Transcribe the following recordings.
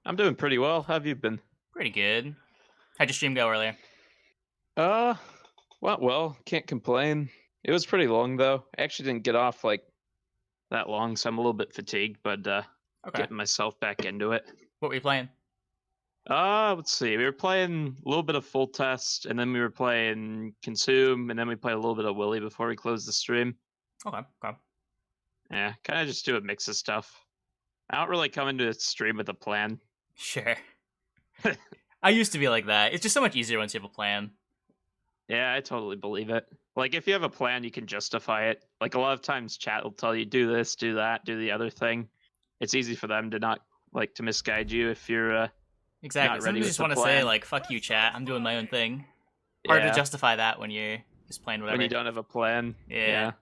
I'm doing pretty well. How have you been? Pretty good. How'd your stream go earlier? Uh, went well. Can't complain. It was pretty long though. I actually didn't get off like that long, so I'm a little bit fatigued, but Okay. getting myself back into it. What were you playing? Let's see. We were playing a little bit of Foltest, and then we were playing Consume, and then we played a little bit of Willy before we closed the stream. Okay. Yeah, kind of just do a mix of stuff. I don't really come into a stream with a plan. Sure. I used to be like that. It's just so much easier once you have a plan. Yeah, I totally believe it. Like, if you have a plan, you can justify it. Like, a lot of times chat will tell you, do this, do that, do the other thing. It's easy for them to not, like, to misguide you if you're Exactly. not Some ready people with just the want to say, plan. like, fuck you, chat. I'm doing my own thing. Hard to Yeah, justify that when you're just playing whatever. when you don't have a plan. Yeah.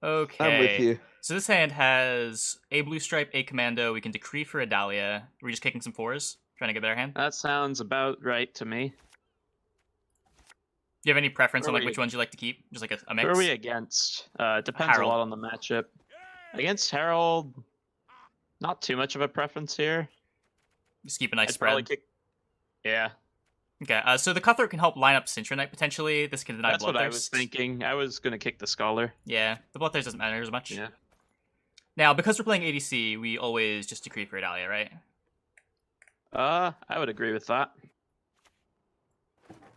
Okay. I'm with you. So this hand has a blue stripe, a commando. We can decree for a Dahlia. We're just kicking some fours, trying to get a better hand. That sounds about right to me. Do you have any preference Who on are like we- which ones you like to keep? Just like a Who mix? are we against? Depends Harold. a lot on the matchup. Against Harold, not too much of a preference here. Just keep a nice I'd spread. probably kick. Yeah, Okay, so the Cutthroat can help line up Trynet potentially. This can deny that's what I was Bloodthirst. thinking. I was gonna kick the Scholar. Yeah, the Bloodthirst doesn't matter as much. Yeah. Now, because we're playing ADC, we always just decree for a Dahlia, right? I would agree with that.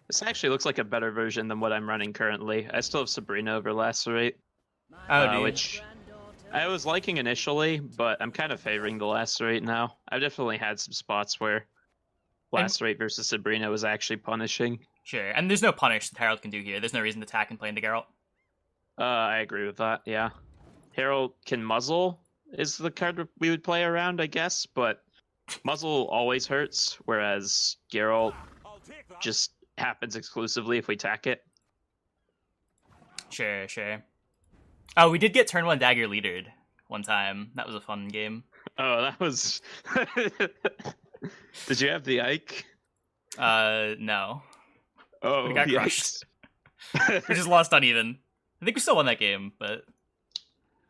This actually looks like a better version than what I'm running currently. I still have Sabrina over Lacerate, Oh, dude. which I was liking initially, but I'm kind of favoring the Lacerate now. I've definitely had some spots where Lacerate versus Sabrina was actually punishing. Sure, and there's no punish that Harold can do here. There's no reason to attack and play into Geralt. I agree with that, yeah. Harold can muzzle is the card we would play around, I guess, but muzzle always hurts, whereas Geralt just happens exclusively if we attack it. Sure. Oh, we did get turn 1 dagger leadered one time. That was a fun game. Oh, that was... Did you have the Ike? No. Oh, We got yikes. We just lost uneven. I think we still won that game, but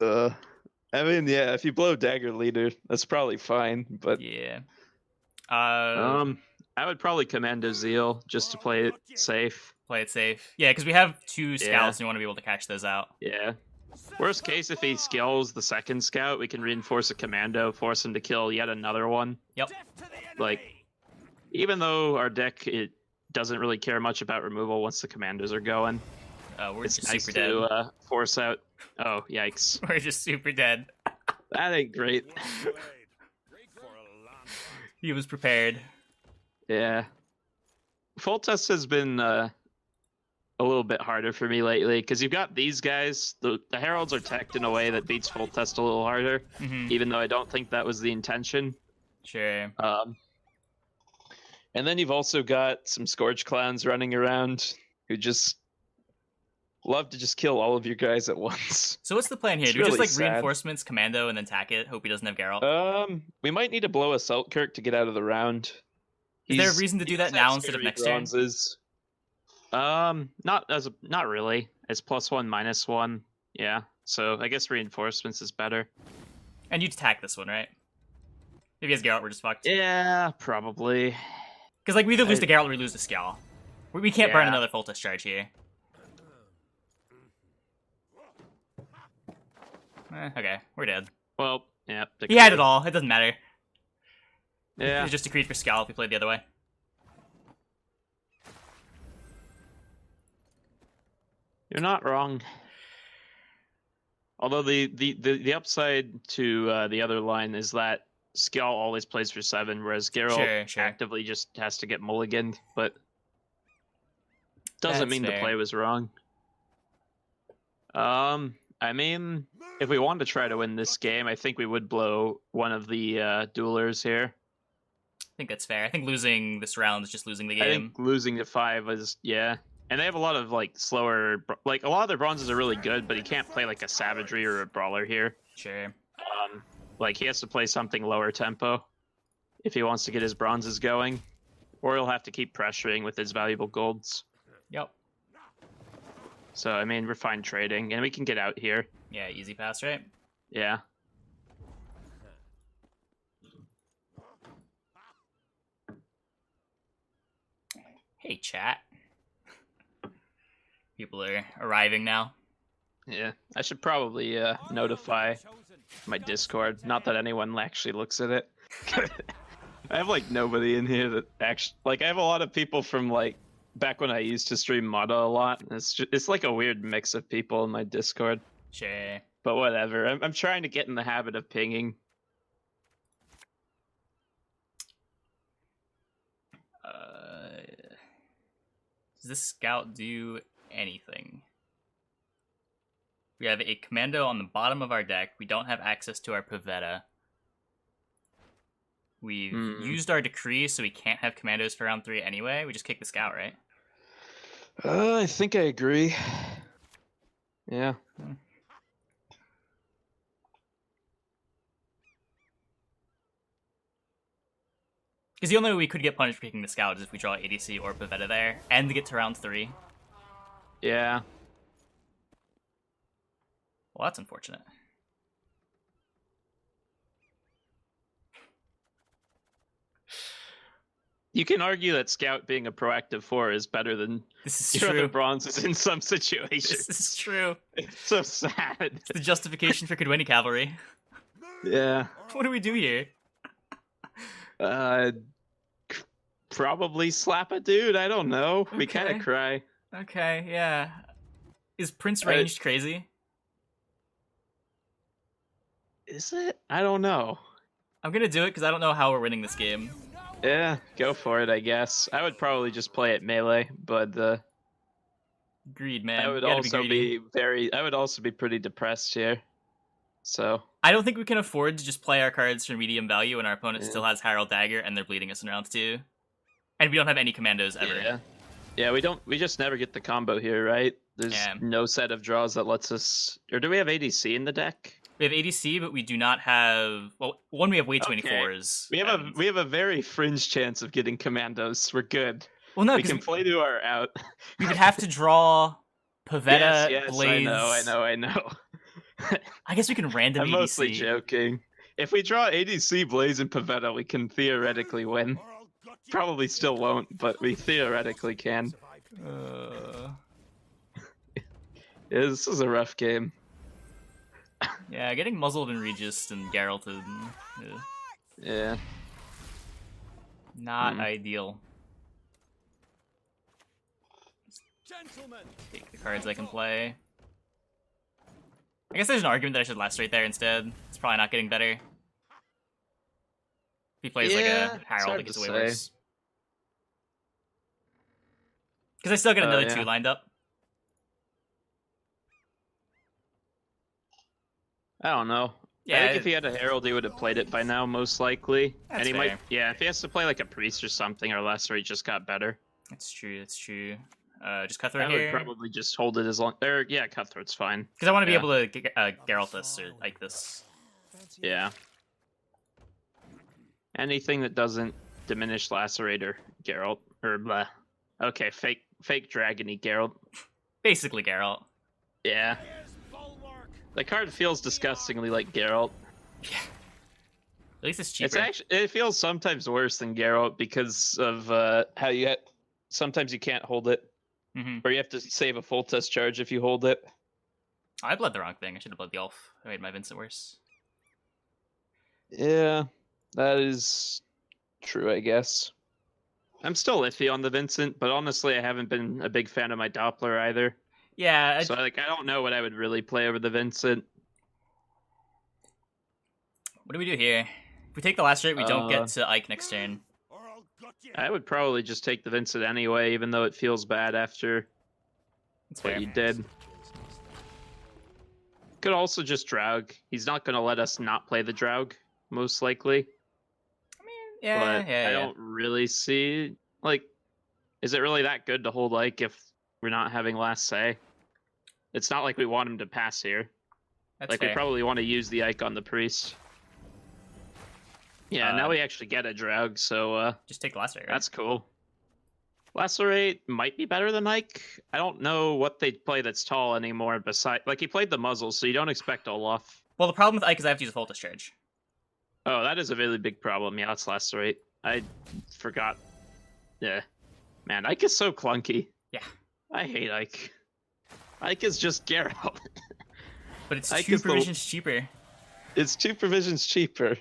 I mean, yeah, if you blow dagger leader, that's probably fine, but yeah. I would probably Commando Zeal just to play it safe. Play it safe. Yeah, because we have 2 scouts Yeah. and we want to be able to catch those out. Yeah. Worst case, if he skills the second scout, we can reinforce a commando, force him to kill yet another one. Yep. Like, even though our deck it doesn't really care much about removal once the commandos are going, We're it's just nice super dead. to force out. Oh, yikes! We're just super dead. That ain't great. He was prepared. Yeah. Foltest has been a little bit harder for me lately because you've got these guys. The heralds are teched in a way that beats Foltest a little harder, even though I don't think that was the intention. Sure. And then you've also got some Scourge Clowns running around who just love to just kill all of your guys at once. So what's the plan here? It's Do we just really like sad. reinforcements, commando, and then tack it? Hope he doesn't have Geralt. We might need to blow a Seltkirk to get out of the round. Is there a reason to do that now instead of next turn? Bronzes. Not really. It's +1/-1. Yeah. So I guess reinforcements is better. And you'd attack this one, right? If he has Geralt, we're just fucked. Yeah, probably. Because like we either lose to Geralt or we lose to Scal. We can't burn Yeah. another Foltest charge here. Okay, we're dead. Well, yeah. He had it all. It doesn't matter. Yeah. It's just decreed for Scal if we played the other way. You're not wrong. Although the upside to the other line is that Skjall always plays for 7, whereas Geralt Sure. actively just has to get mulliganed, but doesn't That's mean fair. the play was wrong. I mean, if we wanted to try to win this game, I think we would blow one of the duelers here. I think that's fair. I think losing this round is just losing the I game. think losing to 5 is, yeah. And they have a lot of, like, slower... Like, a lot of their bronzes are really good, but he can't play, like, a Savagery or a Brawler here. Sure. Like, he has to play something lower tempo if he wants to get his bronzes going. Or he'll have to keep pressuring with his valuable golds. Yep. So, I mean, we're fine trading, and we can get out here. Yeah, easy pass, right? Yeah. Hey, chat. People are arriving now. Yeah, I should probably notify my Discord. Not that anyone actually looks at it. I have like nobody in here that actually like. I have a lot of people from like back when I used to stream Mata a lot. It's like a weird mix of people in my Discord. Sure. But whatever. I'm trying to get in the habit of pinging. Does this scout do anything? We have a commando on the bottom of our deck. We don't have access to our Pavetta. We've used our decree, so we can't have commandos for round 3 anyway. We just kick the scout, right? I think I agree. Yeah. Because the only way we could get punished for kicking the scout is if we draw ADC or Pavetta there, and to get to round 3. Yeah. Well, that's unfortunate. You can argue that Scout being a proactive 4 is better than This is your true. other bronzes in some situations. This is true. It's so sad. It's the justification for Kidwini Cavalry. Yeah. What do we do here? Probably slap a dude. I don't know. We kind Okay. of cry. Okay, yeah. Is Prince ranged crazy? Is it? I don't know. I'm gonna do it because I don't know how we're winning this game. Yeah, go for it, I guess. I would probably just play it melee, but Greed, man. I would You gotta also greedy. I would also be pretty depressed here. So I don't think we can afford to just play our cards for medium value when our opponent Yeah. still has Herald Dagger and they're bleeding us in round 2. And we don't have any commandos ever. Yeah, we just never get the combo here, right? There's no set of draws that lets us. Or do we have ADC in the deck? We have ADC, but we do not have. Well, one, we have way too many fours. We have a very fringe chance of getting commandos. We're good. Well, no, we can play to our out. We would have to draw Pavetta, yes, Blaze. I know. I guess we can random I'm ADC. mostly joking. If we draw ADC, Blaze, and Pavetta, we can theoretically win. Probably still won't, but we theoretically can. Yeah, this is a rough game. Yeah, getting muzzled in Regis and Geralt is Yeah. not ideal. Take the cards I can play. I guess there's an argument that I should lacerate there instead. It's probably not getting better. If he plays like a Herald, it gets way worse. Because I still get another 2 lined up. I don't know. Yeah, I think if he had a Herald, he would have played it by now, most likely. That's and he fair. if he has to play like a Priest or something, or Lacerate just got better. That's true, that's true. Just Cutthroat I here. would probably just hold it as long. Or yeah, Cutthroat's fine. Because I want to be able to Geralt this or like this. Yeah. Anything that doesn't diminish Lacerate or Geralt or blah. Okay, fake dragony Geralt. Basically Geralt. Yeah. The card feels disgustingly like Geralt. Yeah. At least it's cheaper. It feels sometimes worse than Geralt because of how sometimes you can't hold it. Or you have to save a Foltest charge if you hold it. I bled the wrong thing. I should have bled the Elf. I made my Vincent worse. Yeah, that is true, I guess. I'm still iffy on the Vincent, but honestly, I haven't been a big fan of my Doppler either. Yeah. So I don't know what I would really play over the Vincent. What do we do here? If we take the Lacerate, we don't get to Ike next turn. I would probably just take the Vincent anyway, even though it feels bad after what you did. Could also just Draug. He's not going to let us not play the Draug, most likely. I mean, I don't really see, like, is it really that good to hold Ike if we're not having last say? It's not like we want him to pass here. That's like, fair. we probably want to use the Ike on the Priest. Yeah, now we actually get a Draug, so just take the Lacerate, right? That's cool. Lacerate might be better than Ike. I don't know what they play that's tall anymore. Besides, like, he played the muzzle, so you don't expect Olaf. Well, the problem with Ike is I have to use a Foltest charge. Oh, that is a really big problem. Yeah, let's Lacerate. I forgot. Yeah. Man, Ike is so clunky. Yeah. I hate Ike. Ike is just Geralt. But it's Ike 2 is the- provisions cheaper. It's 2 provisions cheaper.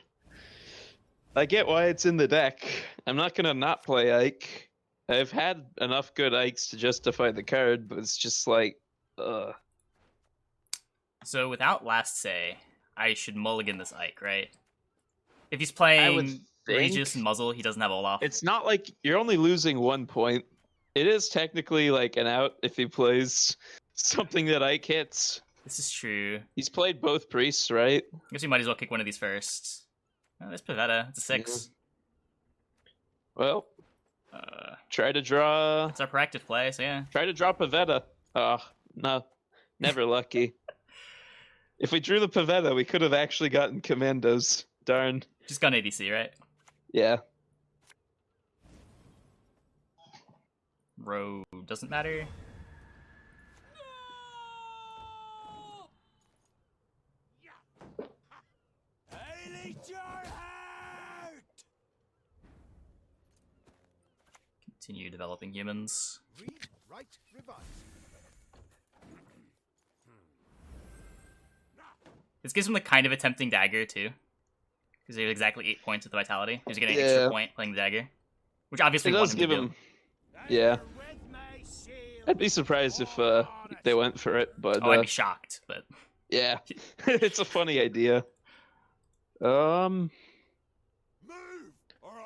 I get why it's in the deck. I'm not gonna not play Ike. I've had enough good Ikes to justify the card, but it's just like, ugh. So without last say, I should mulligan this Ike, right? If he's I playing would think Regis and Muzzle, he doesn't have Olaf. it's not like you're only losing 1 point. It is technically like an out if he plays something that Ike hits. This is true. He's played both priests, right? I guess we might as well kick one of these first. Oh, there's Pavetta. It's a 6. Well, try to draw. It's our proactive play, so yeah. Try to draw Pavetta. Oh, no. Never lucky. If we drew the Pavetta, we could have actually gotten Commandos. Darn. Just got an ADC, right? Yeah. Row doesn't matter. Continue developing humans. Read, write, revise. This gives him the kind of a tempting dagger too, because he has exactly 8 points with the vitality. He's getting an Yeah. extra point playing the dagger, which obviously It want does him give to do. him. Yeah. I'd be surprised if they went for it, but Oh, I'd be shocked, but yeah, it's a funny idea. I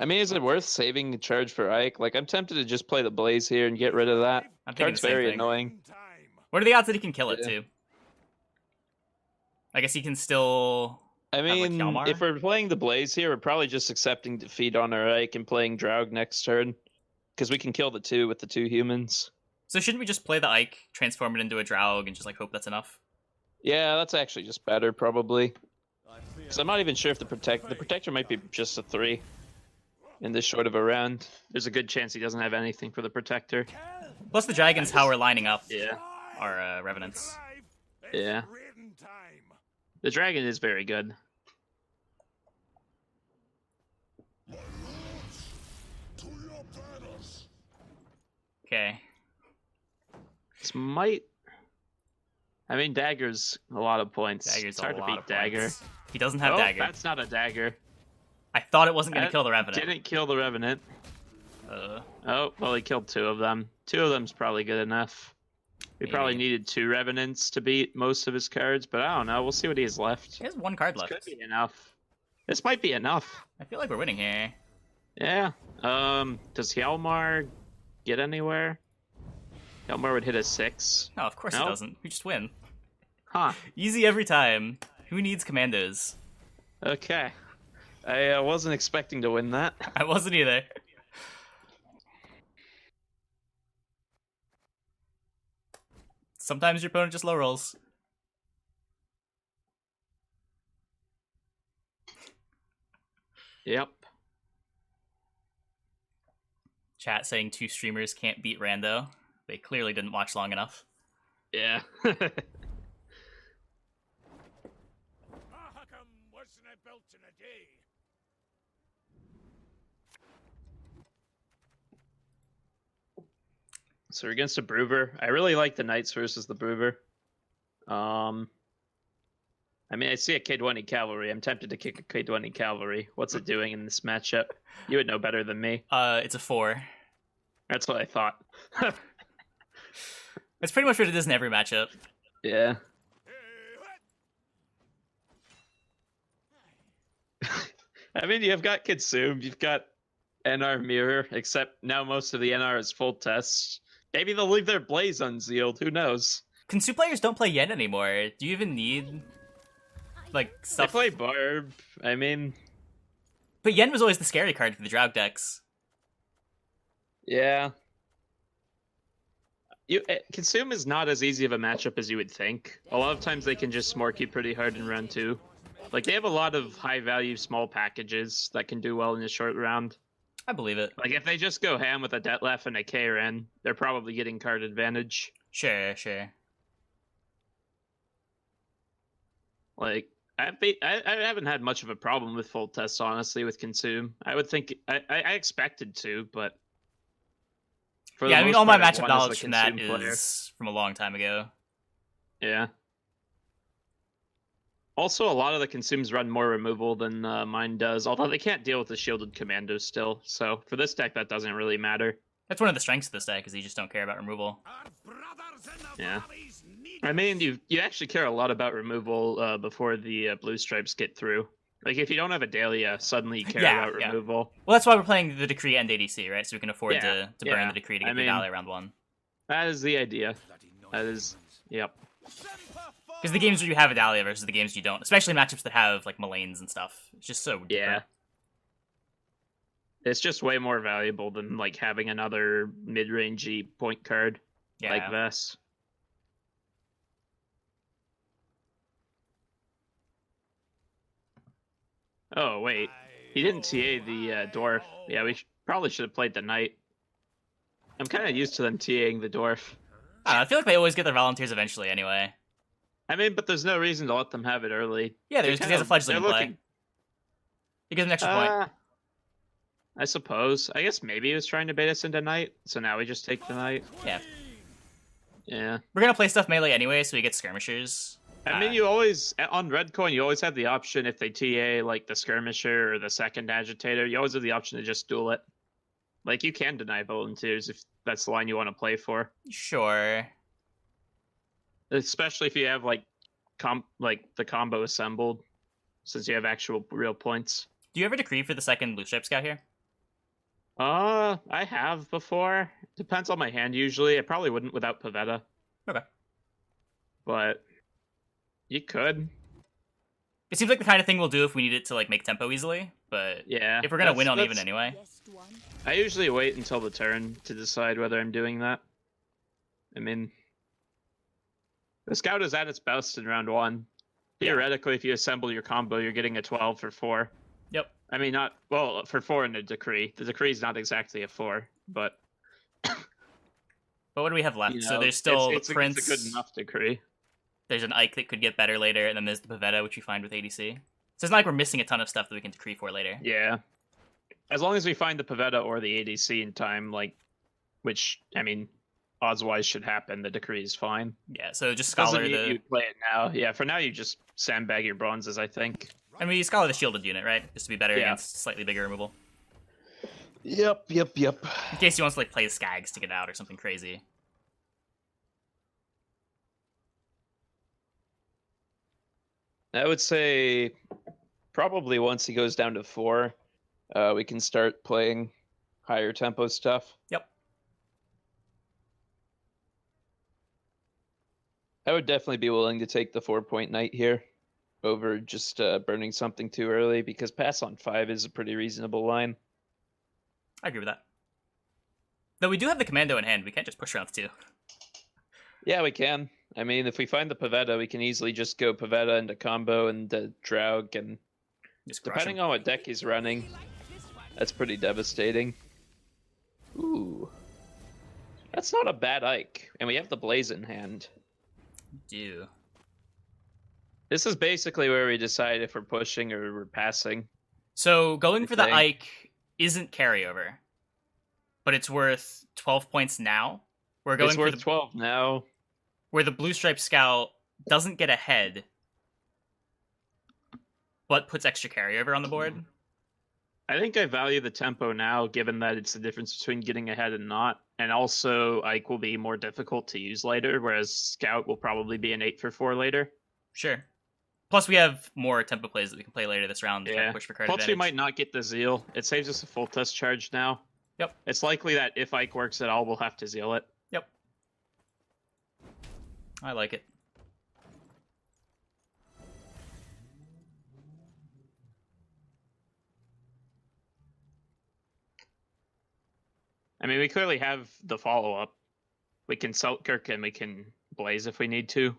mean, is it worth saving a charge for Ike? Like, I'm tempted to just play the Blaze here and get rid of that. I'm thinking Card's the same very thing. annoying. What are the odds that he can kill it Yeah. too? I guess he can still. I Have, like, mean, Hjalmar? if we're playing the Blaze here, we're probably just accepting defeat on our Ike and playing Draug next turn. Because we can kill the 2 with the 2 humans. So shouldn't we just play the Ike, transform it into a Draug, and just like hope that's enough? Yeah, that's actually just better, probably. Because I'm not even sure if the Protector might be just a 3 in this short of a round. There's a good chance he doesn't have anything for the Protector. Plus the Dragon's how we're lining up Yeah. our Revenants. Yeah. The Dragon is very good. Okay. This might... I mean, Dagger's a lot of points. Dagger's It's hard a to lot beat of Dagger. points. He doesn't have Oh, Dagger. that's not a Dagger. I thought it wasn't going to That kill the Revenant. Didn't kill the Revenant. Oh, well, he killed 2 of them. 2 of them's probably good enough. We probably Maybe. needed 2 Revenants to beat most of his cards, but I don't know. We'll see what he has left. He has 1 card This left. could be enough. This might be enough. I feel like we're winning here. Yeah. Does Hjalmar get anywhere? Hjalmar would hit a 6. No, of course No? he doesn't. We just win. Huh. Easy every time. Who needs commandos? Okay. I wasn't expecting to win that. I wasn't either. Sometimes your opponent just low rolls. Yep. Chat saying 2 streamers can't beat Rando. They clearly didn't watch long enough. Yeah. So we're against a Broover. I really like the Knights versus the Broover. I mean, I see a K20 Cavalry. I'm tempted to kick a K20 Cavalry. What's it doing in this matchup? You would know better than me. It's a 4. That's what I thought. That's pretty much what it is in every matchup. Yeah. I mean, you've got Consumed, you've got NR Mirror, except now most of the NR is Foltest. Maybe they'll leave their Blaze unsealed, who knows? Consu players don't play Yen anymore. Do you even need, like, They stuff? play Barb, I mean, But Yen was always the scary card for the Draug decks. yeah. Consume is not as easy of a matchup as you would think. A lot of times they can just smork you pretty hard in round 2. Like, they have a lot of high-value small packages that can do well in a short round. I believe it. Like, if they just go ham with a Detlef and a Karen, they're probably getting card advantage. Sure, sure. Like, I haven't had much of a problem with Foltest, honestly, with Consume. I would think... I expected to, but... For Yeah, the I mean, most all my part, matchup one is knowledge the from that consume player. is from a long time ago. Yeah. Also, a lot of the consumes run more removal than mine does, although they can't deal with the shielded commandos still. So for this deck, that doesn't really matter. That's one of the strengths of this deck, is you just don't care about removal. Yeah. I mean, you actually care a lot about removal before the blue stripes get through. Like, if you don't have a Dahlia, suddenly you care about removal. Well, that's why we're playing the Decree and ADC, right? So we can afford to burn the Decree to get the Dahlia round 1. That is the idea. That is, yep. Because the games where you have a Dahlia versus the games you don't, especially matchups that have, like, Malanes and stuff, it's just so different. Yeah. It's just way more valuable than, like, having another mid-rangey point card like this. Oh, wait. He didn't TA the dwarf. Yeah, we probably should have played the knight. I'm kind of used to them TAing the dwarf. I feel like they always get their volunteers eventually anyway. I mean, but there's no reason to let them have it early. Yeah, there's because he has a fledgling in play. He gives an extra point. I suppose. I guess maybe he was trying to bait us into knight, so now we just take the knight. Yeah. Yeah. We're gonna play stuff melee anyway, so we get skirmishers. I mean, you always, on red coin, you always have the option if they TA, like, the skirmisher or the second agitator, you always have the option to just duel it. Like, you can deny volunteers if that's the line you want to play for. Sure. Especially if you have, like, the combo assembled, since you have actual real points. Do you ever decree for the second blue stripe scout here? I have before. Depends on my hand, usually. I probably wouldn't without Pavetta. Okay. But you could. It seems like the kind of thing we'll do if we need it to, like, make tempo easily, but yeah, if we're gonna win on even anyway. I usually wait until the turn to decide whether I'm doing that. I mean, the scout is at its best in round 1. Theoretically, if you assemble your combo, you're getting a 12 for 4. Yep. I mean, not, well, for 4 in a decree. The decree is not exactly a 4, but... But what do we have left? You know, so there's still it's the Prince. It's a good enough decree. There's an Ike that could get better later, and then there's the Pavetta, which we find with ADC. So it's not like we're missing a ton of stuff that we can decree for later. Yeah. As long as we find the Pavetta or the ADC in time, like, which, I mean, odds-wise should happen, the decree is fine. Yeah, so just Scholar you play it now. Yeah, for now you just sandbag your bronzes, I think. I mean, you Scholar the shielded unit, right? Just to be better against slightly bigger removal. Yep. In case he wants to, like, play Skags to get out or something crazy. I would say probably once he goes down to 4, we can start playing higher tempo stuff. Yep. I would definitely be willing to take the 4-point knight here over just burning something too early, because pass on 5 is a pretty reasonable line. I agree with that. Though we do have the commando in hand, we can't just push rounds 2. Yeah, we can. I mean, if we find the Pavetta, we can easily just go Pavetta into combo and Draug, and just depending on what deck he's running, that's pretty devastating. Ooh. That's not a bad Ike, and we have the Blaze in hand. Do. This is basically where we decide if we're pushing or we're passing. So going for the Ike isn't carryover, but it's worth 12 points now. We're going it's worth 12 now. Where the blue stripe scout doesn't get ahead, but puts extra carryover on the board. I think I value the tempo now, given that it's the difference between getting ahead and not. And also, Ike will be more difficult to use later, whereas Scout will probably be an 8 for 4 later. Sure. Plus, we have more tempo plays that we can play later this round to try to push for card Plus, advantage. we might not get the Zeal. It saves us a Foltest charge now. Yep. It's likely that if Ike works at all, we'll have to Zeal it. Yep. I like it. I mean, we clearly have the follow-up. We can Selkirk and we can Blaze if we need to.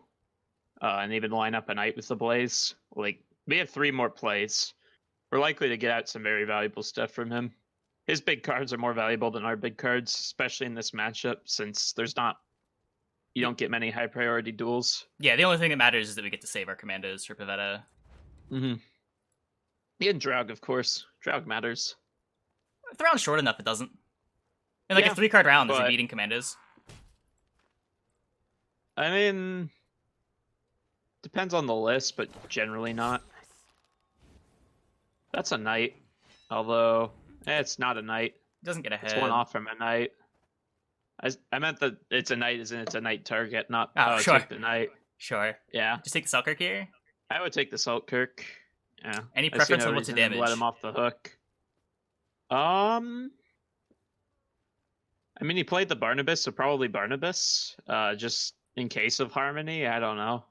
And even line up a Knight with the Blaze. Like, we have 3 more plays. We're likely to get out some very valuable stuff from him. His big cards are more valuable than our big cards, especially in this matchup, since there's not... You don't get many high-priority duels. Yeah, the only thing that matters is that we get to save our commandos for Pavetta. Mm-hmm. And Draug, of course. Draug matters. If the round's short enough, it doesn't. And like Yeah, a 3-card round, is it but- beating commandos? I mean, depends on the list, but generally not. That's a knight, although it's not a knight. It doesn't get ahead. It's one off from a knight. I meant that it's a knight, isn't it's a knight target, not sure. take the knight. Sure. Yeah, Just take the Selkirk here. I would take the Saltkirk. Yeah. Any I see preference no on what to reason damage? let him off the hook. I mean, he played the Barnabas, so probably Barnabas. Just in case of Harmony, I don't know.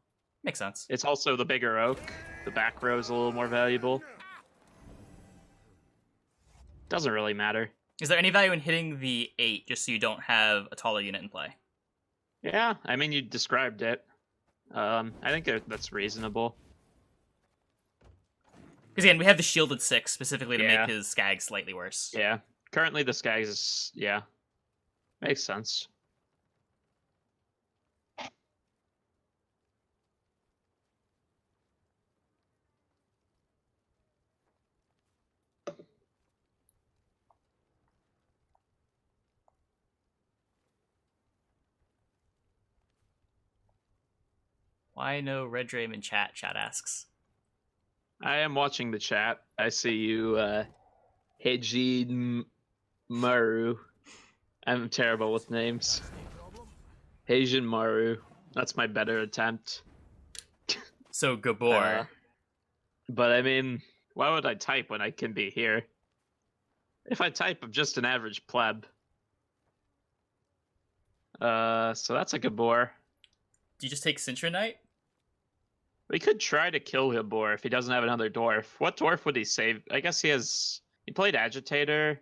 Makes sense. It's also the bigger oak. The back row is a little more valuable. Doesn't really matter. Is there any value in hitting the 8 just so you don't have a taller unit in play? Yeah, I mean, you described it. I think that's reasonable. Because again, we have the shielded 6 specifically to Yeah. make his Skag slightly worse. Yeah. Currently, the Skags is, yeah. Makes sense. Why no Redrame in chat? Chat asks. I am watching the chat. I see you, Heiji Maru. I'm terrible with names. Heijin Maru. That's my better attempt. So Gabor. But I mean, why would I type when I can be here? If I type, I'm just an average pleb. So that's a Gabor. Do you just take Sintra Knight? We could try to kill Gabor if he doesn't have another dwarf. What dwarf would he save? I guess he has... He played Agitator.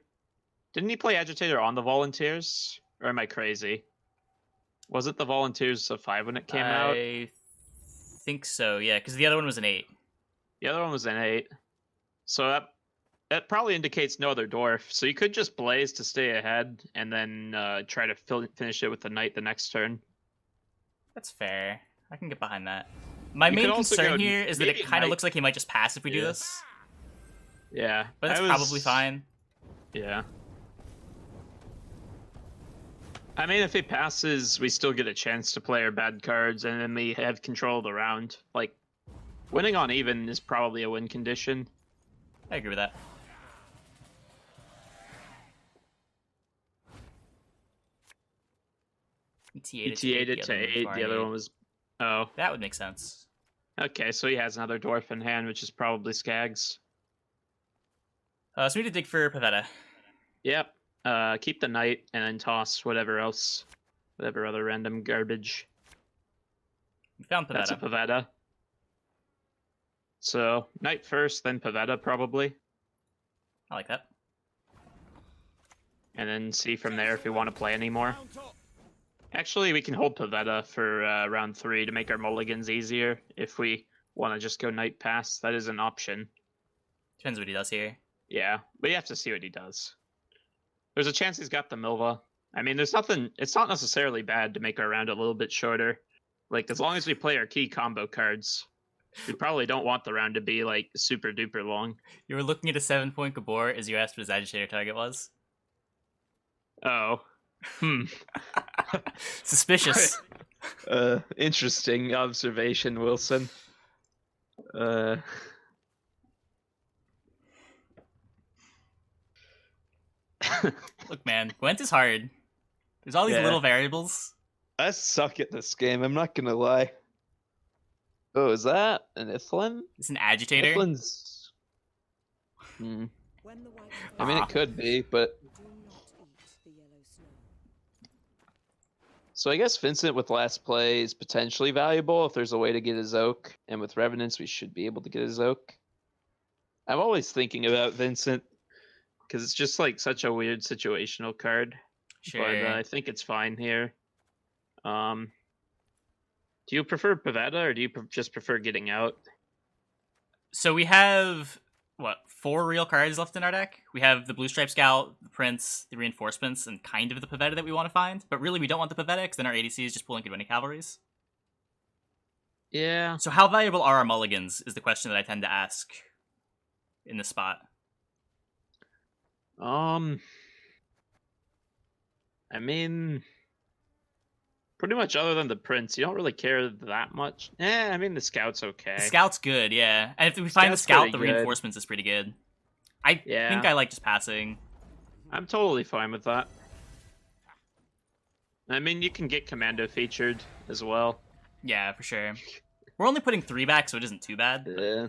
Didn't he play Agitator on the Volunteers? Or am I crazy? Was it the Volunteers of 5 when it came out? I think so, yeah, because the other one was an 8. The other one was an 8. So that probably indicates no other dwarf. So you could just Blaze to stay ahead, and then try to finish it with the Knight the next turn. That's fair. I can get behind that. My You main could also concern go here is that it maybe kind of Knight. looks like he might just pass if we do Yeah. this. Yeah. But that's probably fine. Yeah. I mean, if he passes, we still get a chance to play our bad cards, and then we have control of the round. Like, winning on even is probably a win condition. I agree with that. ET8 it to 8, the other one was... Oh. That would make sense. Okay, so he has another dwarf in hand, which is probably Skags. So we need to dig for Pavetta. Yep. Keep the Knight, and then toss whatever else. Whatever other random garbage. We found Pavetta. That's a Pavetta. So, Knight first, then Pavetta, probably. I like that. And then see from there if we want to play anymore. Actually, we can hold Pavetta for round 3 to make our mulligans easier. If we want to just go Knight pass, that is an option. Depends what he does here. Yeah, we have to see what he does. There's a chance he's got the Milva. I mean, there's nothing... It's not necessarily bad to make our round a little bit shorter. Like, as long as we play our key combo cards, we probably don't want the round to be, like, super duper long. You were looking at a 7-point Gabor as you asked what his agitator target was. Oh. Suspicious. Interesting observation, Wilson. Look, man, Gwent is hard. There's all these Yeah. little variables. I suck at this game, I'm not gonna lie. Oh, is that an Ithlin? It's an agitator. Ithlin's... I mean, it could be, but... So I guess Vincent with last play is potentially valuable if there's a way to get his Oak, and with Revenants we should be able to get his Oak. I'm always thinking about Vincent, because it's just like such a weird situational card. Sure. But I think it's fine here. Do you prefer Pavetta, or do you just prefer getting out? So we have, what, 4 real cards left in our deck? We have the Blue Stripe Scout, the Prince, the Reinforcements, and kind of the Pavetta that we want to find. But really, we don't want the Pavetta, because then our ADC is just pulling Gwent Cavalries. Yeah. So how valuable are our mulligans, is the question that I tend to ask in this spot. I mean, pretty much other than the prince, you don't really care that much. I mean, the scout's okay. The scout's good, yeah. And if we find the Scout's scout, pretty the good. reinforcements is pretty good. I Yeah. think I like just passing. I'm totally fine with that. I mean, you can get commando featured as well. Yeah, for sure. We're only putting 3 back, so it isn't too bad. Yeah.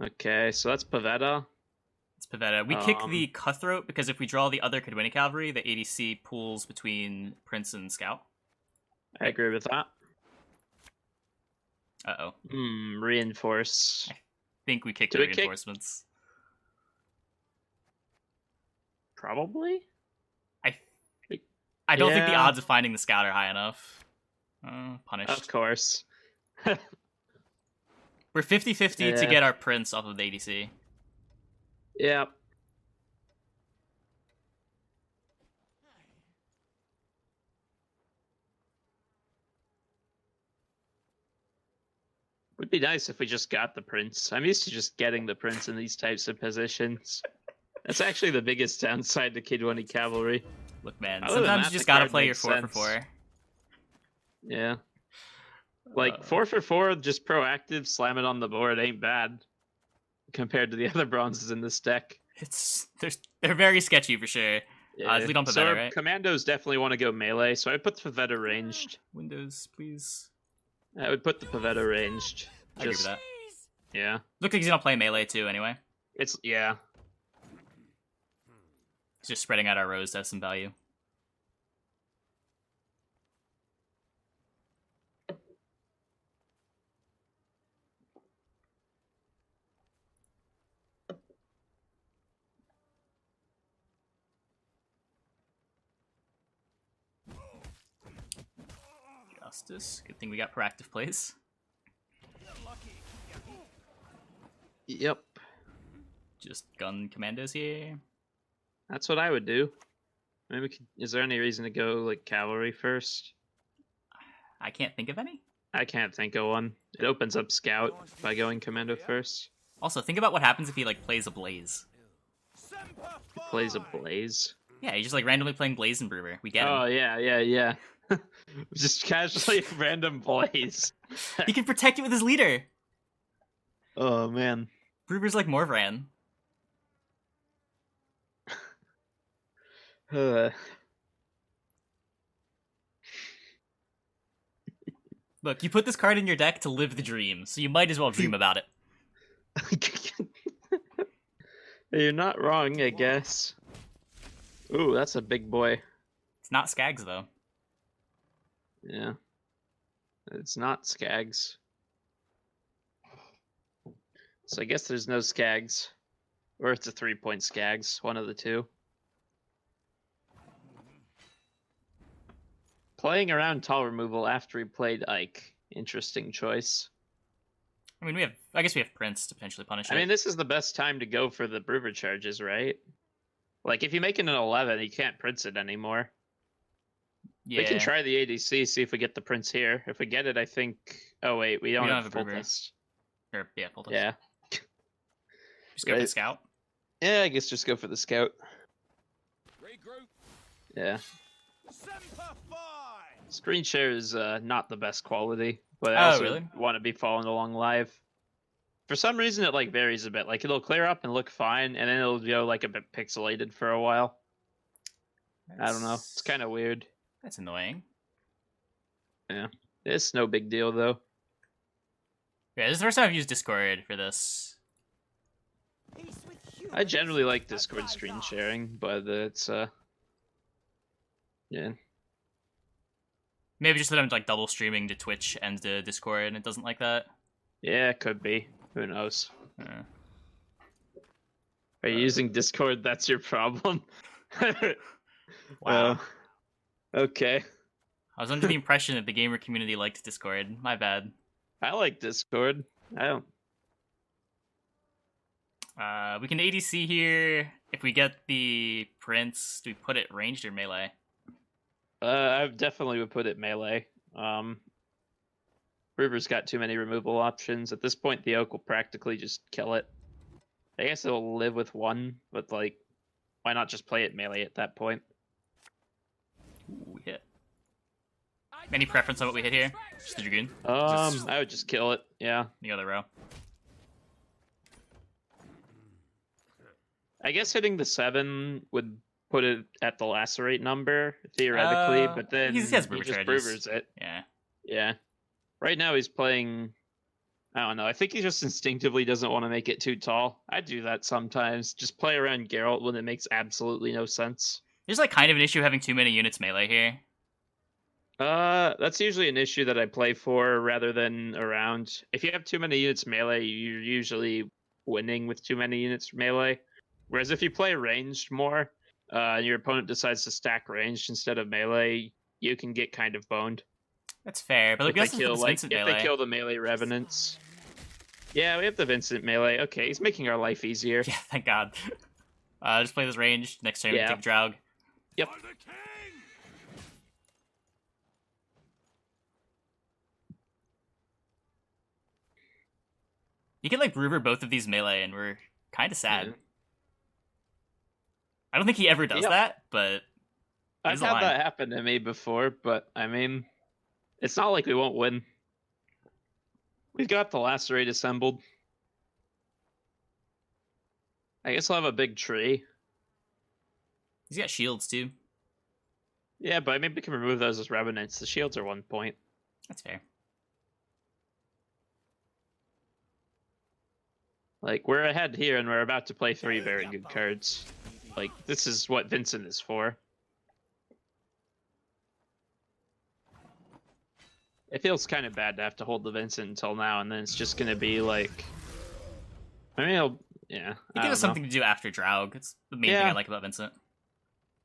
Okay, so that's Pavetta. It's Pavetta. We kick the Cutthroat because if we draw the other Cadwini Cavalry, the ADC pulls between Prince and Scout. I agree with that. Uh-oh. Reinforce. I think we kick Do the we kick- reinforcements. Probably? I don't think the Yeah. odds of finding the Scout are high enough. Punished. Of course. We're 50-50 to Yeah. get our Prince off of the ADC. Yep. Would be nice if we just got the prince. I'm used to just getting the prince in these types of positions. That's actually the biggest downside to Kidwani Cavalry. Look, man, Other than sometimes that, you just the gotta card play your makes 4-for-4. Yeah. Like 4-for-4, just proactive, slam it on the board ain't bad compared to the other bronzes in this deck. They're very sketchy for sure. Yeah. Lead on So Pavetta, our right? commandos definitely want to go melee, so I put the Pavetta ranged. Windows, please. I would put the Pavetta ranged. I agree with that. Yeah. Looks like he's gonna play melee too, anyway. Yeah. He's just spreading out our rows to have some value. Justice. Good thing we got proactive plays. Yep. Just gun commandos here. That's what I would do. Maybe is there any reason to go like cavalry first? I can't think of any. I can't think of one. It opens up scout by going commando first. Also, think about what happens if he like plays a blaze. He plays a blaze. Yeah, he's just like randomly playing blaze and brewer. We get him. Oh yeah. Just casually random blaze. He can protect it with his leader. Oh man. Brewer's like Morvran. Look, you put this card in your deck to live the dream, so you might as well dream about it. You're not wrong, I guess. Ooh, that's a big boy. It's not Skags, though. Yeah. It's not Skags. So I guess there's no Skags. Or it's a 3-point Skags, one of the two. Playing around tall removal after he played Ike. Interesting choice. I mean, I guess we have Prince to potentially punish it. I mean, this is the best time to go for the brewer charges, right? Like, if you make it an 11, you can't Prince it anymore. yeah. We can try the ADC, see if we get the Prince here. If we get it, I think... Oh, wait, we don't have a brewer. Foltest. Yeah, Foltest. Yeah. Just go for the Scout. Yeah, I guess just go for the Scout. Yeah. Screen share is not the best quality, but I also really? want to be following along live. For some reason, it like varies a bit. Like it'll clear up and look fine, and then it'll go like a bit pixelated for a while. I don't know. It's kind of weird. That's annoying. Yeah, it's no big deal though. Yeah, this is the first time I've used Discord for this. I generally like Discord screen sharing, but it's yeah. Maybe just that I'm like double streaming to Twitch and to Discord, and it doesn't like that. Yeah, it could be. Who knows? Are you Uh, using Discord? That's your problem. Wow. Okay. I was under the impression that the gamer community liked Discord. My bad. I like Discord. I don't. We can ADC here. If we get the Prince, do we put it ranged or melee? I definitely would put it melee. River's got too many removal options. At this point, the Oak will practically just kill it. I guess it'll live with one, but like, why not just play it melee at that point? Ooh, hit. Any preference on what we hit here? Just the Dragoon? I would just kill it. Yeah. The other row. I guess hitting the 7 would put it at the lacerate number theoretically, but then he has just brewer charges. breuvers it. Yeah. Yeah. Right now he's playing. I don't know. I think he just instinctively doesn't want to make it too tall. I do that sometimes. Just play around Geralt when it makes absolutely no sense. There's like kind of an issue having too many units melee here. That's usually an issue that I play for rather than around. If you have too many units melee, you're usually winning with too many units melee. Whereas if you play ranged more, and your opponent decides to stack ranged instead of melee, you can get kind of boned. That's fair, but If they kill, Vincent if melee. they kill the melee revenants. Yeah, we have the Vincent melee. Okay, he's making our life easier. Yeah, thank God. Just play this range. Next turn, we take Draug. Yep. You can like brewer both of these melee, and we're kind of sad. Yeah. I don't think he ever does that, but I've had that happen to me before. But I mean, it's not like we won't win. We've got the lacerate assembled. I guess I'll have a big tree. He's got shields too. Yeah, but maybe we can remove those as revenants. The shields are 1 point. That's fair. Like, we're ahead here, and we're about to play 3 very good cards. Like, this is what Vincent is for. It feels kind of bad to have to hold the Vincent until now, and then it's just going to be like... I mean, yeah. It gives us something to do after Draug. It's the main thing I like about Vincent.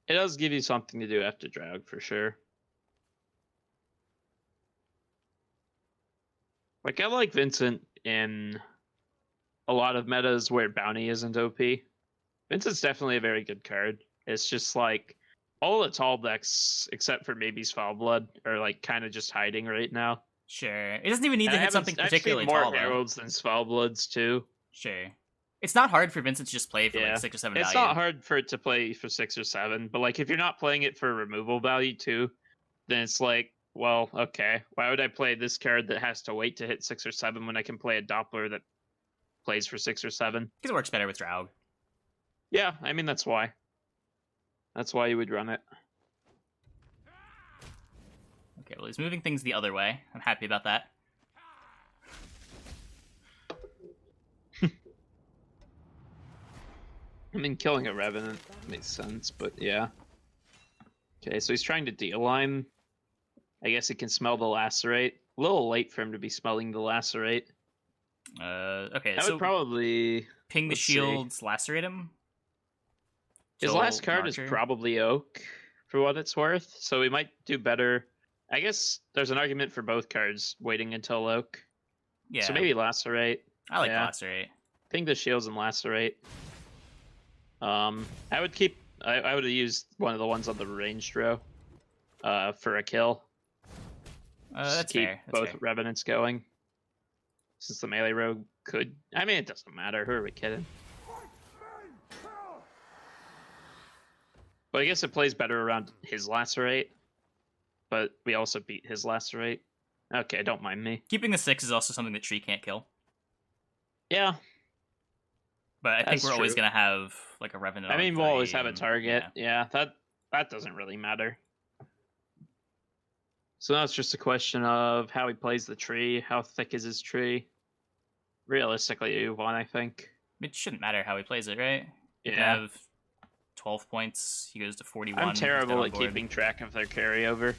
It does give you something to do after Draug, for sure. Like, I like Vincent in a lot of metas where Bounty isn't OP. Vincent's definitely a very good card. It's just like, all the tall decks, except for maybe Svalblood, are like kind of just hiding right now. Sure. It doesn't even need to hit something particularly tall. I've tall, seen more Heralds than Svalbloods, too. Sure. It's not hard for Vincent to just play for like 6 or 7 value. It's not hard for it to play for 6 or 7, but like if you're not playing it for removal value too, then it's like, well, okay, why would I play this card that has to wait to hit 6 or 7 when I can play a Doppler that plays for 6 or 7? Because it works better with Draug. Yeah, I mean that's why. That's why you would run it. Okay, well he's moving things the other way. I'm happy about that. I mean, killing a Revenant makes sense, but yeah. Okay, so he's trying to de-align. I guess he can smell the lacerate. A little late for him to be smelling the lacerate. Okay, I so would probably ping the shields, lacerate him. His last card is probably Oak, for what it's worth, so we might do better. I guess there's an argument for both cards waiting until Oak. Yeah. So maybe lacerate. I like lacerate. Ping the shields and lacerate. I would keep. I would have used one of the ones on the ranged row, for a kill. That's keep fair. That's both fair. revenants going. Since the melee row could. I mean, it doesn't matter. Who are we kidding? But I guess it plays better around his lacerate. But we also beat his lacerate. Okay, don't mind me. Keeping the 6 is also something that Tree can't kill. Yeah. But I think we're always going to have like a Revenant. I mean, we'll always have a target. Yeah, that doesn't really matter. So now it's just a question of how he plays the tree. How thick is his tree? Realistically, you want, I think. It shouldn't matter how he plays it, right? Yeah. You can have 12 points. He goes to 41. I'm terrible at keeping track of their carryover.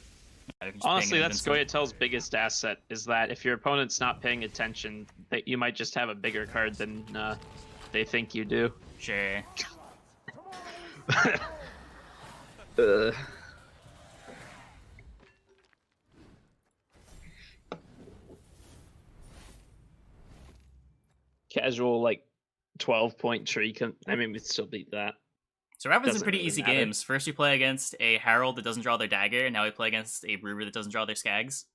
Honestly, that's Goyatel's biggest asset, is that if your opponent's not paying attention, that you might just have a bigger card than they think you do. Sure. Casual, like, 12-point tree. I mean, we'd still beat that. So we're having some pretty easy games. First we play against a Herald that doesn't draw their dagger, and now we play against a Brewer that doesn't draw their Skags.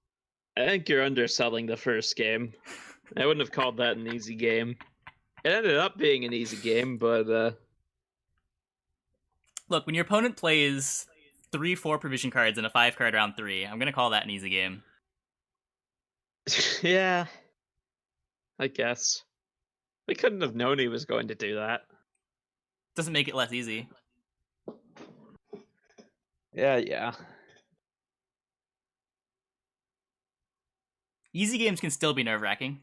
I think you're underselling the first game. I wouldn't have called that an easy game. It ended up being an easy game, but Look, when your opponent plays 3-4 provision cards in a 5-card round 3, I'm gonna call that an easy game. Yeah, I guess. We couldn't have known he was going to do that. Doesn't make it less easy. Yeah. Easy games can still be nerve-wracking.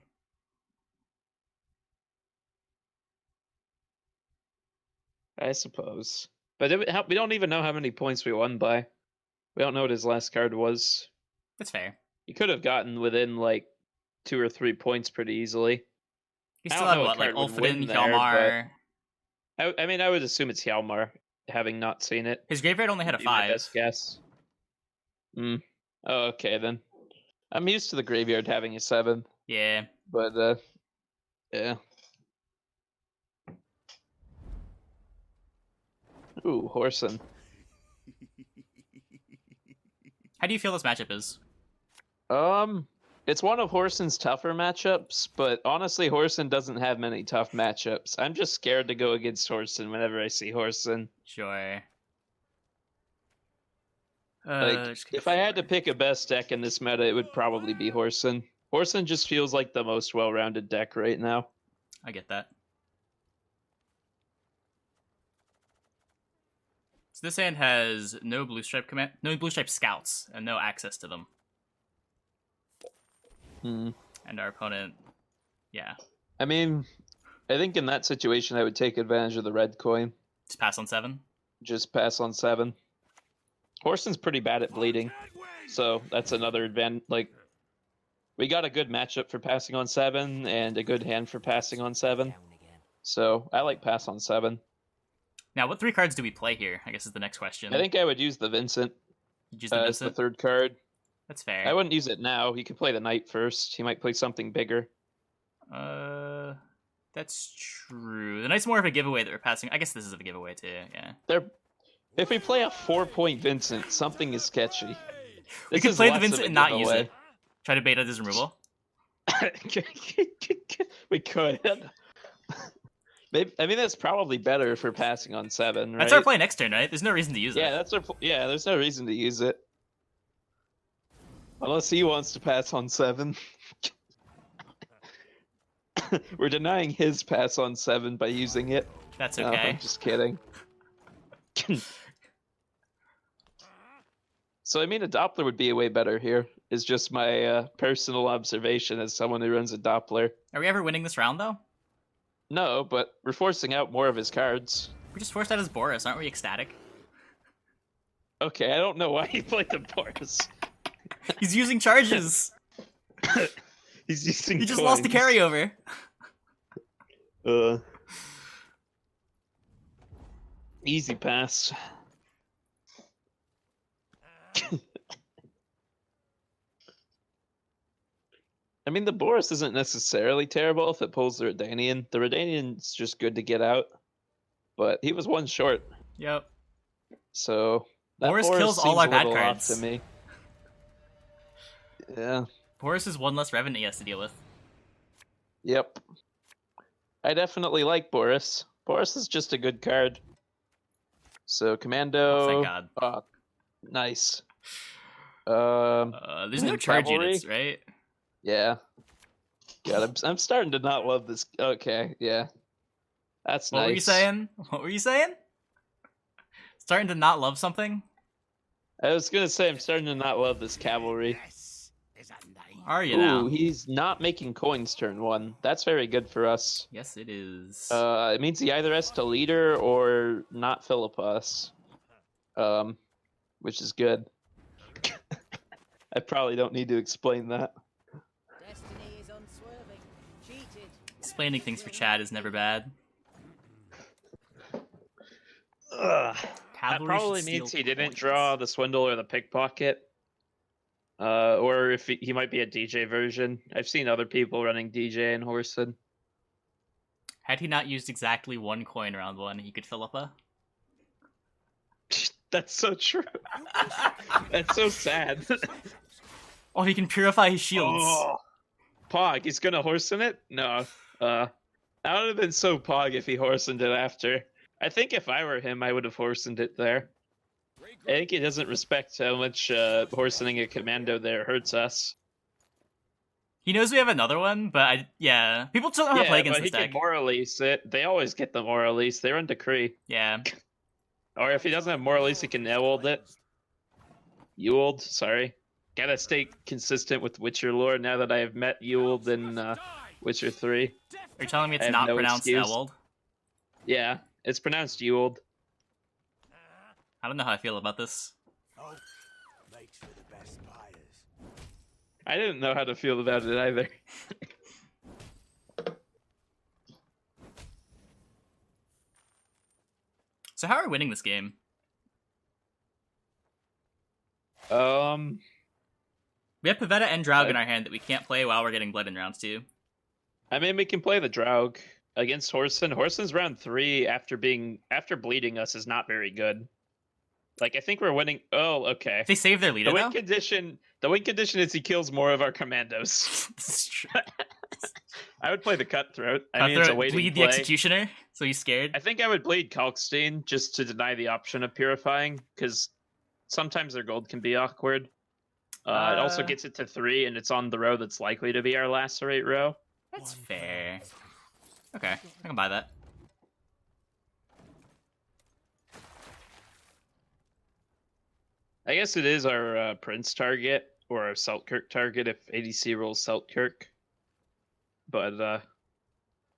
I suppose. But we don't even know how many points we won by. We don't know what his last card was. That's fair. He could have gotten within, like, 2 or 3 points pretty easily. He I still don't had know what, like what card would win Ulfredin, there, Hjalmar. I mean, I would assume it's Hjalmar, having not seen it. His graveyard only had a Would be my 5. best guess. Oh, okay, then. I'm used to the graveyard having a 7. Yeah. But, yeah. Ooh, Whoreson. How do you feel this matchup is? It's one of Whoreson's tougher matchups, but honestly, Whoreson doesn't have many tough matchups. I'm just scared to go against Whoreson whenever I see Whoreson. Sure. Like, if I had to pick a best deck in this meta, it would probably be Whoreson. Whoreson just feels like the most well-rounded deck right now. I get that. So this hand has no blue stripe scouts, and no access to them. And our opponent, yeah. I mean, I think in that situation, I would take advantage of the red coin. Just pass on 7? Just pass on 7. Whoreson's pretty bad at bleeding, so that's another advantage. Like, we got a good matchup for passing on 7, and a good hand for passing on 7. So, I like pass on 7. Now, what 3 cards do we play here? I guess is the next question. I think I would use the Vincent as the 3rd card. That's fair. I wouldn't use it now. He could play the Knight first. He might play something bigger. That's true. The Knight's more of a giveaway that we're passing. I guess this is a giveaway too, yeah. If we play a 4-point Vincent, something is sketchy. We could play the Vincent and not use it. Try to bait out his removal. We could. I mean, that's probably better for passing on 7, right? That's our play next turn, right? There's no reason to use it. Yeah, there's no reason to use it. Unless he wants to pass on 7. We're denying his pass on 7 by using it. That's okay. I'm just kidding. So, I mean, a Doppler would be way better here, is just my personal observation as someone who runs a Doppler. Are we ever winning this round, though? No, but we're forcing out more of his cards. We just forced out his Boris. Aren't we ecstatic? Okay, I don't know why he played the Boris. He's using charges. He's using He just lost the carryover. Easy pass. I mean, the Boris isn't necessarily terrible if it pulls the Redanian. The Redanian's just good to get out. But he was 1 short. Yep. So that Boris kills all our bad cards. To me. Yeah. Boris is 1 less Revenant he has to deal with. Yep. I definitely like Boris. Boris is just a good card. So Commando. Oh, thank God. Nice. There's no charge units, right? Yeah. God, I'm starting to not love this. Okay, yeah. That's nice. What were you saying? What were you saying? Starting to not love something? I was gonna say I'm starting to not love this cavalry. Are you now? Ooh, he's not making coins turn 1. That's very good for us. Yes, it is. It means he either has to leader or not Philip us. Which is good. I probably don't need to explain that. Destiny is unswerving. Cheated. Explaining things for Chad is never bad. That probably means he didn't draw the Swindle or the Pickpocket. Or if he might be a DJ version. I've seen other people running DJ and Whoreson. Had he not used exactly 1 coin round 1, he could fill up a... That's so true. That's so sad. Oh, he can purify his shields. Oh. Pog, he's gonna Whoreson it? No. That would have been so Pog if he Whoresoned it after. I think if I were him, I would have Whoresoned it there. I think he doesn't respect how much Whoresoning a commando there hurts us. He knows we have another one, but yeah. People still don't know how to play against but this he deck. can Moralise it. They always get the Moralise. They run Decree. Yeah. Or if he doesn't have Moralise, he can Ewald it. Ewald, sorry. Gotta stay consistent with Witcher lore now that I have met Ewald in Witcher 3. Are you telling me I it's have not no pronounced excuse. Ewald? Yeah, it's pronounced Ewald. I don't know how I feel about this. Oh, makes for the best buyers. I didn't know how to feel about it either. So how are we winning this game? We have Pavetta and Draug in our hand that we can't play while we're getting Blood in rounds 2. I mean, we can play the Draug against Whoreson. Whoreson's round 3 after bleeding us is not very good. Like, I think we're winning. Oh, okay. If they save their leader, The win though? condition is he kills more of our commandos. This is true. I would play the Cutthroat. I mean, it's a Cutthroat, waiting bleed play. the Executioner, so he's scared. I think I would bleed Kalkstein just to deny the option of Purifying, because sometimes their gold can be awkward. It also gets it to 3, and it's on the row that's likely to be our Lacerate row. That's fair. Okay, I can buy that. I guess it is our Prince target, or our Seltkirk target if ADC rolls Seltkirk. But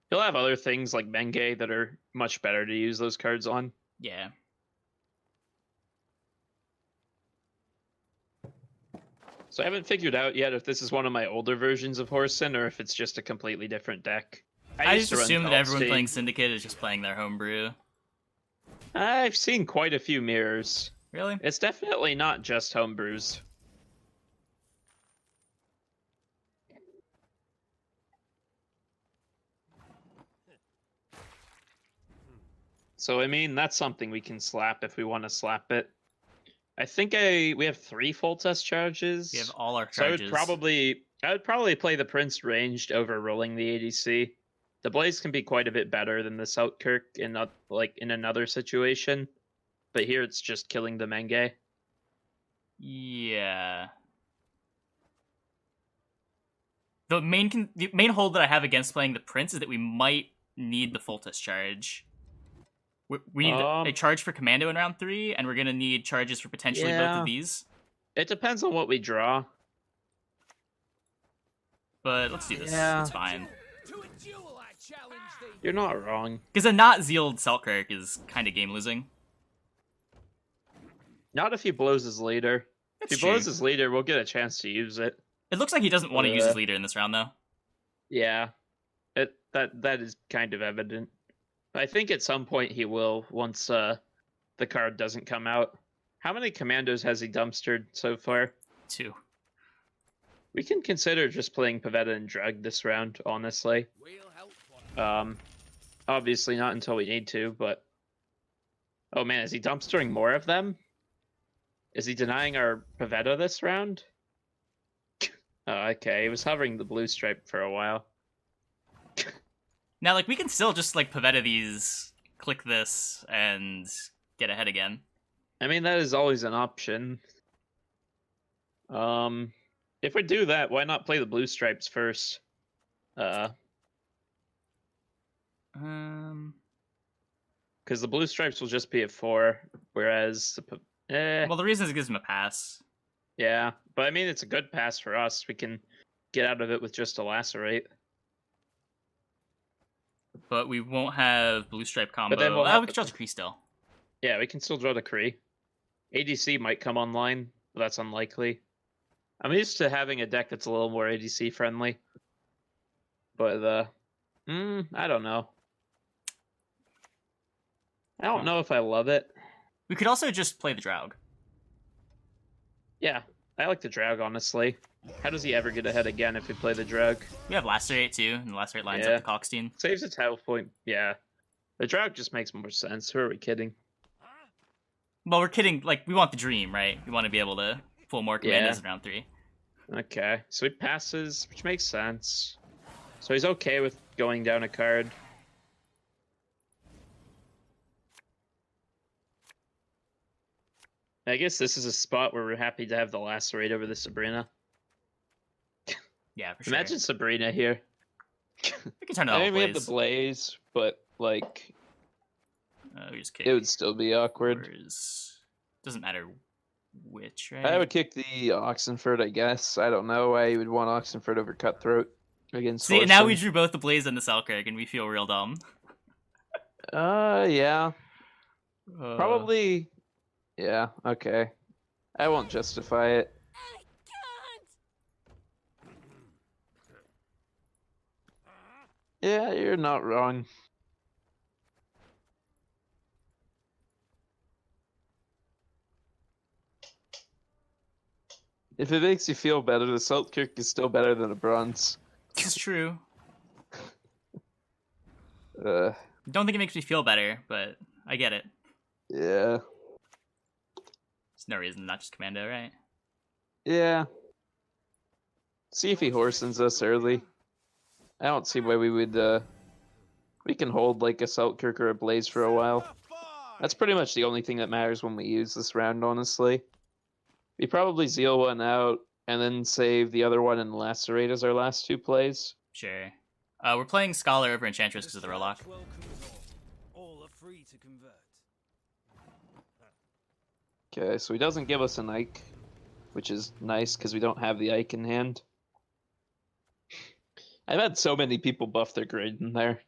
he'll have other things like Menge that are much better to use those cards on. Yeah. So I haven't figured out yet if this is one of my older versions of Whoreson or if it's just a completely different deck. I used just to run assume that everyone Kalkstein. playing Syndicate is just playing their homebrew. I've seen quite a few mirrors. Really? It's definitely not just homebrews. So, I mean, that's something we can slap if we want to slap it. I think we have 3 Foltest charges. We have all our So I charges. would probably play the Prince ranged over rolling the ADC. The Blaze can be quite a bit better than the Seltkirk in another situation, but here it's just killing the Menge. Yeah. The main hold that I have against playing the Prince is that we might need the Foltest charge. We need a charge for Commando in round 3, and we're gonna need charges for potentially both of these. It depends on what we draw. But let's do this. Yeah. It's fine. To a duel I challenge thee. You're not wrong. Because a not Zealed Seltkirk is kind of game losing. Not if he blows his leader. That's If he blows his leader, we'll get a chance to use it. It looks like he doesn't want to use his leader in this round, though. Yeah, that is kind of evident. I think at some point he will once the card doesn't come out. How many commandos has he dumpstered so far? 2. We can consider just playing Pavetta and Drug this round, honestly. We'll help one. Obviously not until we need to, but... Oh man, is he dumpstering more of them? Is he denying our Pavetta this round? Oh, okay, he was hovering the blue stripe for a while. Now, like, we can still just, like, Pavetta these, click this, and get ahead again. I mean, that is always an option. If we do that, why not play the blue stripes first? Because the blue stripes will just be at 4, whereas Well, the reason is it gives him a pass. yeah, but I mean, it's a good pass for us. We can get out of it with just a Lacerate. But we won't have blue stripe combo. But then we'll have we can draw Decree still. Yeah, we can still draw the Kree. ADC might come online, but that's unlikely. I'm used to having a deck that's a little more ADC friendly. But, I don't know. I don't know if I love it. We could also just play the Draug. Yeah, I like the Draug, honestly. How does he ever get ahead again if we play the Draug? We have Lacerate too, and the Lacerate lines Yeah. up the Kalkstein. Saves its health point, yeah. The Draug just makes more sense. Who are we kidding? Well, we're kidding. Like, we want the dream, right? We want to be able to pull more commandos Yeah. in round 3. Okay, so he passes, which makes sense. So he's okay with going down a card. I guess this is a spot where we're happy to have the Lacerate over the Sabrina. Yeah, for sure. Imagine Sabrina here. We can turn it I all mean, we have the Blaze. Blaze, but like We just kick. it would still be awkward. Whereas... Doesn't matter which, right? I would kick the Oxenford, I guess. I don't know why you would want Oxenford over Cutthroat against See, now we Whoreson. drew both the Blaze and the Selkirk, and we feel real dumb. Yeah. Uh, Probably. Yeah, okay. I won't justify it. I can't. Yeah, you're not wrong. If it makes you feel better, the Selkirk is still better than a Bronze. It's true. Uh, Don't think it makes me feel better, but I get it. yeah. There's no reason not just Commando, right? Yeah. See if he Whoresons us early. I don't see why we would, we can hold like a Selkirk or a Blaze for a while. That's pretty much the only thing that matters when we use this round, honestly. We probably Zeal one out, and then save the other one and Lacerate as our last two plays. Sure. We're playing Scholar over Enchantress because of the Rolock. All are free to convert. Okay, so he doesn't give us an Ike, which is nice because we don't have the Ike in hand. I've had so many people buff their grade in there.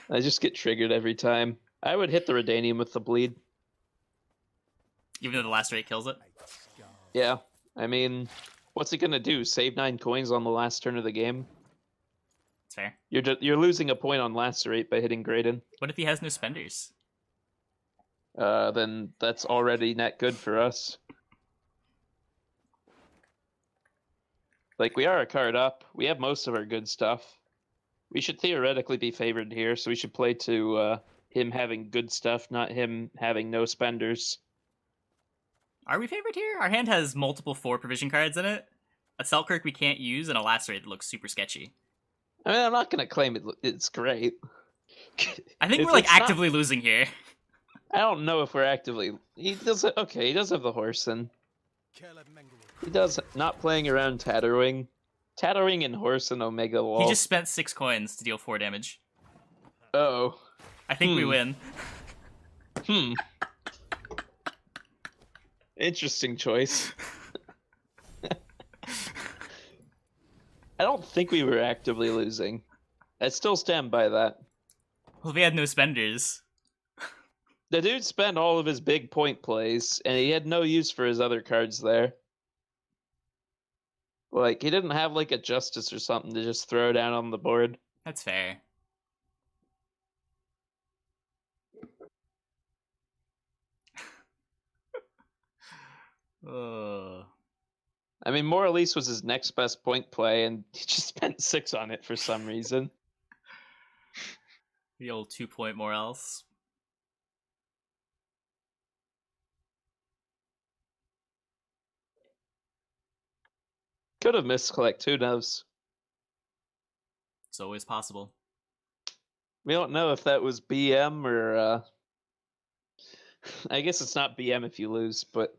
I just get triggered every time. I would hit the Redanium with the bleed. Even though the last rate kills it. Yeah, I mean, what's it gonna do? Save 9 coins on the last turn of the game? It's fair. You're losing a point on Lacerate by hitting Graydon. What if he has no spenders? Then that's already net good for us. Like, we are a card up. We have most of our good stuff. We should theoretically be favored here, so we should play to him having good stuff, not him having no spenders. Are we favored here? Our hand has multiple 4 provision cards in it. A Selkirk we can't use, and a Lacerate that looks super sketchy. I mean, I'm not going to claim it's great. I think If we're like it's not- actively losing here. I don't know if we're actively... He does have the Whoreson. He does not playing around Tatterwing. Tatterwing and Whoreson Omega Wall. He just spent 6 coins to deal 4 damage. Oh. I think we win. Interesting choice. I don't think we were actively losing. I still stand by that. Well, we had no spenders. The dude spent all of his big point plays, and he had no use for his other cards there. Like, he didn't have, like, a Justice or something to just throw down on the board. That's fair. Oh. I mean, Moralise was his next best point play, and he just spent 6 on it for some reason. The old 2-point more else. Could have misclicked, who knows? It's always possible. We don't know if that was BM or, I guess it's not BM if you lose, but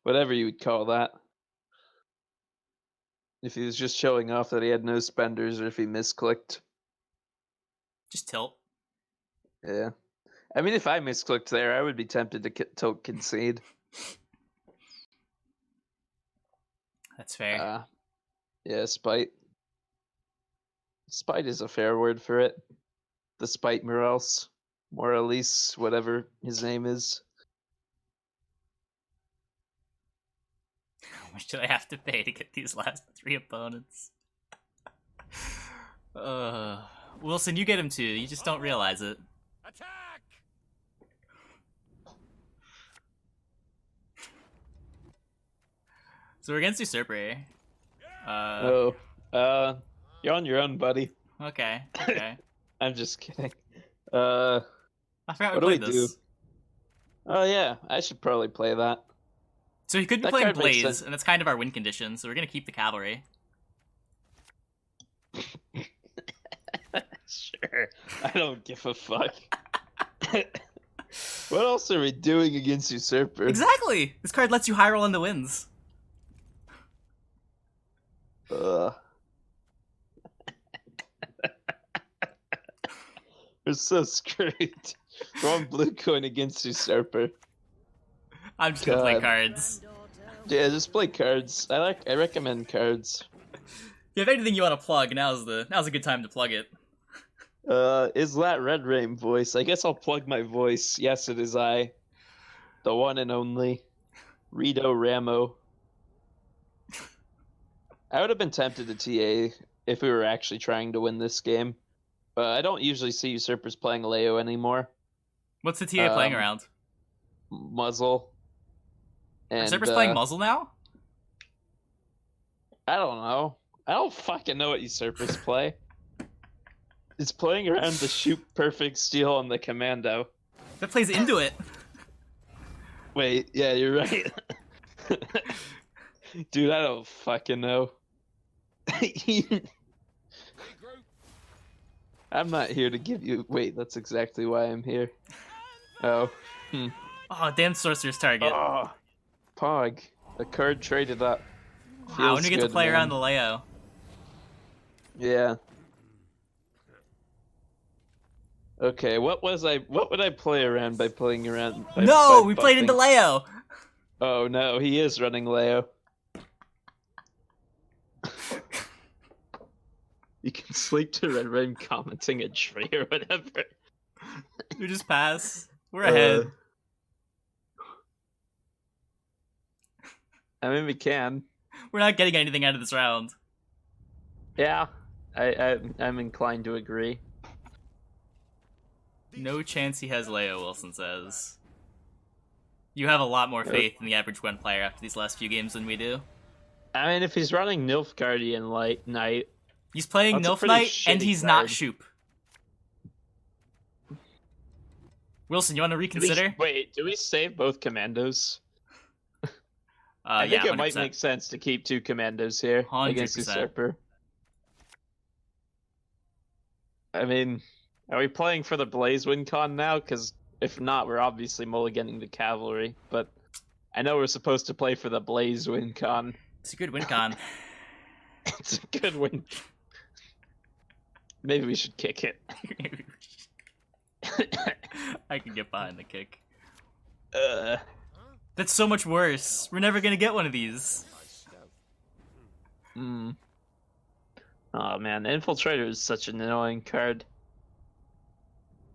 whatever you would call that. If he was just showing off that he had no spenders, or if he misclicked. Just tilt. Yeah. I mean, if I misclicked there, I would be tempted to tilt concede. That's fair. Yeah, spite. Spite is a fair word for it. The spite Morales. Moralise, whatever his name is. How much do I have to pay to get these last 3 opponents? Wilson, you get him too. You just don't realize it. Attack! So we're against Usurper. You're on your own, buddy. Okay. I'm just kidding. I forgot What do we we played do? this. Oh yeah, I should probably play that. So he could be That playing card makes Blaze, sense. and that's kind of our win condition, so we're gonna keep the Cavalry. Sure. I don't give a fuck. What else are we doing against Usurper? Exactly! This card lets you high roll into wins. Ugh. We're so screwed. Wrong blue coin against Usurper. I'm just gonna play God. cards. Yeah, just play cards. I recommend cards. If you have anything you want to plug, now's a good time to plug it. Is that Redrame voice? I guess I'll plug my voice. Yes, it is I. The one and only. Redrame. I would have been tempted to TA if we were actually trying to win this game. But I don't usually see Usurpers playing Leo anymore. What's the TA playing around? Muzzle. And, Usurper's playing Muzzle now? I don't know. I don't fucking know what Usurpers play. It's playing around the Shoot Perfect Steal on the Commando. That plays into it. Wait, yeah, you're right. Dude, I don't fucking know. I'm not here to give you... Wait, that's exactly why I'm here. Oh. Oh, damn Sorcerer's target. Oh. Pog. The card traded up. Wow, when you get to play man. around the Leo. Yeah. Okay, what would I play around by playing around? No, by we played into buffing? Leo. Oh no, he is running Leo. You can sleep to Redrame commenting a tree or whatever. We just pass. We're ahead. I mean, we can. We're not getting anything out of this round. Yeah, I'm inclined to agree. No chance he has Leo, Wilson says. You have a lot more faith in the average Gwent player after these last few games than we do. I mean, if he's running Nilf Guardian Light Knight, He's playing That's a Nilf pretty Knight, and shitty he's not card. Shoop. Wilson, you want to reconsider? do we save both commandos? I think yeah, it might 100%. make sense to keep two commandos here against 100%. Usurper. I mean, are we playing for the Blaze win con now? Because if not, we're obviously mulliganing the cavalry. But I know we're supposed to play for the Blaze win con. It's a good win con. It's a good win. Maybe we should kick it. I can get behind the kick. Uh, That's so much worse. We're never gonna get one of these. Oh man, Infiltrator is such an annoying card.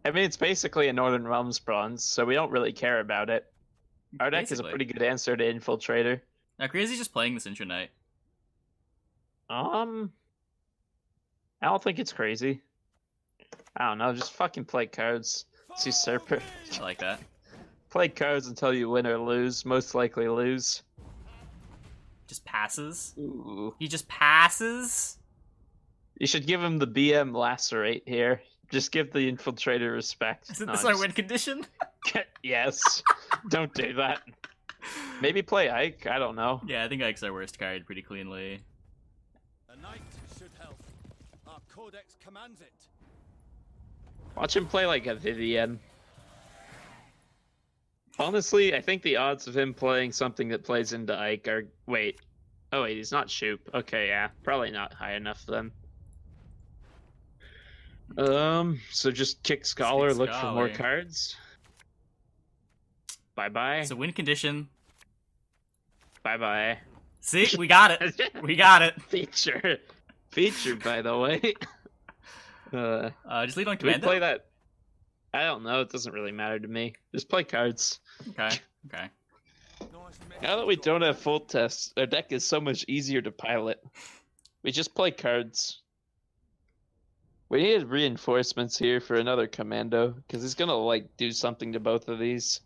I mean, it's basically a Northern Realms bronze, so we don't really care about it. Our deck is a Basically. pretty good answer to Infiltrator. Now, Crazy's just playing this intro night. I don't think it's crazy. I don't know, just fucking play cards. It's Usurper. I like that. Play cards until you win or lose. Most likely lose. Just passes. Ooh. He just passes. You should give him the BM Lacerate here. Just give the Infiltrator respect. Isn't No, this our just- win condition? Yes. Don't do that. Maybe play Ike. I don't know. Yeah, I think Ike's our worst card pretty cleanly. A knight should help. Our codex commands it. Watch him play like a Vivian. Honestly, I think the odds of him playing something that plays into Ike are... Wait. Oh wait, he's not Shoop. Okay, yeah. Probably not high enough then. So just kick Scholar, look for more Scholar. cards. Bye-bye. So win condition. Bye-bye. See, we got it. We got it. Feature. Feature, by the way. Just lead on Do we commando. play that? I don't know. It doesn't really matter to me. Just play cards. Okay. Okay. Now that we don't have Foltest, our deck is so much easier to pilot. We just play cards. We need reinforcements here for another commando, because he's gonna, like, do something to both of these.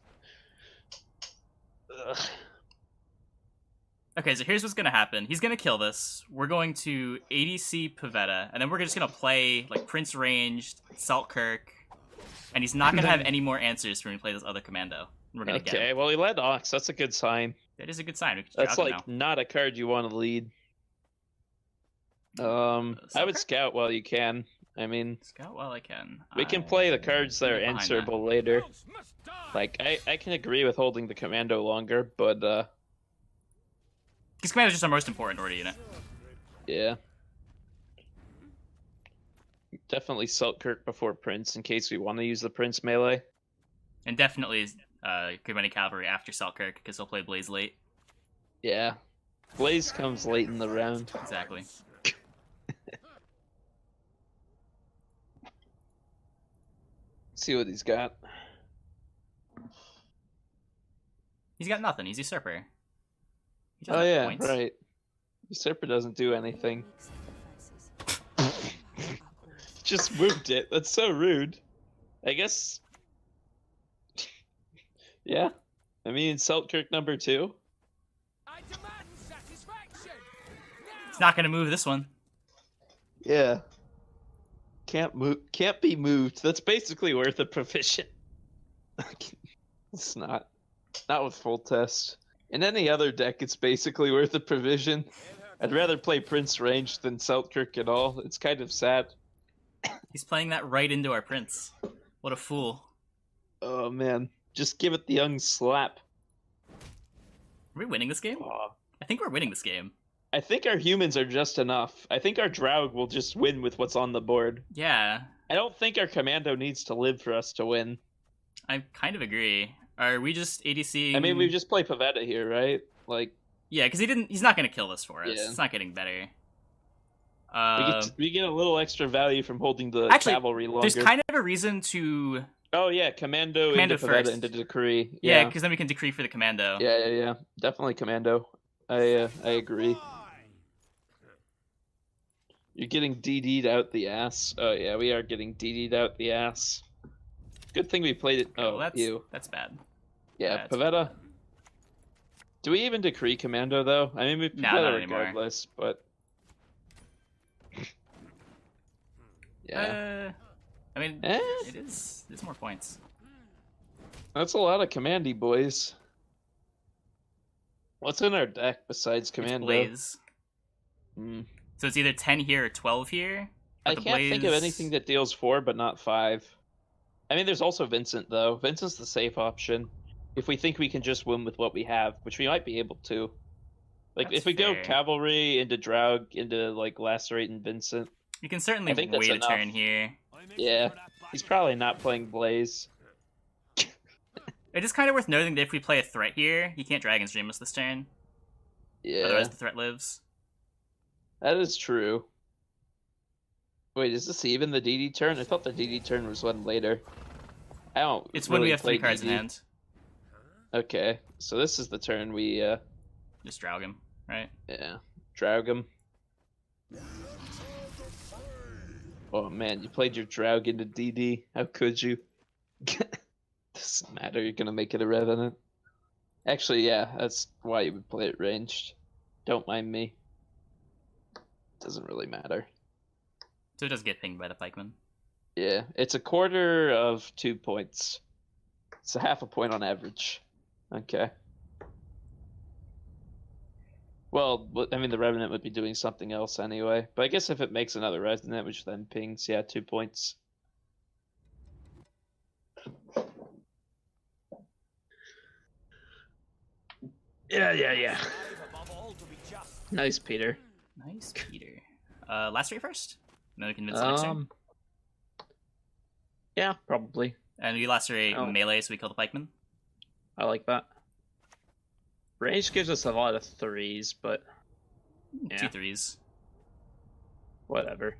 Ugh. Okay, so here's what's gonna happen. He's gonna kill this. We're going to ADC Pavetta, and then we're just gonna play like Prince Ranged, Saltkirk, and he's not gonna have any more answers when we play this other commando. We're gonna get Okay, him. well, he led Ox. That's a good sign. That is a good sign. We can That's, drop him like, now. not a card you want to lead. I would Saltkirk? scout while you can. I mean, Scout while I can. we can play the cards that are behind that. answerable later. Those must die. Like, I can agree with holding the commando longer, but, Because Commando's just our most important order unit. yeah. Definitely Selkirk before Prince, in case we want to use the Prince melee. And definitely Kubernetes Cavalry after Selkirk, because he'll play Blaze late. Yeah. Blaze comes late in the round. Exactly. See what he's got. He's got nothing. He's Usurper. He Oh doesn't have yeah, points. right. Usurper doesn't do anything. Just moved it. That's so rude. I guess. Yeah. I mean, Selkirk number 2. I demand satisfaction. He's not going to move this one. Yeah. Can't move. Can't be moved. That's basically worth a proficient. It's not. Not with Foltest. In any other deck, it's basically worth a provision. I'd rather play Prince range than Selkirk at all. It's kind of sad. He's playing that right into our Prince. What a fool. Oh man, just give it the young slap. Are we winning this game? Oh. I think we're winning this game. I think our humans are just enough. I think our Draug will just win with what's on the board. Yeah, I don't think our Commando needs to live for us to win. I kind of agree. Are we just ADC? I mean, we just play Pavetta here, right? Like, yeah, because he's not going to kill this for us. Yeah. It's not getting better. we get a little extra value from holding the Actually, cavalry longer. There's kind of a reason to... Oh yeah, Commando into Pavetta first. into Decree. Yeah, because then we can decree for the Commando. Yeah. Definitely Commando. I agree. You're getting DD'd out the ass. Oh yeah, we are getting DD'd out the ass. Good thing we played it. Oh, well, you. that's bad. Yeah, That's Pavetta. Do we even decree Commando though? I mean, we No, Pavetta not anymore. regardless, but yeah, I mean, Eh? it is. It's more points. that's a lot of commandy boys. What's in our deck besides It's Commando? Blaze. Hmm. So it's either 10 here or 12 here. I but can't the think of Blaze- anything that deals 4 but not 5. I mean, there's also Vincent though. Vincent's the safe option. If we think we can just win with what we have, which we might be able to. Like, That's if we go fair. Cavalry into Draug into, like, Lacerate and Vincent. You can certainly I think that's wait a enough. turn here. Yeah, he's probably not playing Blaze. It is kind of worth noting that if we play a threat here, you can't Dragon's Dream us this turn. Yeah, Otherwise the threat lives. that is true. Wait, is this even the DD turn? I thought the DD turn was one later. I don't. It's when we really have 3 play cards in DD. hand. Okay, so this is the turn we, Just Draug him, right? yeah, Draug him. Oh man, you played your Draug into DD. How could you? Doesn't matter, you're gonna make it a Revenant. Actually, yeah, that's why you would play it ranged. Don't mind me. Doesn't really matter. So it does get pinged by the pikeman. Yeah, it's a quarter of 2 points. It's a half a point on average. Okay. Well, I mean, the Revenant would be doing something else anyway. But I guess if it makes another Revenant, which then pings, yeah, 2 points. Yeah. Nice, Peter. Nice, Peter. Last rate first? And then we can convince the next turn. Yeah, probably. And we lacerate Oh. melee, so we kill the pikeman. I like that. Range gives us a lot of 3s, but yeah. 2 3s. Whatever.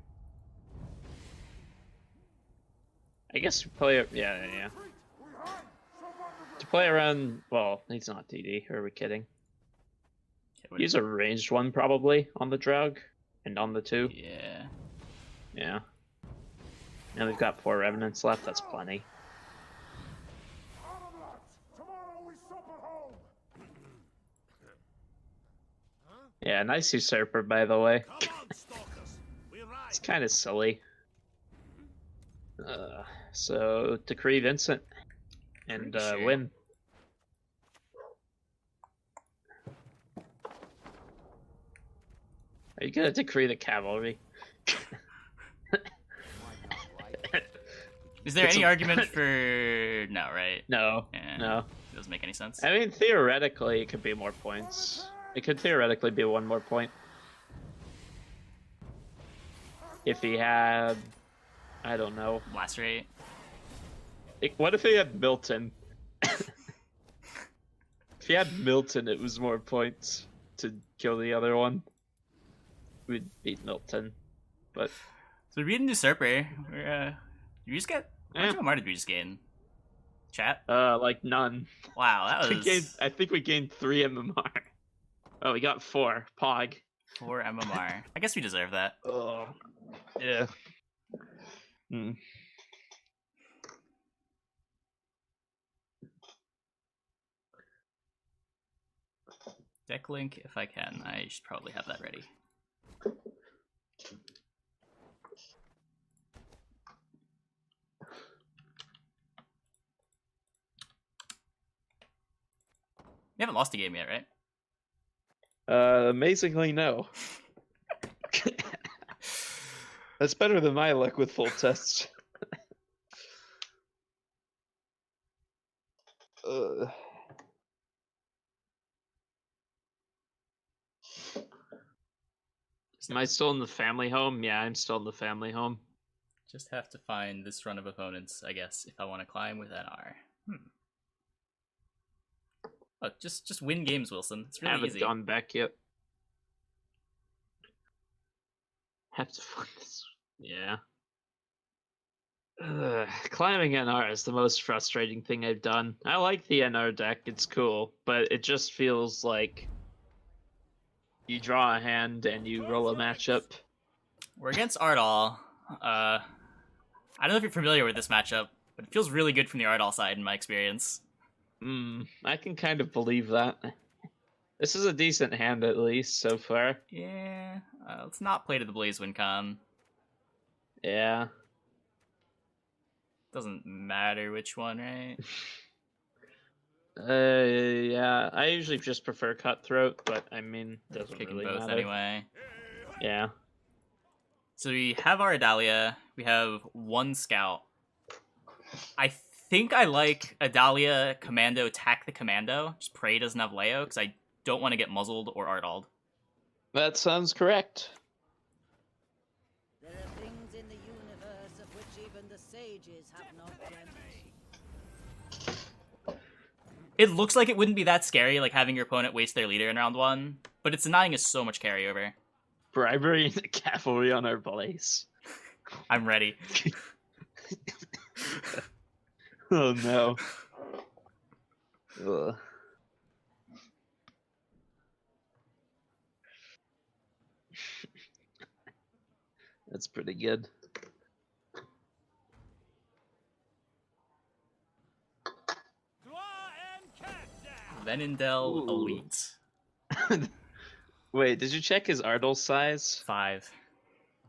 I guess we play. Yeah. To play around. Well, he's not DD. Or are we kidding? Use a ranged one probably on the Draug and on the 2. Yeah. Yeah. And we've got 4 Revenants left. That's plenty. Yeah, nice Usurper, by the way. It's kind of silly. So, decree Vincent. And Pretty sure. win. Are you gonna decree the cavalry? Is there It's any a- argument for no? Right? No, Yeah. no. It doesn't make any sense. I mean, theoretically, it could be more points. It could theoretically be one more point. If he had, I don't know. Blast rate. What if he had Milton? If he had Milton, it was more points to kill the other one. We'd beat Milton, but So we beat an Usurper. Did we just get? How much Eh. MMR did we just gain? Chat? like none. Wow, that We was gained, I think we gained 3 MMR. Oh, we got 4. Pog. 4 MMR. I guess we deserve that. Oh, yeah. Hmm. Deck link, if I can. I should probably have that ready. You haven't lost a game yet, right? Amazingly, no. That's better than my luck with Foltest. Am I still in the family home? Yeah, I'm still in the family home. Just have to find this run of opponents, I guess, if I want to climb with NR. Oh, just win games, Wilson. It's really Haven't easy. gone back yet. Have to find this. Yeah. Climbing NR is the most frustrating thing I've done. I like the NR deck, it's cool, but it just feels like you draw a hand and you roll a matchup. We're against Ardal. I don't know if you're familiar with this matchup, but it feels really good from the Ardal side in my experience. I can kind of believe that. This is a decent hand at least so far. Yeah, let's not play to the Blaze win con. Yeah. Doesn't matter which one, right? Yeah. I usually just prefer Cutthroat, but I mean, doesn't Kicking really both matter. anyway. Yeah. So we have our Adalia. We have 1 scout. I think I like Adalia Commando attack the Commando. Just pray he doesn't have Leo, because I don't want to get muzzled or Ardald. That sounds correct. There are things in the universe of which even the sages have not dreamt. It looks like it wouldn't be that scary, like having your opponent waste their leader in round 1, but it's denying us so much carryover. Bribery and cavalry on our Blaze. I'm ready. Oh no. Ugh. That's pretty good. Venindel Ooh. Elite. Wait, did you check his Ardal size? 5.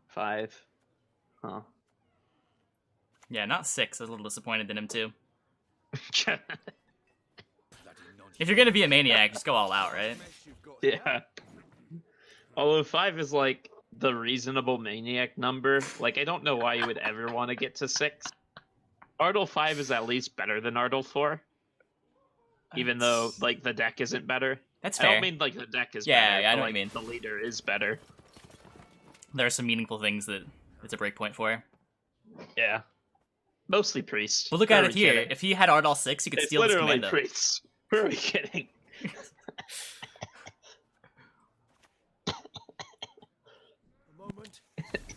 5. Huh. Yeah, not 6. I was a little disappointed in him too. Bloody If you're gonna be a maniac, just go all out, right? Yeah. Although 5 is like the reasonable maniac number. Like, I don't know why you would ever want to get to 6. Ardal 5 is at least better than Ardal 4. Even though, like, the deck isn't better. That's I fair. don't mean, like, the deck is Yeah, better. yeah, I but, know what like, you mean. the leader is better. There are some meaningful things that it's a breakpoint for. Yeah. Mostly Priest. But look Who at are it we here. kidding? If he had Ardal 6, he could It's steal this literally Commando. Priests. Who are we kidding? A moment.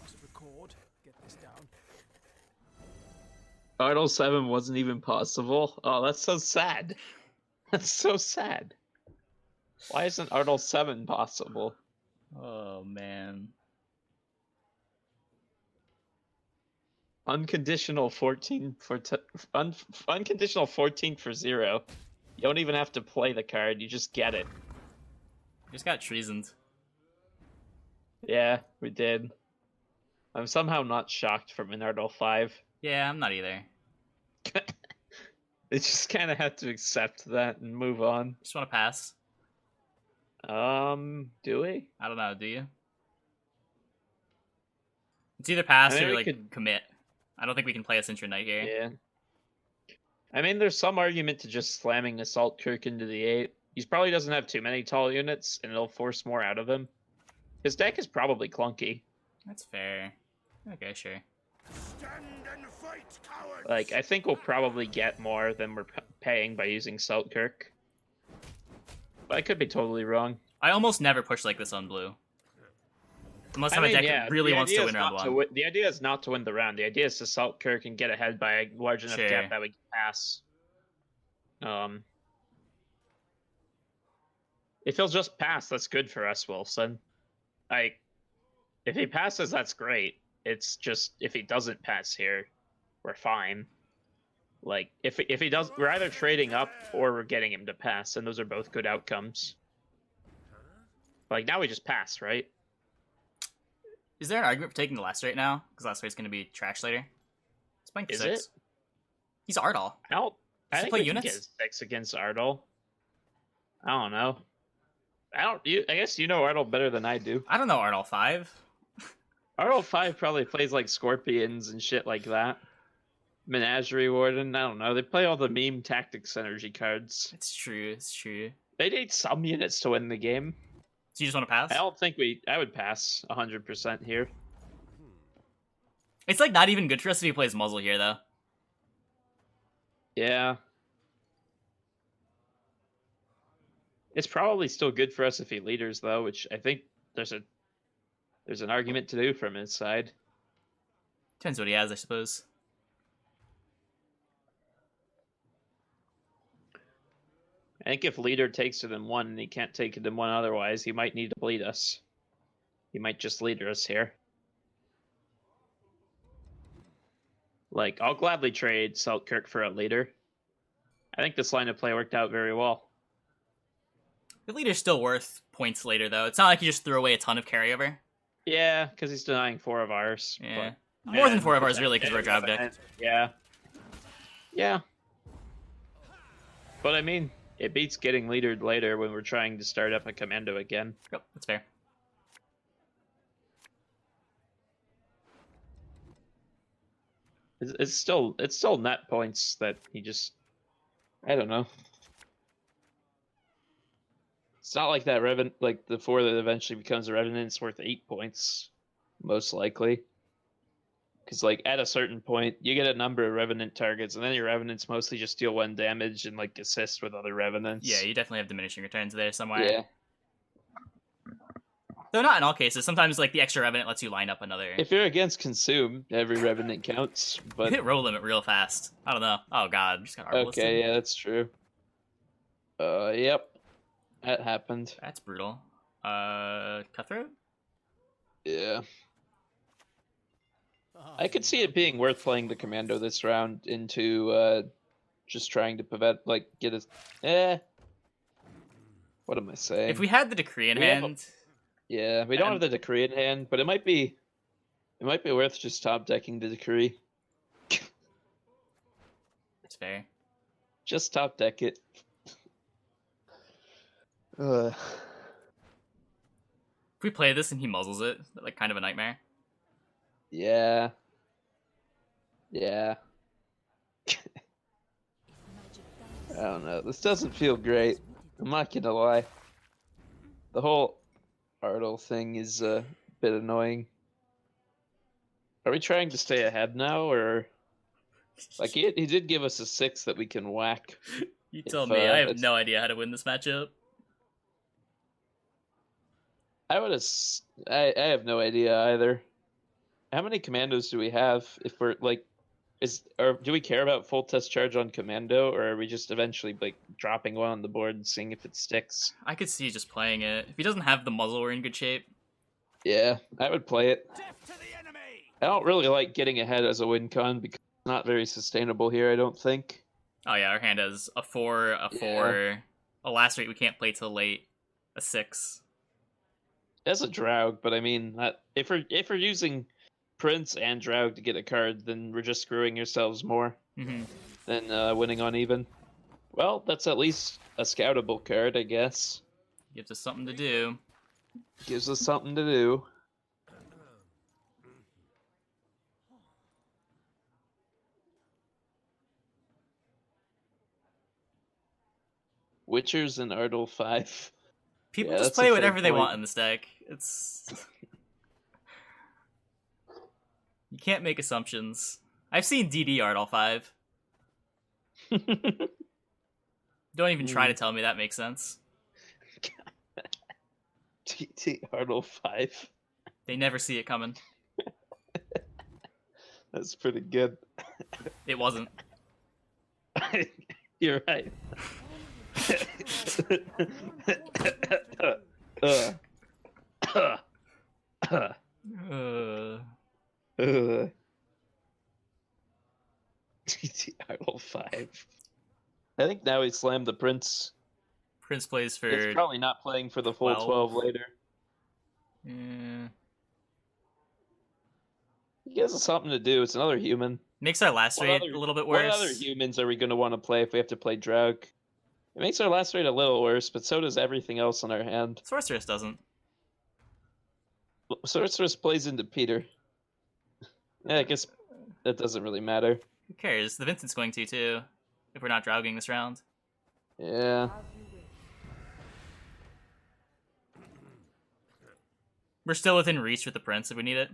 Must record. Get this down. Ardal 7 wasn't even possible. Oh, that's so sad. That's so sad. Why isn't Ardal 7 possible? Oh, man. Unconditional 14 for unconditional 14 for 0. You don't even have to play the card, you just get it. Just got treasoned. Yeah, we did. I'm somehow not shocked from an Ardal 5. Yeah, I'm not either. They just kind of have to accept that and move on. Just want to pass. Do we? I don't know, do you? It's either pass I mean, or, we like, could- commit. I don't think we can play a Sentry Knight here. Yeah. I mean, there's some argument to just slamming Assault Kirk into the 8. He probably doesn't have too many tall units, and it'll force more out of him. His deck is probably clunky. That's fair. Okay, sure. Stand and fight, cowards! Like, I think we'll probably get more than we're paying by using Seltkirk. But I could be totally wrong. I almost never push like this on blue. Unless I have I a mean, deck yeah, that really the wants idea to is win round not to one. the idea is not to win the round. The idea is to Seltkirk and get ahead by a large enough Sure. gap that we can pass. If he'll just pass, that's good for us, Wilson. Like, if he passes, that's great. It's just, if he doesn't pass here, we're fine. Like, if he does, we're either trading up or we're getting him to pass, and those are both good outcomes. Like, now we just pass, right? Is there an argument for taking the last rate now? Because last rate's going to be trash later. He's playing for Is 6. it? He's Ardal. I don't. I Does he think play we can units? get 6 against Ardal. I don't know. I guess you know Ardal better than I do. I don't know Ardal 5. Ardal 5 probably plays like Scorpions and shit like that. Menagerie Warden, I don't know. They play all the meme tactics energy cards. It's true, it's true. They need some units to win the game. So you just want to pass? I don't think I would pass 100% here. It's like not even good for us if he plays Muzzle here, though. Yeah. It's probably still good for us if he leaders, though, which I think there's an argument to do from his side. Depends what he has, I suppose. I think if leader takes it in 1 and he can't take it in 1 otherwise, he might need to bleed us. He might just leader us here. Like, I'll gladly trade Seltkirk for a leader. I think this line of play worked out very well. The leader's still worth points later, though. It's not like you just threw away a ton of carryover. Yeah, because he's denying 4 of ours. Yeah. but- More than and 4 of ours, protect- really, because we're a drive deck. Yeah. Yeah. But I mean, it beats getting leadered later when we're trying to start up a commando again. Yep, that's fair. It's still net points that he just, I don't know. It's not like that like the 4 that eventually becomes a Revenant's worth 8 points, most likely. Because like at a certain point, you get a number of Revenant targets, and then your Revenants mostly just deal 1 damage and like assist with other Revenants. Yeah, you definitely have diminishing returns there somewhere. Yeah. Though not in all cases. Sometimes like the extra Revenant lets you line up another. If you're against Consume, every Revenant counts. You But hit roll limit real fast. I don't know. Oh god, just got hard okay, yeah, that's true. Yep, that happened. That's brutal. Cutthroat? Yeah. I could see it being worth playing the commando this round into just trying to prevent, like, get a. What am I saying? If we had the Decree in We have a- hand, Yeah, we don't have the decree in hand, but it might be worth just top decking the decree. it's fair. Just top deck it. Ugh. If we play this and he muzzles it, like kind of a nightmare. Yeah. Yeah. I don't know. This doesn't feel great. I'm not gonna lie. The whole Ardal thing is a bit annoying. Are we trying to stay ahead now, or like he did give us a 6 that we can whack? You tell If, me. I have it's- no idea how to win this matchup. I would have. I have no idea either. How many commandos do we have? If we're like, do we care about full test charge on commando, or are we just eventually like dropping one on the board and seeing if it sticks? I could see just playing it. If he doesn't have the muzzle, we're in good shape. Yeah, I would play it. Death to the enemy! I don't really like getting ahead as a win con because it's not very sustainable here. I don't think. Oh yeah, our hand has a 4, a 4, a last rate we can't play till late, a 6. As a Draug, but I mean, if we're using Prince and Draug to get a card, then we're just screwing yourselves more Mm-hmm. than winning on even. Well, that's at least a scoutable card, I guess. Gives us something to do. Gives us something to do. Witchers and Ardle 5. People Yeah, just that's a play fair whatever they point. want in this deck. It's you can't make assumptions. I've seen DD art all 5. Don't even try to tell me that makes sense. TT Ardle 5. They never see it coming. That's pretty good. It wasn't. You're right. TT Ardle 5. I think now he slammed the Prince. Prince plays for It's probably not playing for the full 12 later. Yeah. He has something to do. It's another human. Makes our last rate a little bit worse. What other humans are we going to want to play if we have to play Draug? It makes our last rate a little worse, but so does everything else on our hand. Sorceress doesn't. Sorceress plays into Peter. Yeah, I guess that doesn't really matter. Who cares? The Vincent's going to too, if we're not drouging this round. Yeah. We're still within reach with the Prince if we need it.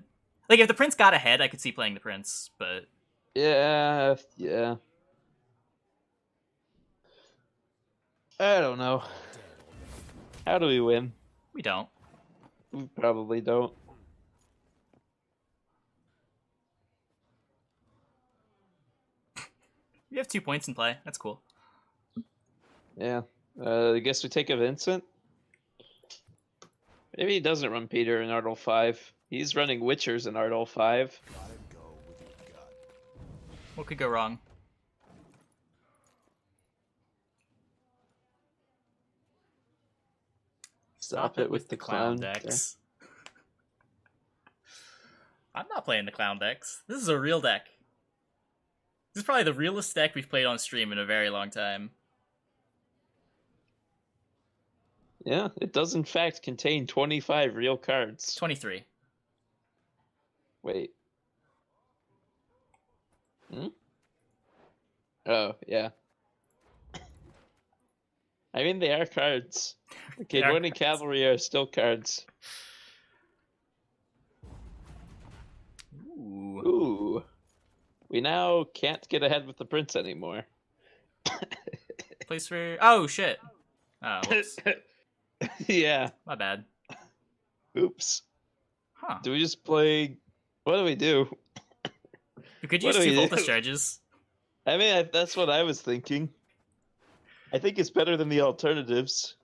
Like, if the Prince got ahead, I could see playing the Prince, but... Yeah. I don't know. How do we win? We don't. We probably don't. We have 2 points in play. That's cool. Yeah. I guess we take a Vincent? Maybe he doesn't run Peter in Ardle 5. He's running Witchers in Ardle 5. What could go wrong? Stop it with the clown decks. I'm not playing the clown decks. This is a real deck. This is probably the realest deck we've played on stream in a very long time. Yeah, it does in fact contain 25 real cards. 23. Wait. Oh, yeah. I mean, they are cards. Okay, They are 20 cards. Cavalry are still cards. Ooh. Ooh. We now can't get ahead with the Prince anymore. Place for... Oh, shit. Oh, whoops. Yeah. My bad. Oops. Huh. Do we just play... What do we do? You could What use do 2 we do? Foltest charges. I mean, that's what I was thinking. I think it's better than the alternatives.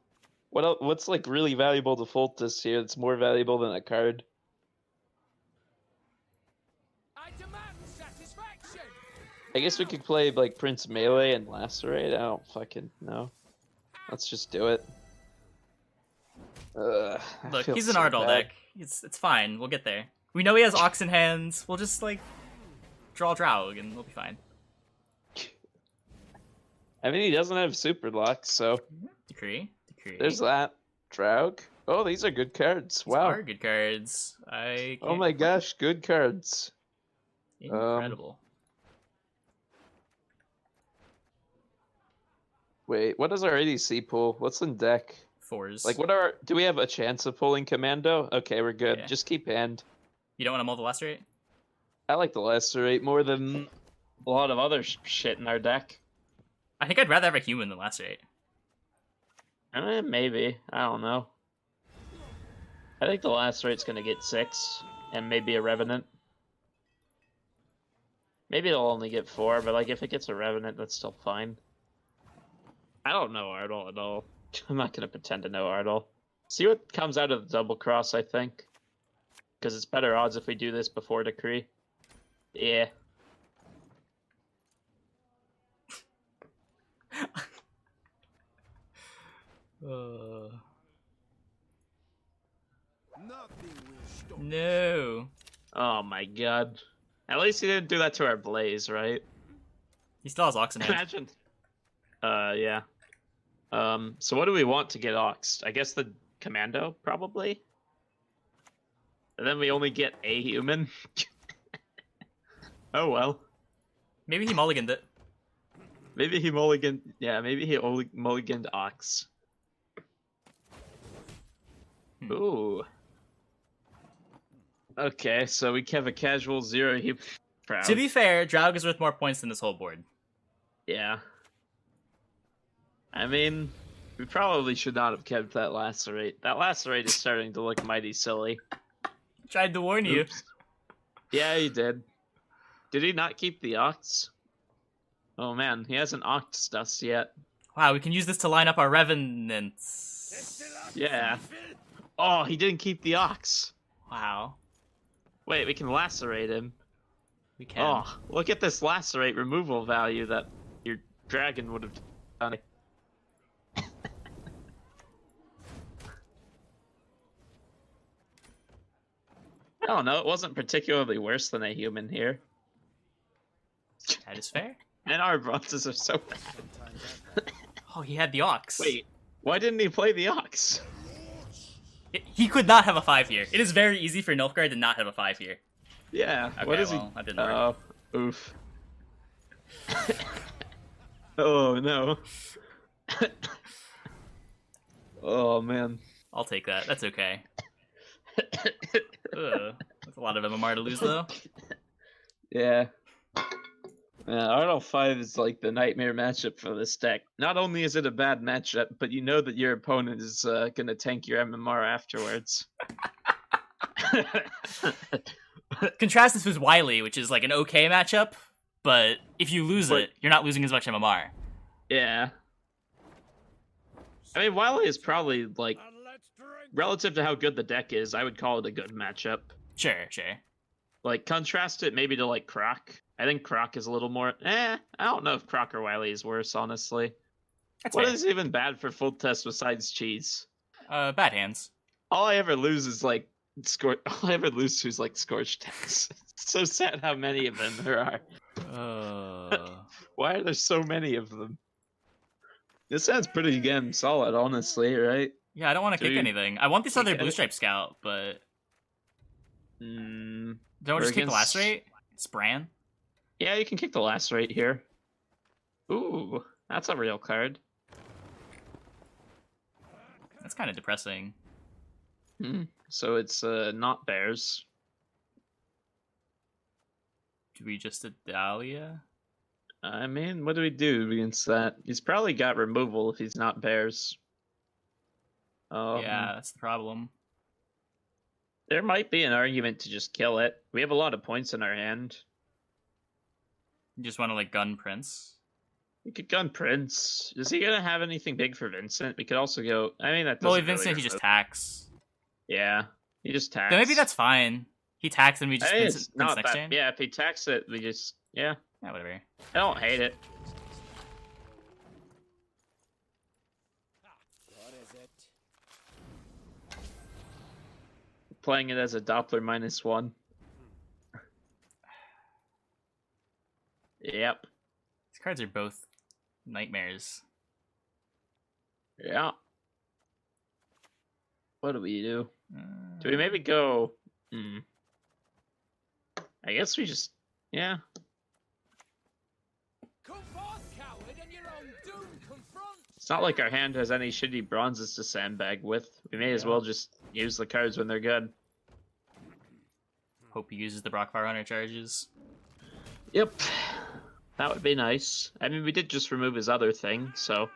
What's like really valuable to Foltest here that's more valuable than a card? I demand satisfaction. I guess we could play like Prince Melee and Lacerate. I don't fucking know. Let's just do it. I Look, feel he's an so Ardal bad. deck. It's fine. We'll get there. We know he has Ox in hands. We'll just, like, draw Draug and we'll be fine. I mean, he doesn't have super locks, so Decree. there's that. Draug. Oh, these are good cards. These Wow. are good cards. I Oh can't... my gosh, good cards. Incredible. Wait, what is our ADC pool? What's in deck? 4s. Like, do we have a chance of pulling Commando? Okay, we're good. Yeah. Just keep hand. You don't want to mull the Lacerate? I like the Lacerate more than a lot of other shit in our deck. I think I'd rather have a human than Lacerate. Maybe. I don't know. I think the Lacerate's gonna get 6, and maybe a Revenant. Maybe it'll only get 4, but like if it gets a Revenant, that's still fine. I don't know Ardal at all. I'm not gonna pretend to know Ardal. See what comes out of the double cross, I think. Because it's better odds if we do this before Decree. Yeah. Nothing will stop. No. Oh my god. At least he didn't do that to our Blaze, right? He still has Ox in hand. Imagine. Yeah. So what do we want to get Oxed? I guess the Commando, probably? And then we only get a human? Oh well. Maybe he mulliganed it. Maybe he mulliganed. Yeah, maybe he only mulliganed Ox. Ooh. Okay, so we have a casual 0 heap. Proud. To be fair, Draug is worth more points than this whole board. Yeah. I mean, we probably should not have kept that Lacerate. That Lacerate is starting to look mighty silly. Tried to warn you. Oops. Yeah, he did. Did he not keep the Ox? Oh man, he hasn't Oxed us yet. Wow, we can use this to line up our Revenants. Yeah. Oh, he didn't keep the Ox. Wow. Wait, we can Lacerate him. We can. Oh, look at this Lacerate removal value that your dragon would have done. I don't know, it wasn't particularly worse than a human here. That is fair. And our bronzes are so bad. Oh, he had the Ox. Wait, why didn't he play the Ox? He could not have a 5 here. It is very easy for Nilfgaard to not have a 5 here. Yeah, Okay, what is well, he? that didn't work. Oh, oof. Oh no. Oh man. I'll take that. That's okay. Ugh. That's a lot of MMR to lose, though. Yeah. RL5 is like the nightmare matchup for this deck. Not only is it a bad matchup, but you know that your opponent is gonna tank your MMR afterwards. Contrast this with Wily, which is like an okay matchup, but if you lose it, you're not losing as much MMR. Yeah. I mean, Wily is probably, like, relative to how good the deck is, I would call it a good matchup. Sure. Like, contrast it maybe to, like, Croc. I think Croc is a little more... I don't know if Croc or Wily is worse, honestly. That's What fair. is even bad for Foltest besides cheese? Bad hands. All I ever lose is, like, all I ever lose to is, like, Scorched Decks. It's so sad how many of them there are. Why are there so many of them? This sounds pretty damn solid, honestly, right? Yeah, I don't want to kick anything. I want this other kick Blue it. Stripe Scout, but... Mm, Don't just kick the against- Lacerate? It's Bran. yeah, you can kick the Lacerate here. Ooh, that's a real card. That's kind of depressing. So it's not bears. Do we just a Dahlia? I mean, what do we do against that? He's probably got removal if he's not bears. Yeah, that's the problem. There might be an argument to just kill it. We have a lot of points in our hand. You just want to, like, gun Prince? We could gun Prince. Is he gonna have anything big for Vincent? We could also go. I mean, that doesn't Well, really Vincent, he just remove- tax. Yeah, he just tax. Then maybe that's fine. He taxed and we I just think Vincent, it's not next that. chain? Yeah, if he tax it, we just yeah. Yeah, whatever. I don't hate it. What is it? Playing it as a Doppler -1. Yep. These cards are both nightmares. Yeah. What do we do? Do we maybe go? I guess we just yeah. Come forth, coward, and your own doom confront! It's not like our hand has any shitty bronzes to sandbag with. We may as well just use the cards when they're good. Hope he uses the Brockfire Hunter charges. Yep. That would be nice. I mean, we did just remove his other thing, so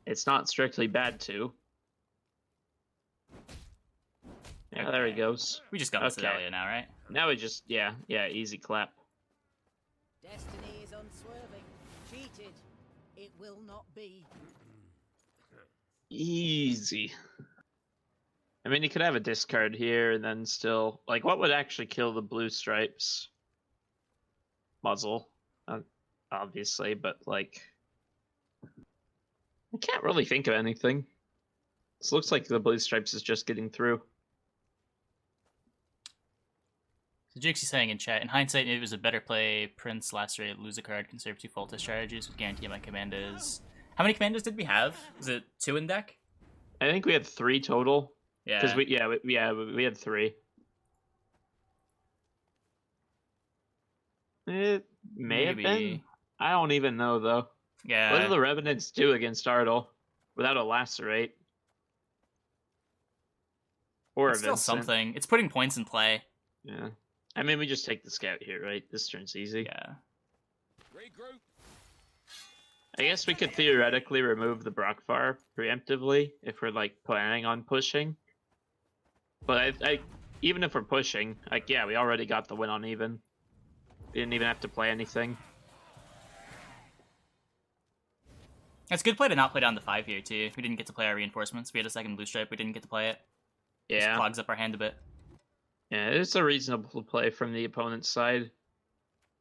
it's not strictly bad to. Yeah, there he goes. We just got Okay. Sedalia now, right? Now we just, yeah, easy clap. Destiny is unswerving. Cheated. It will not be. Easy. I mean, you could have a discard here and then still... Like, what would actually kill the blue stripes? Muzzle. Obviously, but, like... I can't really think of anything. This looks like the blue stripes is just getting through. So Jixie's saying in chat, in hindsight, maybe it was a better play. Prince, Lacerate, lose a card, conserve 2 Foltest charges with guarantee my commandos. How many commandos did we have? Was it 2 in deck? I think we had 3 total. Yeah. Because we had 3. It may have been. I don't even know though. Yeah. What do the Revenants do against Ardle without a lacerate? Or It's a still Vincent? something. It's putting points in play. Yeah. I mean, we just take the scout here, right? This turn's easy. Yeah. Regroup. I guess we could theoretically remove the Brockfar preemptively if we're like planning on pushing. But I even if we're pushing, like yeah, we already got the win on even. We didn't even have to play anything. It's a good play to not play down the 5 here, too. We didn't get to play our reinforcements. We had a second blue stripe. We didn't get to play it. Just Yeah. clogs up our hand a bit. Yeah, it's a reasonable play from the opponent's side.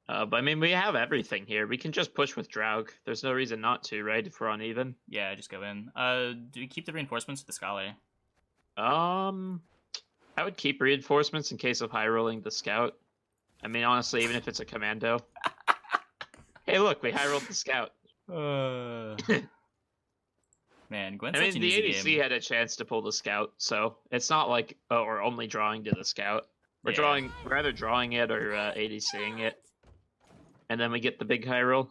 But I mean, we have everything here. We can just push with Draug. There's no reason not to, right? If we're on even. Yeah, just go in. Do we keep the reinforcements with the Scholar? I would keep reinforcements in case of high rolling the scout. I mean, honestly, even if it's a commando. Hey, look, we high rolled the scout. Man, Gwent's I mean, such an the easy ADC game. had a chance to pull the scout, so it's not like we're only drawing to the scout. We're either drawing it or ADCing it, and then we get the big high roll.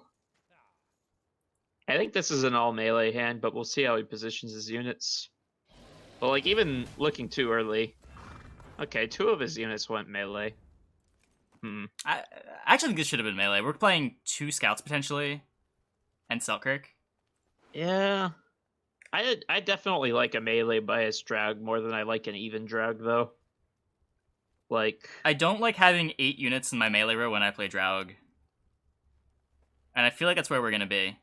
I think this is an all melee hand, but we'll see how he positions his units. But like even looking too early, okay, 2 of his units went melee. I actually think this should have been melee. We're playing 2 scouts potentially, and Selkirk. Yeah, I definitely like a melee bias Draug more than I like an even Draug though. Like I don't like having 8 units in my melee row when I play Draug. And I feel like that's where we're gonna be.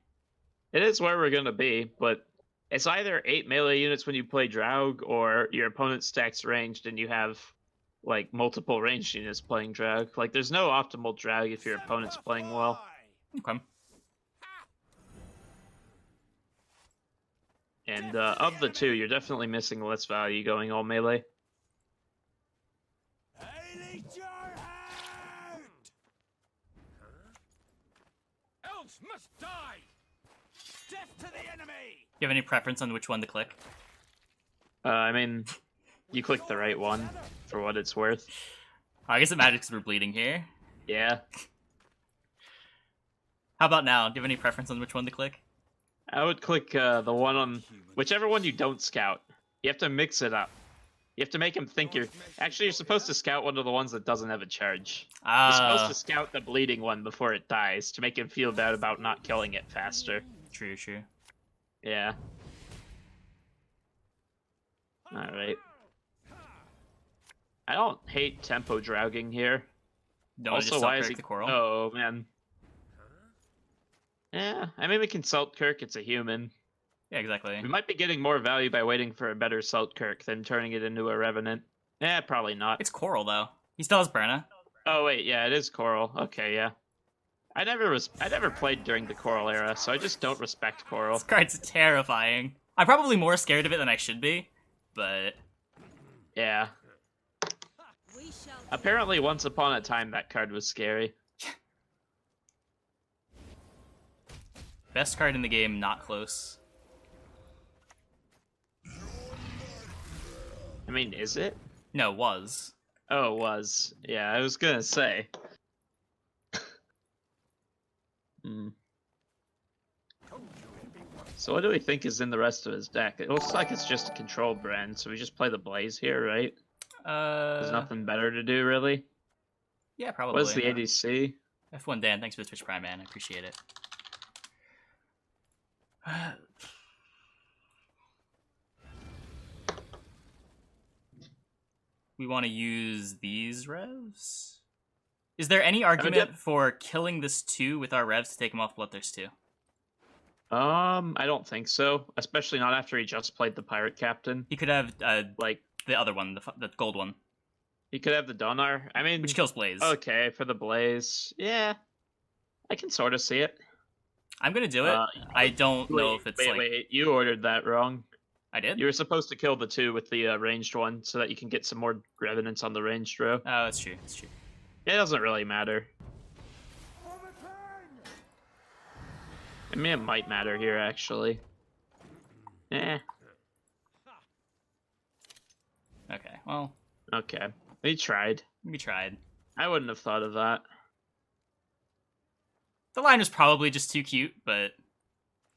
it is where we're gonna be, but it's either 8 melee units when you play Draug, or your opponent stacks ranged and you have like multiple ranged units playing Draug. Like there's no optimal Draug if your opponent's playing well. Okay. And of the 2, you're definitely missing less value going all melee. Hail your hand! Elves must die! Death to the enemy! Do you have any preference on which one to click? I mean, you click the right one for what it's worth. Oh, I guess it matters because we're bleeding here. Yeah, How about now? Do you have any preference on which one to click? I would click the one on whichever one you don't scout. You have to mix it up. You have to make him think you're... Actually, you're supposed to scout one of the ones that doesn't have a charge. You're supposed to scout the bleeding one before it dies to make him feel bad about not killing it faster. True, true. Yeah. Alright. I don't hate tempo dragging here. Don't want to Also, just why is Selkirk he... the coral? Oh, man. Yeah, I mean, we can Selkirk, it's a human. Yeah, exactly. We might be getting more value by waiting for a better Selkirk than turning it into a Revenant. Eh, probably not. It's coral, though. He still has Burna. Oh, wait, yeah, it is Coral. Okay, yeah. I never played during the Coral era, so I just don't respect Coral. This card's terrifying. I'm probably more scared of it than I should be, but... Yeah. We shall Apparently, once upon a time, that card was scary. Best card in the game, not close. I mean, is it? No, was. Oh, it was. Yeah, I was gonna say. So what do we think is in the rest of his deck? It looks like it's just a control brand, so we just play the Blaze here, right? There's nothing better to do, really. Yeah, probably. What is the ADC? F1 Dan, thanks for the Twitch Prime, man. I appreciate it. We want to use these revs? Is there any argument for killing this 2 with our revs to take him off Bloodthirst 2? I don't think so. Especially not after he just played the Pirate Captain. He could have Like, the other one, the gold one, he could have the Donar. I mean, which kills Blaze. okay, for the Blaze. Yeah. I can sort of see it. I'm gonna do it. I don't know if it's Wait, you ordered that wrong. I did? You were supposed to kill the 2 with the ranged one so that you can get some more Revenants on the ranged row. Oh, that's true. That's true. It doesn't really matter. I mean, it might matter here, actually. Eh. Okay, well, Okay. We tried. we tried. I wouldn't have thought of that. The line was probably just too cute, but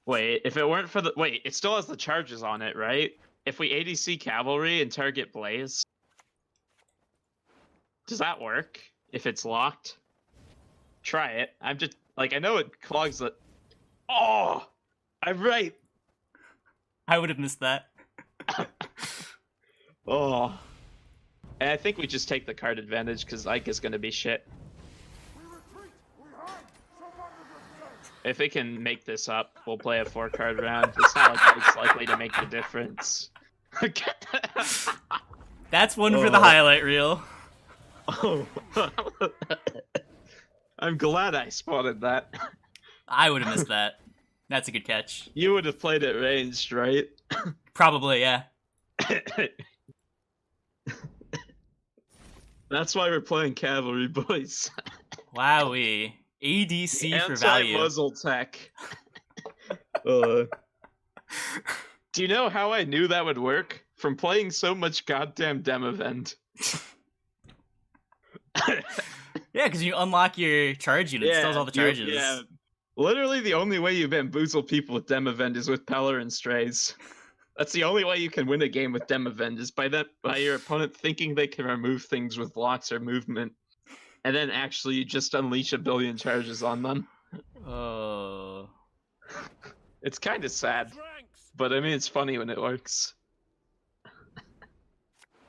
Wait, if it weren't for the... Wait, it still has the charges on it, right? If we ADC Cavalry and target Blaze... Does that work? If it's locked? Try it. I'm just... Like, I know it clogs the... Oh! I'm right! I would have missed that. Oh. And I think we just take the card advantage, because Ike is going to be shit. If it can make this up, we'll play a 4-card round. It's not like it's likely to make the difference. That's one for the highlight reel. Oh. I'm glad I spotted that. I would have missed that. That's a good catch. You would have played it ranged, right? Probably, yeah. That's why we're playing Cavalry, boys. Wowee. ADC for value. Anti-muzzle tech. Do you know how I knew that would work? From playing so much goddamn Demavend. Yeah, because you unlock your charge unit. It still has all the charges. Yeah. Literally the only way you bamboozle people with Demavend is with Pellar and Strays. That's the only way you can win a game with Demavend, is by your opponent thinking they can remove things with blocks or movement. And then actually just unleash a billion charges on them. Oh. It's kind of sad. But I mean, it's funny when it works.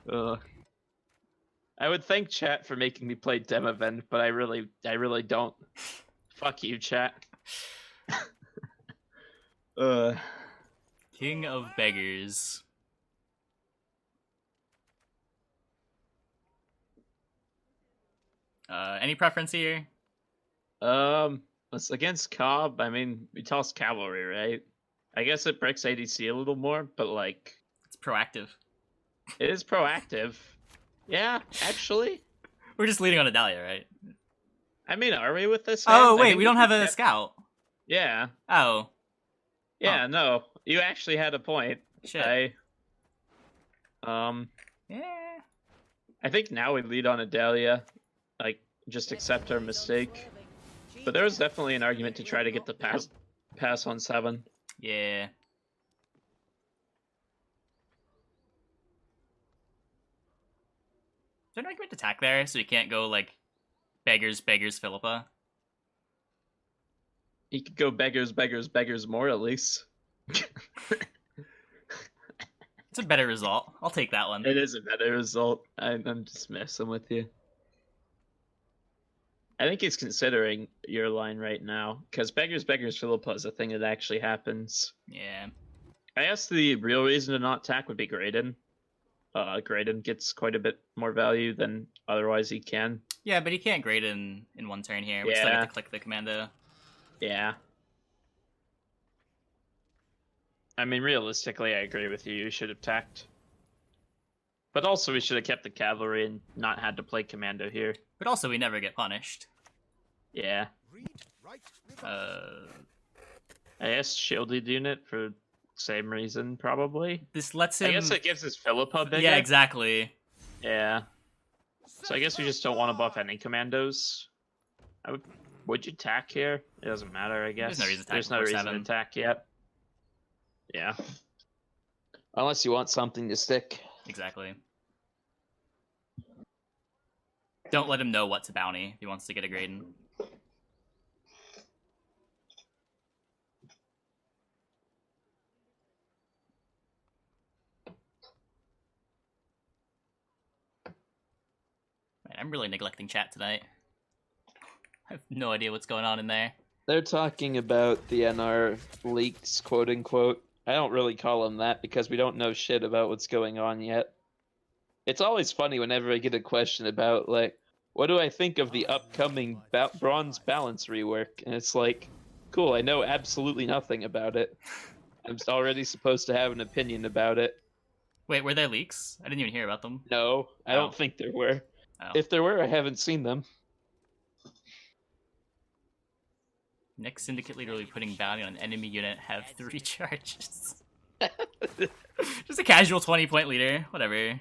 I would thank chat for making me play Demavend, but I really don't. Fuck you, chat. King of Beggars. Any preference here? It's against Cobb. I mean, we toss Cavalry, right? I guess it breaks ADC a little more, but like... It's proactive. It is proactive. Yeah, actually. We're just leading on a Dahlia, right? I mean, are we with this? Oh, hand? wait, we don't have a scout. Yeah. Oh. Yeah, no. You actually had a point. Shit. Yeah. I think now we lead on a Dahlia. Like, just accept our mistake. But there was definitely an argument to try to get the pass on 7. Yeah. Is there an argument to attack there, so you can't go, like, beggars, Philippa? He could go beggars more, at least. It's a better result. I'll take that one. It is a better result. I'm just messing with you. I think he's considering your line right now, because beggars Philippa is a thing that actually happens. Yeah. I guess the real reason to not attack would be Graydon. Graydon gets quite a bit more value than otherwise he can. Yeah, but he can't grade in one turn here. We still get to click the commando. Yeah. I mean, realistically, I agree with you. You should have attacked. But also, we should have kept the cavalry and not had to play commando here. But also, we never get punished. Yeah. I guess shielded unit for same reason, probably. This lets him... I guess it gives us Philippa bigger. Yeah, exactly. Yeah. So I guess we just don't want to buff any commandos. Would you attack here? It doesn't matter, I guess. There's no reason to attack yet. Yeah. Unless you want something to stick. Exactly. Don't let him know what's a bounty if he wants to get a Graydon. Man, I'm really neglecting chat tonight. I have no idea what's going on in there. They're talking about the NR leaks, quote unquote. I don't really call them that because we don't know shit about what's going on yet. It's always funny whenever I get a question about, like, what do I think of the upcoming Bronze Balance rework? And it's like, cool, I know absolutely nothing about it. I'm already supposed to have an opinion about it. Wait, were there leaks? I didn't even hear about them. No, I don't think there were. Oh. If there were, I haven't seen them. Next Syndicate leader will be putting bounty on an enemy unit, have 3 charges. Just a casual 20-point leader, whatever.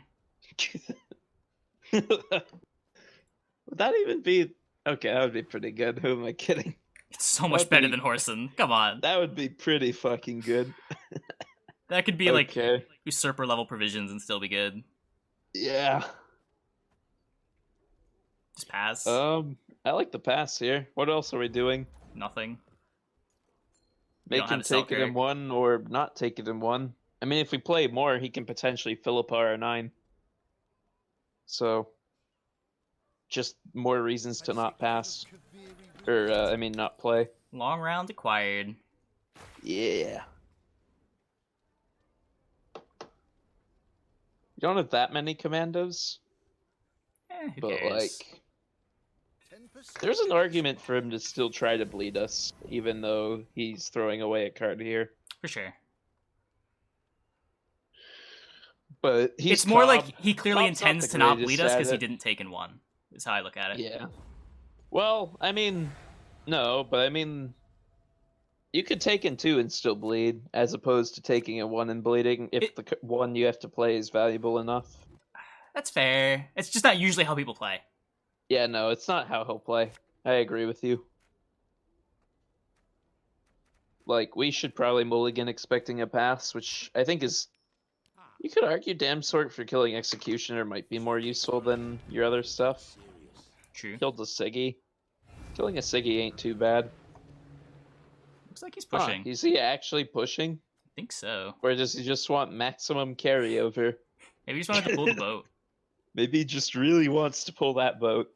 Would that even be... Okay, that would be pretty good. Who am I kidding? It's so much That'd better be- than Whoreson. Come on. That would be pretty fucking good. That could be like Okay. Usurper level provisions and still be good. Yeah. Just pass. I like the pass here. What else are we doing? Nothing. We Make don't have him a take it in Selkirk. one or not take it in one. I mean, if we play more, he can potentially fill up our 9. So, just more reasons to not pass. Or, I mean, not play. Long round acquired. Yeah. You don't have that many commandos, Who but, cares? like, there's an argument for him to still try to bleed us, even though he's throwing away a card here. For sure. But he's It's more Cobb. like he clearly Cobb's not intends the to not greatest bleed us at because he it. didn't take in 1. Is how I look at it. Yeah. Well, I mean, no, but I mean, you could take in 2 and still bleed, as opposed to taking in 1 and bleeding if the 1 you have to play is valuable enough. That's fair. It's just not usually how people play. Yeah, no, it's not how he'll play. I agree with you. Like, we should probably mulligan expecting a pass, which I think is... You could argue Damn Sword for killing Executioner might be more useful than your other stuff. True. Killed a Siggy. Killing a Siggy ain't too bad. Looks like he's pushing. Is he actually pushing? I think so. Or does he just want maximum carryover? Maybe he just wanted to pull the boat. Maybe he just really wants to pull that boat.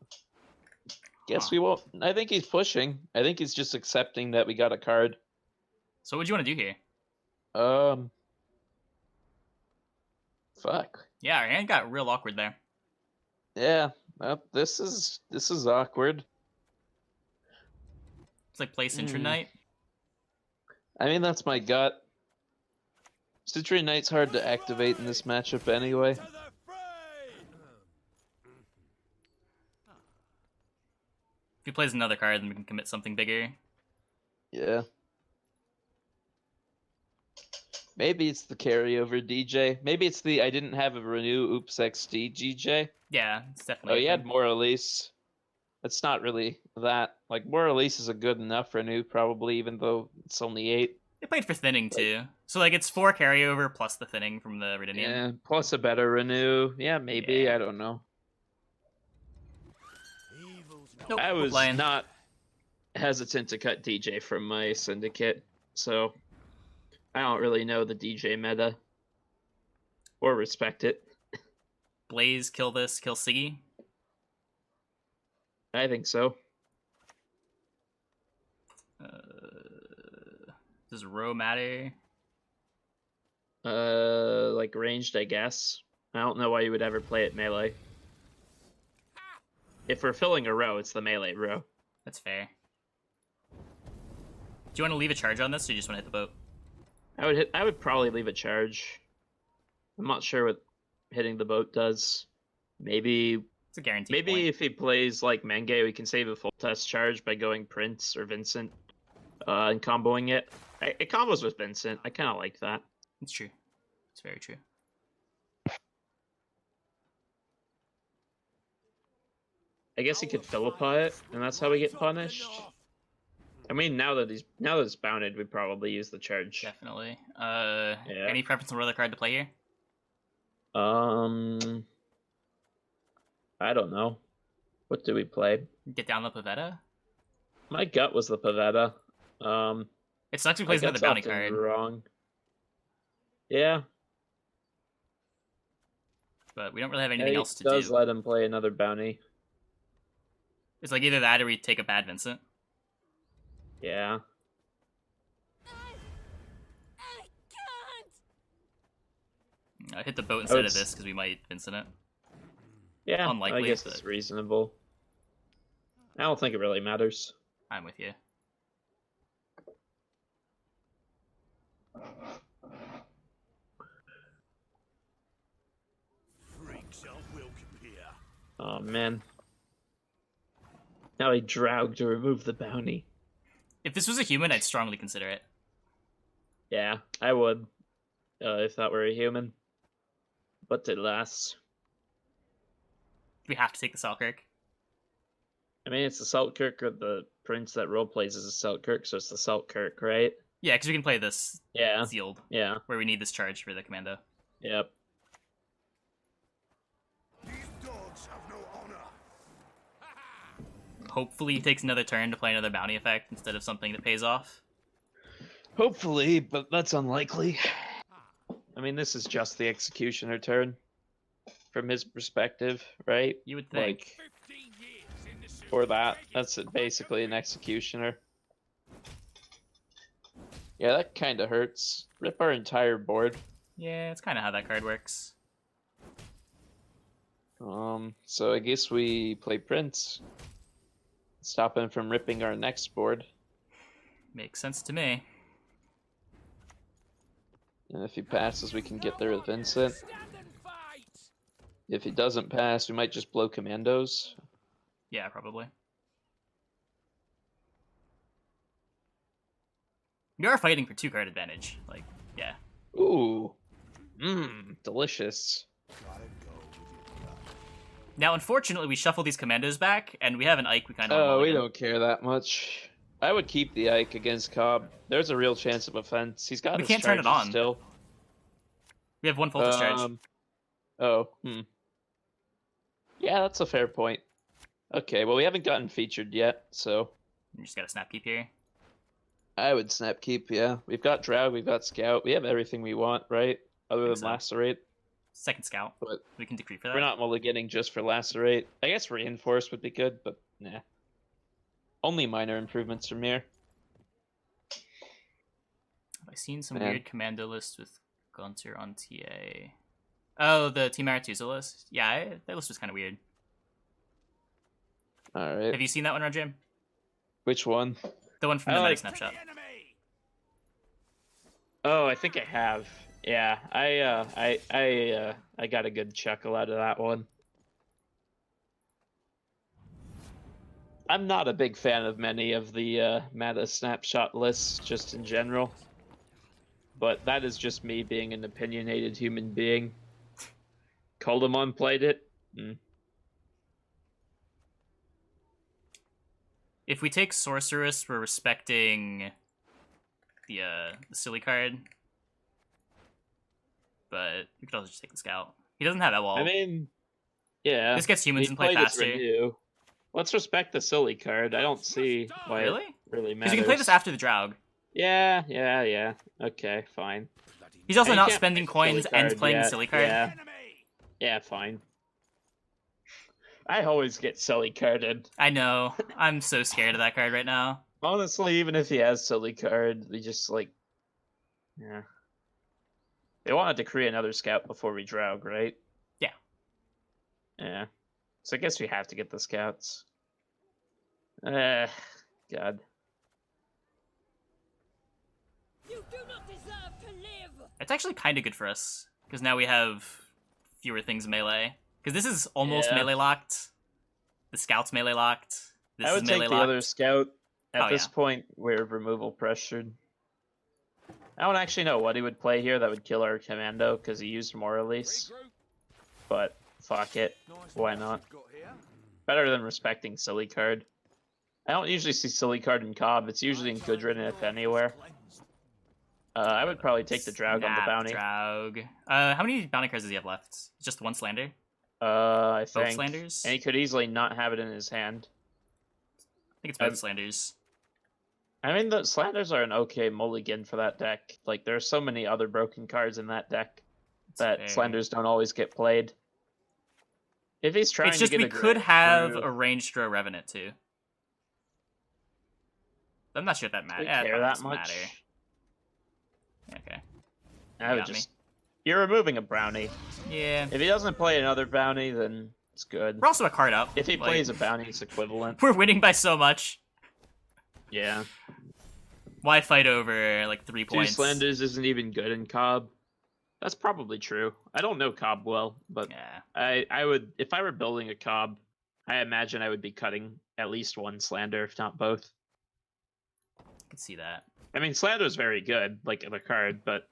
Guess we won't. I think he's pushing. I think he's just accepting that we got a card. So what do you want to do here? Fuck. Yeah, our hand got real awkward there. Yeah. This is awkward. It's like play Sentry Knight. I mean, that's my gut. Citrine Knight's hard to activate in this matchup anyway. To the fray! If he plays another card, then we can commit something bigger. Yeah. Maybe it's the carryover DJ. Maybe it's the I didn't have a renew oops XD DJ. Yeah, it's Oh, definitely. you had more release. It's not really that. Like, more release is a good enough renew, probably, even though it's only 8. They played for thinning too, so like it's 4 carryover plus the thinning from the Redrame. Yeah, plus a better renew. Yeah, maybe. Yeah. I don't know. Nope, I we're was playing. not hesitant to cut DJ from my syndicate, so I don't really know the DJ meta or respect it. Blaze, kill this, kill Siggy. I think so. Does row matter? Like ranged, I guess. I don't know why you would ever play it melee. If we're filling a row, it's the melee row. That's fair. Do you want to leave a charge on this, or you just want to hit the boat? I would probably leave a charge. I'm not sure what hitting the boat does. Maybe It's a guaranteed maybe point. if he plays like Menge, we can save a Foltest charge by going Prince or Vincent and comboing it. It combos with Vincent. I kind of like that. It's true. It's very true. I guess he could Philippa it, and that's how we get punished. I mean, now that it's bounded, we'd probably use the charge. Definitely. Yeah. Any preference on what other card to play here? I don't know. What do we play? Get down the Pavetta? My gut was the Pavetta. It sucks he My plays another gut's bounty often card, wrong. Yeah. but we don't really have anything Yeah, else to he does do. let him play another bounty. It's like either that or we take a bad Vincent. Yeah. I can't! Hit the boat instead would of this because we might Vincent it. Yeah, Unlikely, I guess but- it's reasonable. I don't think it really matters. I'm with you. Freaks aren't welcome here. Oh, man. Now he dragged to remove the bounty. If this was a human, I'd strongly consider it. Yeah, I would. If that were a human. But alas. We have to take the Selkirk. I mean, it's the Selkirk or the prince that roleplays as a Selkirk, so it's the Selkirk, right? Yeah, because we can play this Yeah. sealed, Yeah. where we need this charge for the commando. Yep. These dogs have no honor. Hopefully he takes another turn to play another bounty effect instead of something that pays off. Hopefully, but that's unlikely. I mean, this is just the executioner turn from his perspective, right? You would think. Like, 15 years in the suit. for that, that's basically an executioner. Yeah, that kind of hurts. Rip our entire board. Yeah, it's kind of how that card works. So I guess we play Prince. Stop him from ripping our next board. Makes sense to me. And if he passes, we can get there with Vincent. Stand and fight. If he doesn't pass, we might just blow commandos. Yeah, probably. We are fighting for 2-card advantage. Like, yeah. Ooh. Delicious. Now, unfortunately, we shuffle these commandos back, and we have an Ike we kind of Oh, we don't care that much. I would keep the Ike against Cobb. There's a real chance of offense. He's got We his can't turn it charges on. still. We have 1 Foltest charge. Oh, Yeah, that's a fair point. Okay, well, we haven't gotten featured yet, so You just got a snap keep here. I would snap keep, yeah. We've got Drow, we've got Scout, we have everything we want, right? Other than so. Lacerate. Second scout. But We can decree for that. we're not mulliganing just for Lacerate. I guess Reinforce would be good, but nah. Only minor improvements from here. Have I seen some Man. weird commando list with Gunter on TA? Oh, the Team Aretusa list? Yeah, that list was kind of weird. Alright. Have you seen that one, Redrame? Which one? The one from I the like- Medic Snapshot. Enemy. Oh, I think I have. Yeah, I got a good chuckle out of that one. I'm not a big fan of many of the meta snapshot lists, just in general. But that is just me being an opinionated human being. Coldamon played it. If we take Sorceress, we're respecting the silly card. But we could also just take the Scout. He doesn't have Elwall. I mean, yeah. This gets humans he in play played his faster. Renew. Let's respect the silly card. I don't see why Really? it really matters. Because you can play this after the Draug. Yeah. Okay, fine. He's also You not can't spending play the coins silly and card playing the yet. silly card. Yeah. Enemy. Yeah, fine. I always get silly carded. I know. I'm so scared of that card right now. Honestly, even if he has silly card, they just like, yeah. They wanted to create another scout before we Draug, right? Yeah. Yeah. So I guess we have to get the scouts. God. You do not deserve to live! It's actually kind of good for us. Because now we have fewer things melee. Because this is almost Yeah. melee locked. The Scout's melee locked. This I would is take melee the locked. other scout. At Oh, this yeah. point, we're removal pressured. I don't actually know what he would play here that would kill our commando, because he used more release. Regroup. But fuck it. Why not? Better than respecting silly card. I don't usually see silly card in Cobb. It's usually in Gudrun, if anywhere. I would probably take the Draug on the Snap bounty. Draug. How many bounty cards does he have left? Just 1 Slander? I Both think. Slanders? And he could easily not have it in his hand. I think it's both Um, Slanders. I mean, the Slanders are an okay mulligan for that deck. Like, there are so many other broken cards in that deck that fair. Slanders don't always get played. If he's trying It's just to get we a could grip have through- a ranged Drow Revenant too. I'm not sure if that Do we matters. care that much? Okay. I would got me. just. You're removing a bounty. Yeah. If he doesn't play another bounty, then it's good. We're also a card up. If he like, plays a bounty, it's equivalent. we're winning by so much. Yeah. Why fight over like 3 Two points? Slanders isn't even good in Cobb. That's probably true. I don't know Cobb well, but Yeah. I would, if I were building a Cobb, I imagine I would be cutting at least 1 Slander, if not both. I can see that. I mean, Slander's very good, like the card, but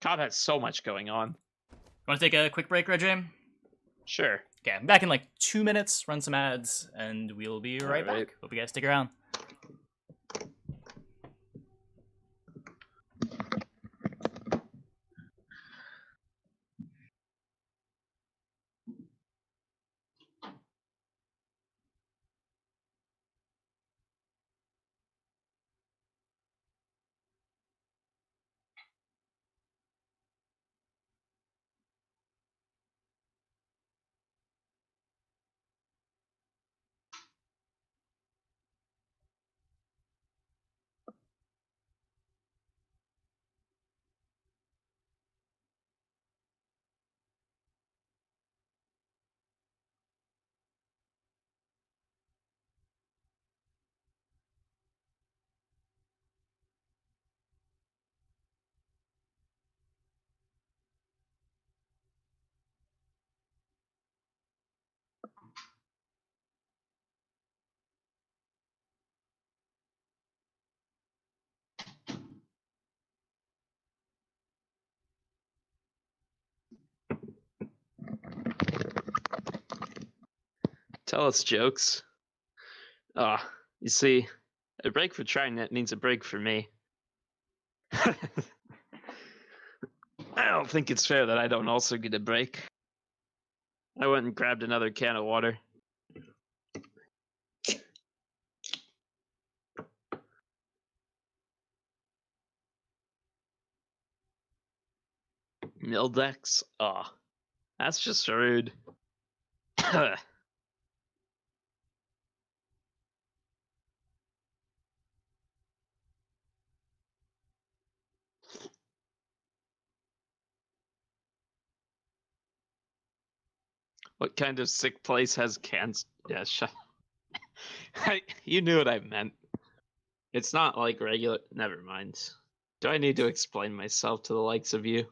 Cobb has so much going on. Want to take a quick break, Redrame? Sure. Okay, I'm back in like 2 minutes, run some ads, and we'll be right Alright. back. Hope you guys stick around. Tell us jokes. You see, a break for Trynet means a break for me. I don't think it's fair that I don't also get a break. I went and grabbed another can of water. Mildex? That's just rude. What kind of sick place has cans? Yeah, you knew what I meant. It's not like regular. Never mind. Do I need to explain myself to the likes of you?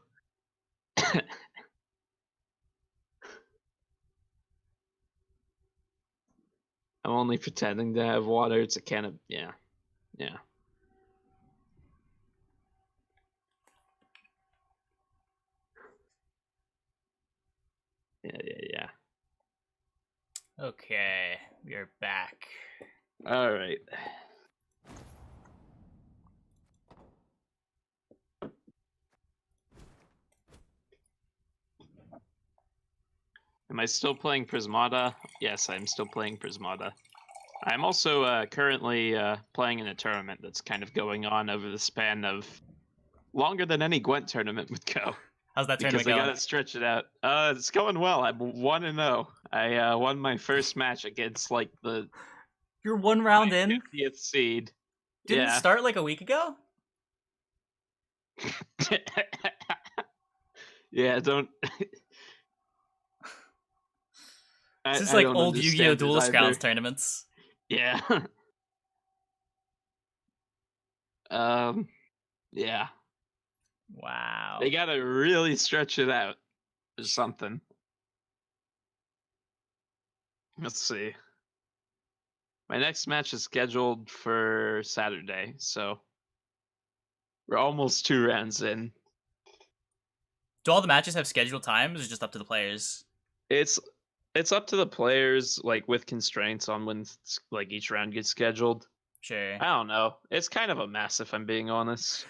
I'm only pretending to have water. It's a can of. Yeah. Yeah. Yeah. Okay, we are back. All right. Am I still playing Prismata? Yes, I'm still playing Prismata. I'm also currently playing in a tournament that's kind of going on over the span of longer than any Gwent tournament would go. How's that Because tournament they going? gotta stretch it out. It's going well. I'm 1-0. I won my first match against like the You're 1 round in? 50th seed. Didn't Yeah. it start like a week ago? Yeah, don't. This is I like don't old Yu-Gi-Oh! understand it Duelist either. Grounds tournaments. Yeah. Yeah. Wow. They gotta really stretch it out or something. Let's see. My next match is scheduled for Saturday, so we're almost 2 rounds in. Do all the matches have scheduled times, or is it just up to the players? It's up to the players, like with constraints on when like each round gets scheduled. Sure. I don't know. It's kind of a mess if I'm being honest.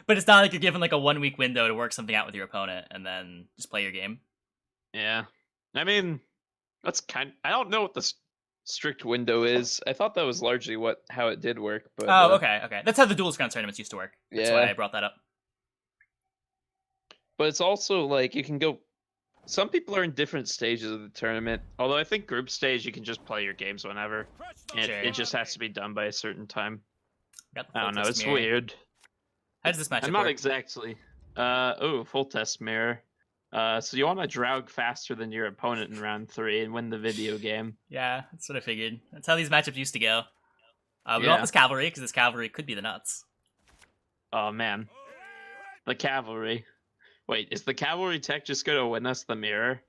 But it's not like you're given like a 1 week window to work something out with your opponent and then just play your game. Yeah. I mean, I don't know what the strict window is. I thought that was largely how it did work, but Oh, okay. That's how the Duelist Grounds tournaments used to work. That's Yeah. why I brought that up. But it's also like you can go. Some people are in different stages of the tournament. Although I think group stage you can just play your games whenever. And Sure. it just has to be done by a certain time. Got the I don't know. Foltest It's mirror. weird. How does this matchup I'm not work? exactly. Foltest mirror. So you want to Draug faster than your opponent in round 3 and win the video game. Yeah, that's what I figured. That's how these matchups used to go. We Yeah. want this cavalry, because this cavalry could be the nuts. Oh man, the cavalry. Wait, is the cavalry tech just gonna win us the mirror?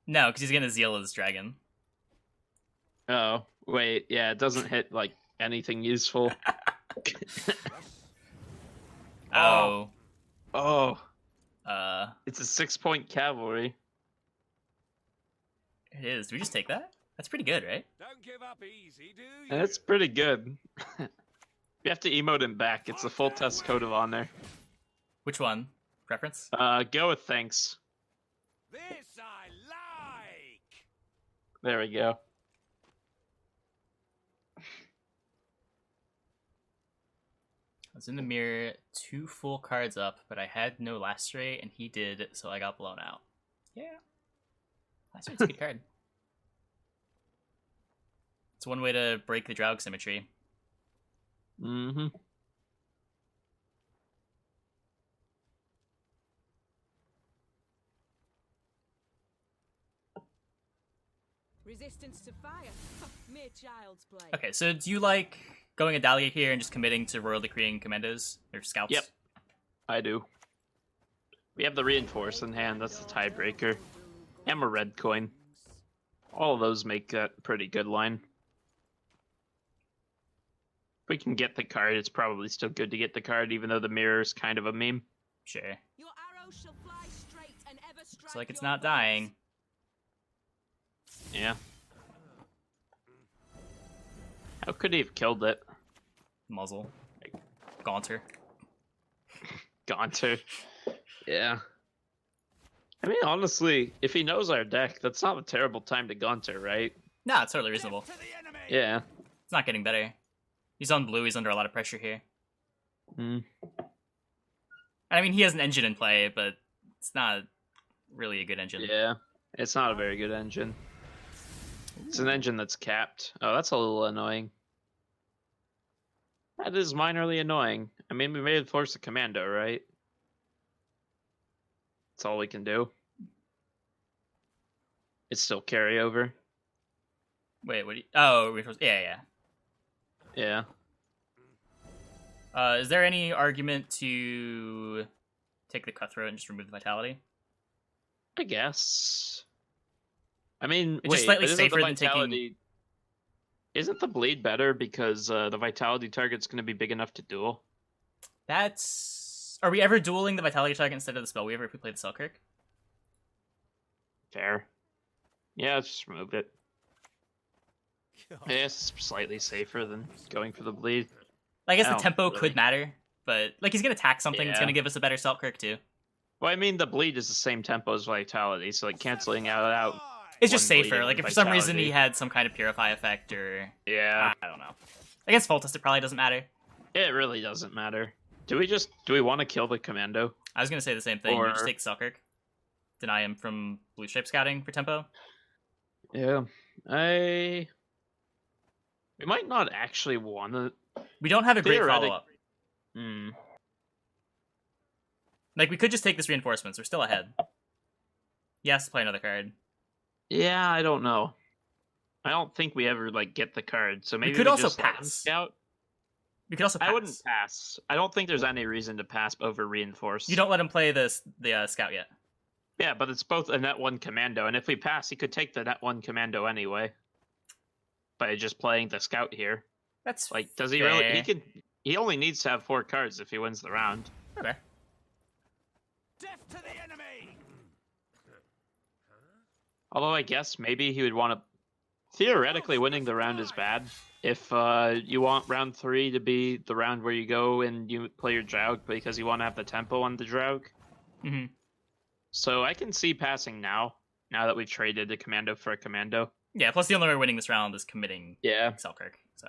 No, because he's gonna zeal his dragon. Oh, wait, yeah, it doesn't hit like anything useful. Oh. Oh, Uh, it's a 6-point cavalry. It is. Do we just take that? That's pretty good, right? Don't give up easy, do you? That's pretty good. You have to emote him back. It's the Foltest code of honor. Which one? Preference? Go with thanks. This I like. There we go. I was in the mirror, 2 full cards up, but I had no Lacerate, and he did, so I got blown out. Yeah. Lacerate's a good card. It's one way to break the Draug symmetry. Mm-hmm. Resistance to fire. Mere child's play. Okay, so do you like going a Dahlia here and just committing to Royal Decreeing Commandos or Scouts? Yep. I do. We have the Reinforce in hand. That's the tiebreaker. And a red coin. All of those make a pretty good line. If we can get the card, it's probably still good to get the card, even though the mirror is kind of a meme. Sure. Your arrow shall fly straight and ever strike. Looks like it's your not foes. dying. Yeah. How could he have killed it? Muzzle. Gaunter. Gaunter. Yeah. I mean, honestly, if he knows our deck, that's not a terrible time to Gaunter, right? No, it's totally reasonable. To the enemy. Yeah. It's not getting better. He's on blue, he's under a lot of pressure here. Mm. I mean, he has an engine in play, but it's not really a good engine. Yeah. It's not a very good engine. It's an engine that's capped. Oh, that's a little annoying. That is minorly annoying. I mean, we made it force a commando, right? That's all we can do. It's still carryover. Wait, what do you... Oh, yeah. Yeah. Is there any argument to take the Cutthroat and just remove the Vitality? I guess. I mean, It's just slightly but isn't the safer than taking- Vitality- Isn't the bleed better because the Vitality target's going to be big enough to duel? That's... Are we ever dueling the Vitality target instead of the Spellweaver if we play the Selkirk? Fair. Yeah, let's just remove it. Yeah, it's slightly safer than going for the bleed. I guess I the don't tempo really- could matter, but like he's gonna attack something that's Yeah. gonna give us a better Selkirk too. Well, I mean, the bleed is the same tempo as Vitality, so like canceling out. It's just One safer. bleeding Like if with for some reason Vitality. he had some kind of Purify effect or Yeah, I don't know. Against Foltest it probably doesn't matter. it really doesn't matter. Do we want to kill the commando? I was gonna say the same thing. We just Or- take Selkirk. Deny him from blue stripe scouting for tempo. Yeah, we might not actually want to. We don't have a great Theoretic- follow up. Hmm. Like we could just take this reinforcements. We're still ahead. He has to play another card. Yeah, I don't know. I don't think we ever like get the card, so maybe could also just let him pass. scout. We could also pass. I wouldn't pass. I don't think there's any reason to pass over reinforce. You don't let him play the scout yet. Yeah, but it's both a net one commando, and if we pass, he could take the net one commando anyway. By just playing the scout here. That's Like, does he really? He fair. can. He only needs to have 4 cards if he wins the round. Okay. Death to the enemy. Although I guess maybe he would want to. Theoretically, winning the round is bad. If you want round 3 to be the round where you go and you play your Draug because you want to have the tempo on the Draug. hmm So I can see passing now that we've traded a commando for a commando. Yeah. Plus, the only way winning this round is committing Yeah. Selkirk. So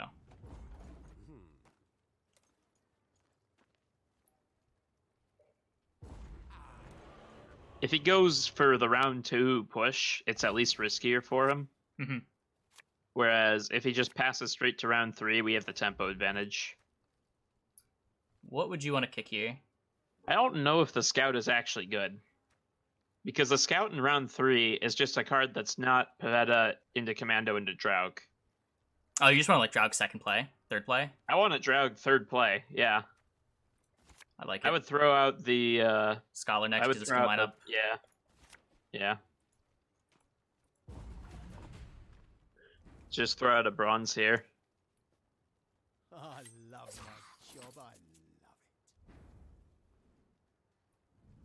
If he goes for the round 2 push, it's at least riskier for him. Mhm. Whereas if he just passes straight to round 3, we have the tempo advantage. what would you want to kick here? I don't know if the scout is actually good. Because the scout in round 3 is just a card that's not Pavetta into commando into Draug. Oh, you just want to like Draug second play, third play? I want a Draug third play, yeah. I like it. I would throw out the Scholar next I would to this throw new out lineup. yeah. Just throw out a bronze here. I love my job. I love it.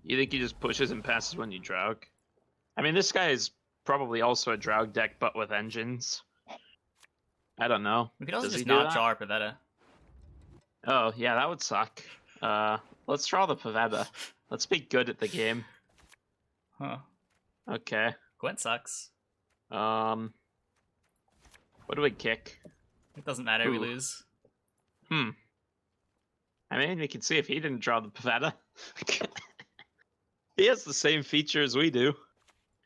You think he just pushes and passes when you Draug? I mean, this guy is probably also a Draug deck, but with engines. I don't know. We could also Does he just do not that? draw our Pavetta. Oh, yeah, that would suck. Let's draw the Pavetta. Let's be good at the game. Huh. Okay. Gwent sucks. What do we kick? It doesn't matter, we Ooh. lose. I mean, we can see if he didn't draw the Pavetta. He has the same feature as we do.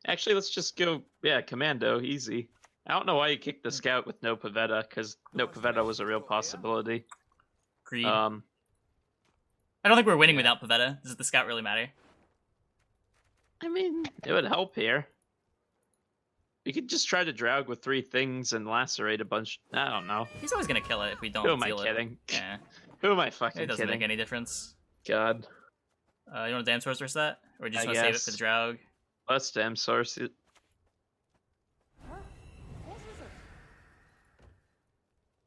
Actually, let's just go, yeah, Commando, easy. I don't know why you kicked the Scout with no Pavetta, because no Pavetta was a real possibility. Greed. I I don't think we're winning without Pavetta. Does the Scout really matter? mean, it would help here. You could just try to Draug with 3 things and lacerate a bunch. I don't know. He's always gonna kill it if we don't Who am I deal it. kidding? Yeah, Who am I fucking it doesn't kidding? make any difference. God. You want to Damn Sorcerer set? Or do you just I want to save it guess. for the Draug? Let's damn source it.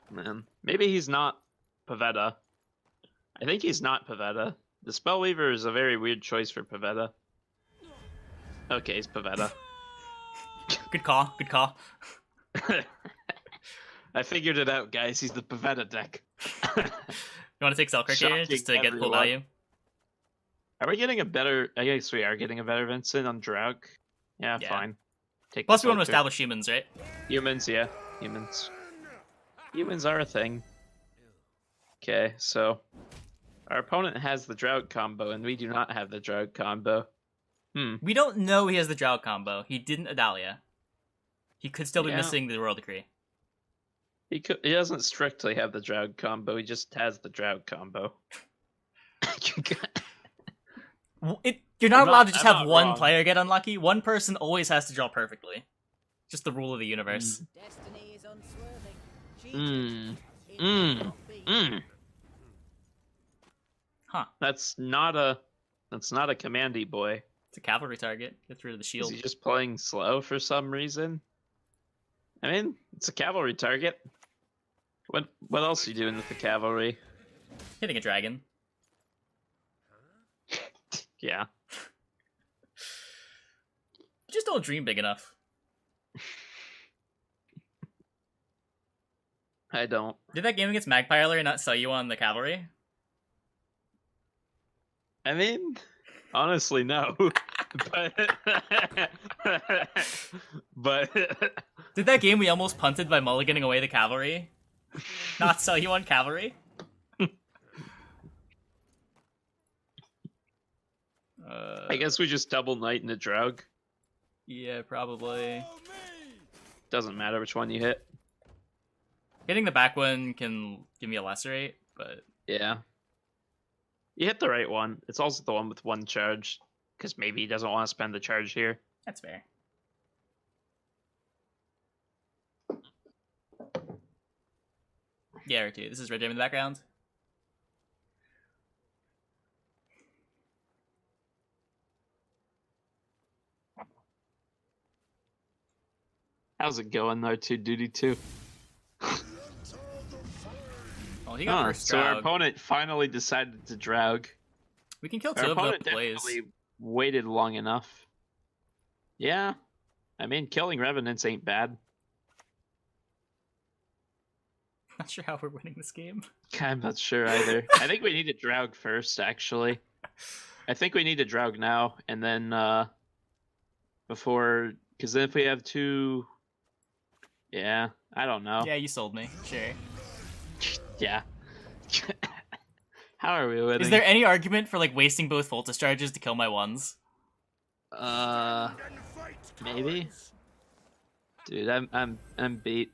Man. Maybe he's not Pavetta. I think he's not Pavetta. The Spellweaver is a very weird choice for Pavetta. Okay, he's Pavetta. Good call, good call. I figured it out, guys. He's the Pavetta deck. You want to take Selkirk here Shocking just to get full everyone. value? Are we getting a better... I guess we are getting a better Vincent on Draug. Yeah, Yeah. fine. Take Plus, the we want to Selkirk. establish humans, right? Humans, yeah. Humans. Humans are a thing. Okay, so... Our opponent has the Draug combo, and we do not have the Draug combo. We don't know he has the Draug combo. He didn't Adalia. He could still be Yeah. missing the Royal Decree. He doesn't strictly have the Draug combo, he just has the Draug combo. You're not I'm allowed not- to just I'm have not one wrong. player get unlucky. One person always has to draw perfectly. Just the rule of the universe. Destiny is unswerving. Mm. Cheating Mm. cannot be. Huh. That's not a commandy boy. It's a cavalry target. Gets rid of the Is shield. he just playing slow for some reason? I mean, it's a cavalry target. What else are you doing with the cavalry? Hitting a dragon. Yeah. You just don't dream big enough. I don't. Did that game against Magpie not sell you on the cavalry? I mean, honestly, no. but Did that game we almost punted by mulliganing away the cavalry not sell you on cavalry? I guess we just double knight into Draug. Yeah, probably. Doesn't matter which one you hit. Hitting the back one can give me a lacerate, but Yeah. You hit the right one. It's also the one with 1 charge, because maybe he doesn't want to spend the charge here. that's fair. Yeah, R2. This is Redrame in the background. How's it going, R2 Duty 2? Oh, he got Huh, first so our Draug. opponent finally decided to Draug. We can kill Our 2 of the opponent plays. definitely waited long enough. Yeah. I mean, killing Revenants ain't bad. Not sure how we're winning this game. I'm not sure either. I think we need to Draug first, actually. I think we need to Draug now, and then, before... Because then if we have 2... Yeah, I don't know. Yeah, you sold me. Sure. Yeah. How are we winning? Is there any argument for like wasting both Foltest charges to kill my ones? Maybe? Dude, I'm beat.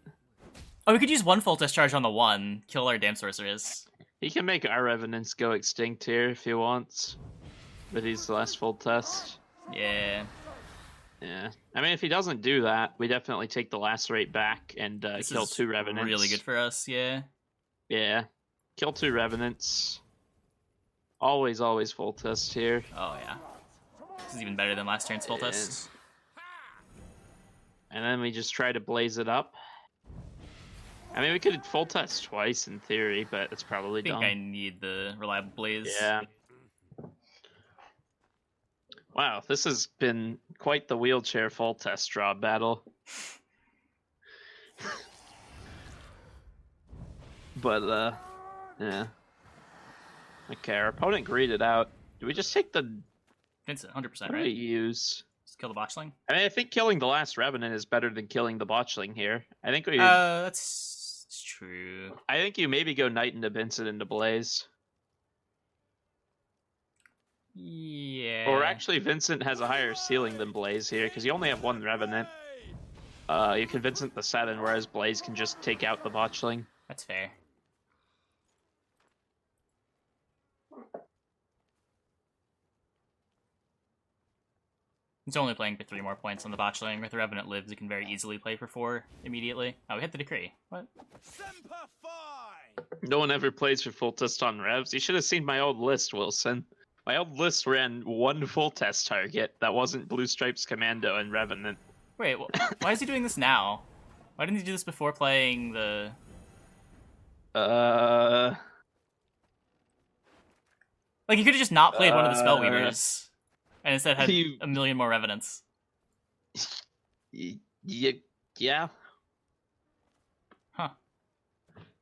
Oh, we could use one Foltest charge on the one, kill our Damn Sorceress. He can make our Revenants go extinct here if he wants. But he's the last full test. Yeah. Yeah. I mean, if he doesn't do that, we definitely take the Lacerate back and This kill is 2 Revenants. really good for us, yeah. Yeah. Kill 2 Revenants. Always full test here. Oh, yeah. This is even better than last turn's Foltest. And then we just try to blaze it up. I mean, we could full test twice in theory, but it's probably I think dumb. I need the reliable blaze. Yeah. Wow, this has been quite the wheelchair Foltest draw battle. But, yeah. Okay, our opponent greeted out. Do we just take the... Vincent, 100%, What do we right? use? Just kill the botchling. I mean, I think killing the last Revenant is better than killing the botchling here. I think we... That's true. I think you maybe go Knight into Vincent into Blaze. Yeah. Or actually, Vincent has a higher ceiling than Blaze here, because you only have one Revenant. You can Vincent the 7, whereas Blaze can just take out the botchling. That's fair. It's only playing for 3 more points on the botchling. If the Revenant lives, it can very easily play for 4 immediately. Oh, we hit the decree. What? Semper Fi! No one ever plays for Foltest on Revs. You should have seen my old list, Wilson. My old list ran one Foltest target that wasn't Blue Stripes Commando and Revenant. Wait, why is he doing this now? Why didn't he do this before playing the... Like, he could have just not played one of the Spellweavers. And instead had a million more Revenants. Yeah. Huh.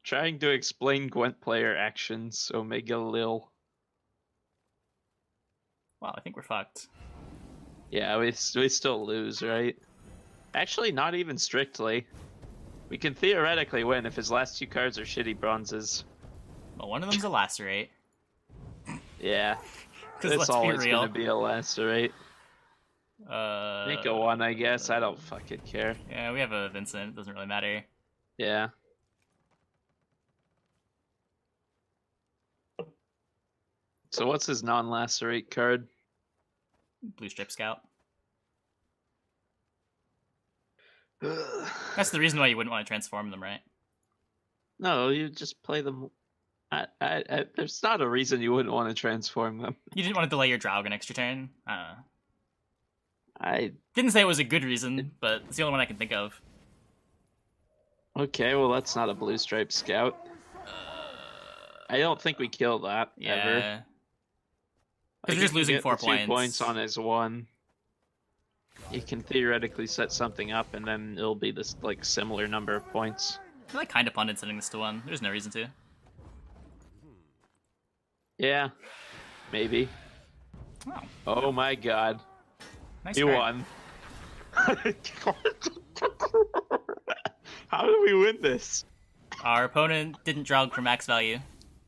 Trying to explain Gwent player actions, Omega Lil. Wow, I think we're fucked. Yeah, we still lose, right? Actually, not even strictly. We can theoretically win if his last 2 cards are shitty bronzes. Well, one of them's a Lacerate. Yeah. Because It's let's be always real. gonna be a Lacerate. Make a 1, I guess. I don't fucking care. Yeah, we have a Vincent. It doesn't really matter. Yeah. So what's his non-lacerate card? Blue Strip Scout. That's the reason why you wouldn't want to transform them, right? No, you just play them. There's not a reason you wouldn't want to transform them. You didn't want to delay your Draug an extra turn? I don't know. I Didn't say it was a good reason, but it's the only one I can think of. Okay, well that's not a Blue Stripe Scout. I don't think we kill that ever. Yeah. Because Like, we're just if we losing get 4 the 2 points. points on his 1. You can theoretically set something up, and then it'll be this like similar number of points. I like kind of punted setting this to 1. There's no reason to. Yeah, maybe. Oh, Oh my god, nice you card. won. How did we win this? Our opponent didn't Draug for max value,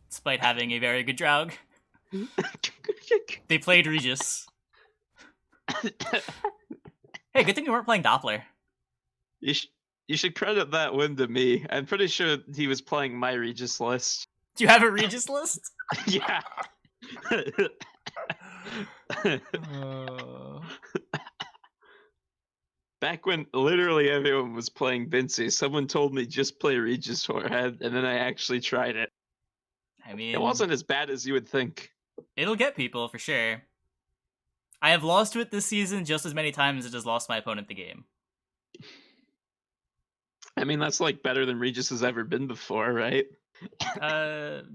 despite having a very good Draug. They played Regis. Hey, good thing we weren't playing Doppler. You should credit that win to me. I'm pretty sure he was playing my Regis list. Do you have a Regis list? Yeah. Back when literally everyone was playing Vinci, someone told me just play Regis Forehead, and then I actually tried it. I mean, It wasn't as bad as you would think. It'll get people, for sure. I have lost to it this season just as many times as it has lost my opponent the game. I mean, that's like better than Regis has ever been before, right?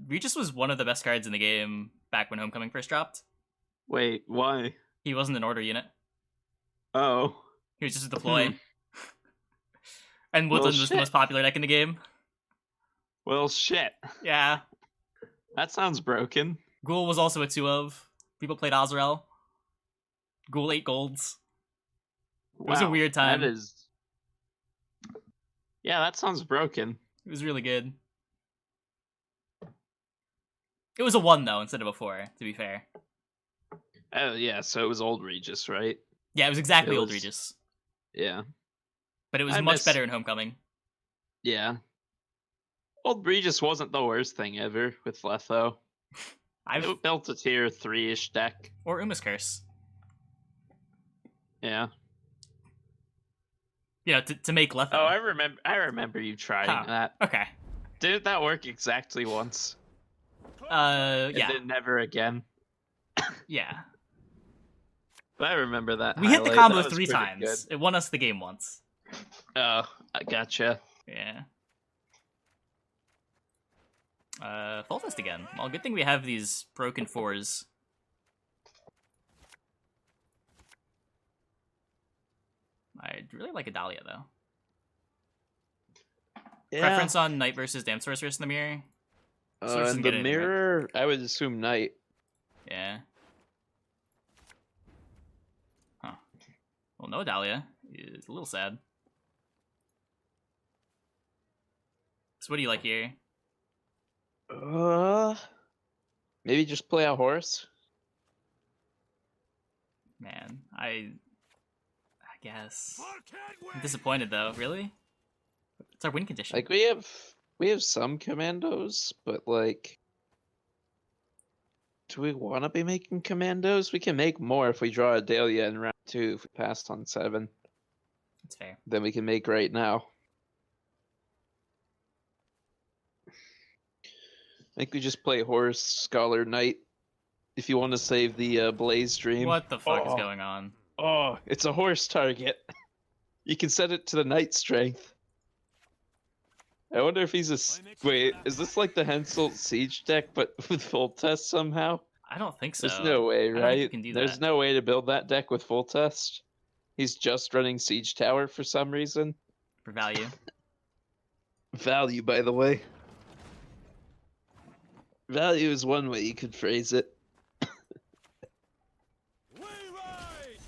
Regis was one of the best cards in the game back when Homecoming first dropped. Wait, why? He wasn't an order unit. Oh. He was just a deploy. And Woodland was the shit. most popular deck in the game. Well, shit. Yeah. That sounds broken. Ghoul was also a 2 of. People played Azrael. Ghoul 8 golds. It was a weird time. That is... Yeah, that sounds broken. It was really good. It was a 1, though, instead of a 4, to be fair. Oh, yeah, so it was old Regis, right? Yeah, it was exactly It old was- Regis. Yeah. But it was I much miss- better in Homecoming. Yeah. Old Regis wasn't the worst thing ever with Letho. It built a tier 3-ish deck. Or Uma's Curse. Yeah. You know, to make Letho. Oh, I remember you trying Huh. that. Okay. Didn't that work exactly once? Yeah. And then never again. Yeah. But I remember that. We hit the highlight. combo That was 3 pretty times. It won us the game once. Good. Oh, I gotcha. Yeah. Foltest again. Well, good thing we have these broken 4s. I'd really like a Dahlia though. Yeah. Preference on Knight versus Damn Sorceress in the mirror. Sorceress doesn't In get the anything, right? mirror, I would assume Knight. Yeah. Huh. Well, no Dahlia is a little sad. So what do you like here? Maybe just play a horse. Man, I guess. I'm disappointed though. Really? It's our win condition. Like we have some commandos, but like, do we want to be making commandos? We can make more if we draw a Dahlia in round 2. If we passed on 7, That's fair. than we can make right now. I think we just play horse, scholar, knight. If you want to save the Blaze Dream. What the fuck is going on? Oh, it's a horse target. You can set it to the knight strength. I wonder if he's a... Wait, is this like the Hensel Siege deck, but with Foltest somehow? I don't think so. There's no way, I don't think right? you can do There's that. no way to build that deck with Foltest. He's just running Siege Tower for some reason. For value. Value, by the way. Value is one way you could phrase it. We ride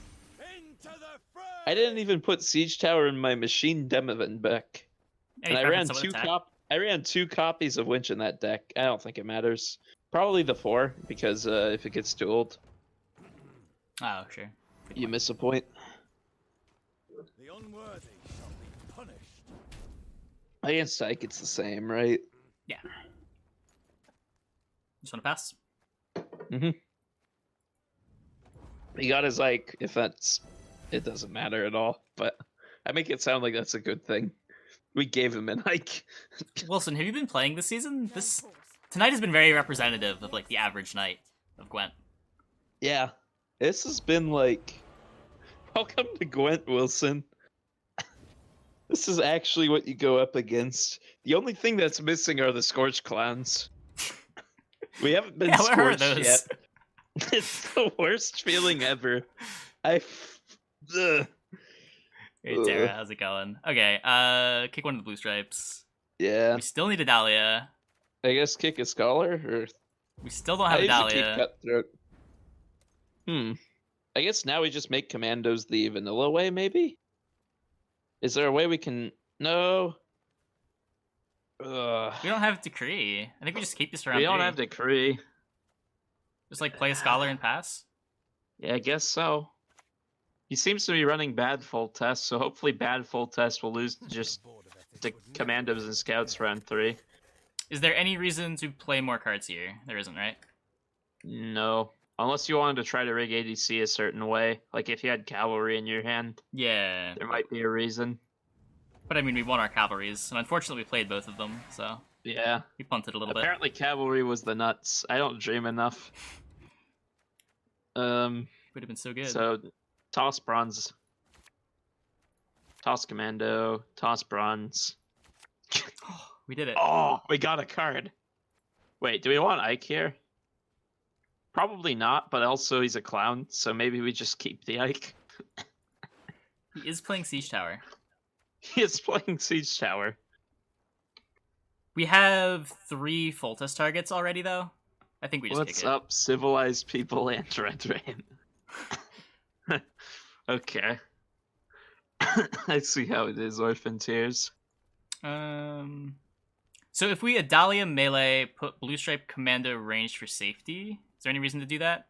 into the fray. I didn't even put Siege Tower in my Machine Demovan deck. Any And I ran preference on attack? I ran 2 copies of Winch in that deck. I don't think it matters. Probably the 4, because if it gets dueled, Oh, sure. Good you point. miss a point. The unworthy shall be punished. Against Ike, it's the same, right? Yeah. Just want to pass? He got his Ike, if that's... It doesn't matter at all, but I make it sound like that's a good thing. We gave him an Ike. Wilson, have you been playing this season? Tonight has been very representative of like the average night of Gwent. Yeah. This has been like... Welcome to Gwent, Wilson. This is actually what you go up against. The only thing that's missing are the Scorch Clowns. We haven't been Yeah, where are scorched those? yet. It's the worst feeling ever. Ugh. Hey Tara, how's it going? Okay, kick one of the blue stripes. Yeah. We still need a Dahlia. I guess kick a scholar, or We still don't have a I usually keep Dahlia. Cutthroat. I guess now we just make commandos the vanilla way, maybe? Is there a way we can... No. Ugh. We don't have Decree. I think we just keep this around. We don't 3. have Decree. Just like play a scholar and pass. Yeah, I guess so. He seems to be running bad Foltest, so hopefully bad Foltest will lose just to commandos and scouts round 3. Is there any reason to play more cards here? There isn't, right? No. Unless you wanted to try to rig ADC a certain way. Like if you had cavalry in your hand, Yeah. there might be a reason. But I mean, we won our cavalries, and unfortunately we played both of them, so Yeah. we punted a little bit. Apparently cavalry was the nuts. I don't dream enough. Would have been so good. So toss bronze. Toss commando. Toss bronze. We did it. Oh, we got a card. Wait, do we want Ike here? Probably not, but also he's a clown, so maybe we just keep the Ike. He is playing Siege Tower. He is playing Siege Tower. We have 3 Foltest targets already, though. I think we just What's kick it. up, civilized people and Redrame? Okay. I see how it is, Orphan Tears. So if we Adalia melee, put Blue Stripe Commando ranged for safety, is there any reason to do that?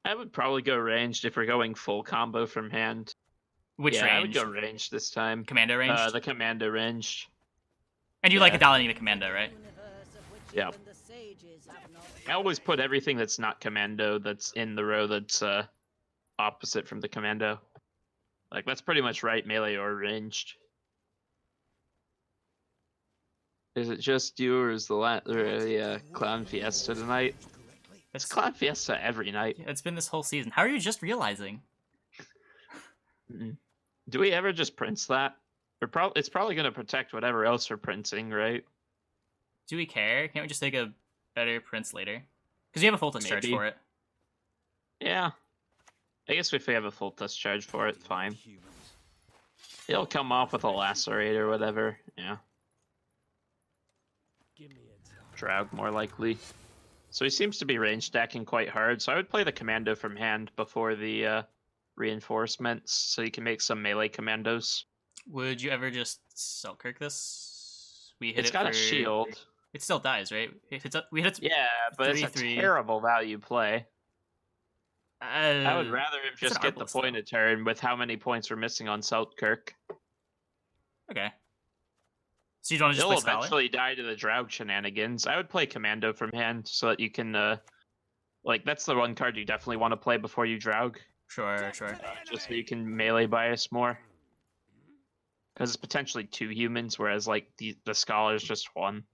I would probably go ranged if we're going full combo from hand. Which yeah, range? I would go ranged this time. Commando range? The commando ranged. And you like yeah. Adalia the Commando, right? Universe of which Yeah. even the sages have not I always put everything that's not commando that's in the row that's opposite from the commando. Like that's pretty much right, melee or ranged. Is it just you, or is the Clown Fiesta tonight? It's Clown Fiesta every night. It's been this whole season. How are you just realizing? Do we ever just prince that? It's probably going to protect whatever else we're printing, right? Do we care? Can't we just take a better prince later? Because you have a full touch charge Maybe. for it. Yeah. I guess if we have a full test charge for it, fine. He'll come off with a lacerate or whatever. Yeah. Give me a time. Draug more likely. So he seems to be range stacking quite hard. So I would play the commando from hand before the reinforcements, so you can make some melee commandos. Would you ever just Selkirk this? We hit It's it got for... a shield. It still dies, right? We hit it. Yeah, but it's a 3/3. terrible value play. I would rather him it's just an get the Arbalest, point though. of turn with how many points we're missing on Selkirk. Okay. So you don't want to just He'll play Scholar? eventually die to the Draug shenanigans. I would play Commando from hand so that you can, like, that's the one card you definitely want to play before you Draug. Sure. Just so you can melee bias more. Because it's potentially 2 humans, whereas, like, the Scholar's just 1.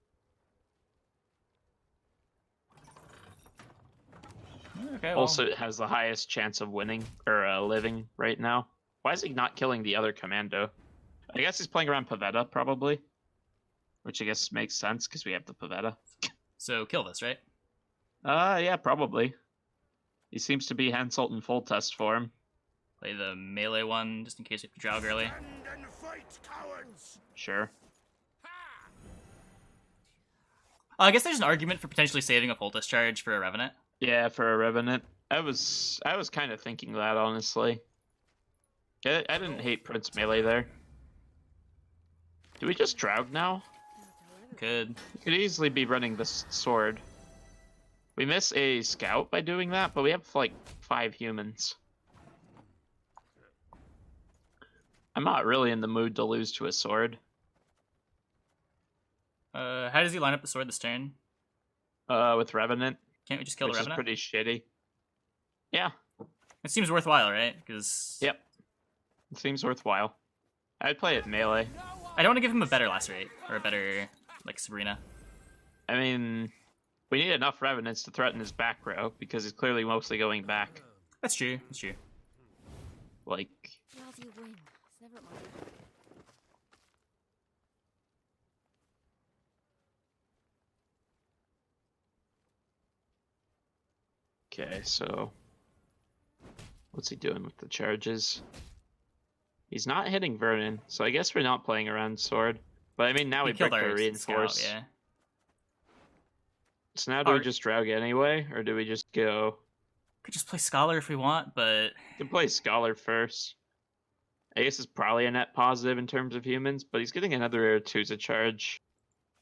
Okay, well, Also, it has the highest chance of winning, or living right now. Why is he not killing the other Commando? I guess he's playing around Pavetta, probably. Which I guess makes sense, because we have the Pavetta. so kill this, right? Yeah, probably. He seems to be Henselt in full test form. Play the melee one, just in case we have to Draug early. Sure. I guess there's an argument for potentially saving a Foltest charge for a Revenant. Yeah, for a Revenant. I was kind of thinking that, honestly. I didn't hate Prince Melee there. Do we just Draug now? Could. You could easily be running this sword. We miss a scout by doing that, but we have, like, 5 humans. I'm not really in the mood to lose to a sword. How does he line up the sword this turn? With Revenant, Can't we just kill which the is Revenant? pretty shitty. Yeah, It seems worthwhile, right? Because yep. It seems worthwhile. I'd play it melee. I don't want to give him a better Lacerate or a better, like, Sabrina. I mean, we need enough Revenants to threaten his back row, because he's clearly mostly going back. That's true. Like, Well, you win. It's never mind. okay, so what's he doing with the charges? He's not hitting Vernon, so I guess we're not playing around sword. But I mean, now we break the reinforce. Scout, yeah. So now do we just Draug anyway, or do we just go? Could just play Scholar if we want, but We can play Scholar first. I guess it's probably a net positive in terms of humans, but he's getting another Aretuza charge.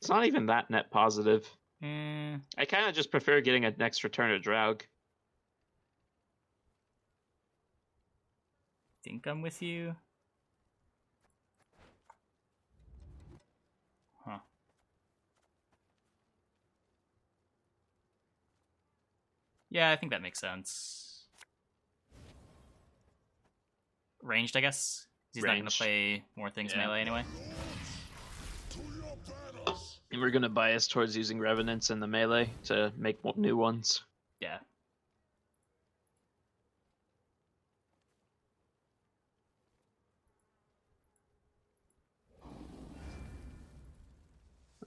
It's not even that net positive. I kind of just prefer getting a next return of Draug. think I'm with you. Huh. Yeah, I think that makes sense. Ranged, I guess. He's not going to Ranged. play more things Yeah. melee anyway. And we're going to bias towards using Revenants in the melee to make new ones. Yeah.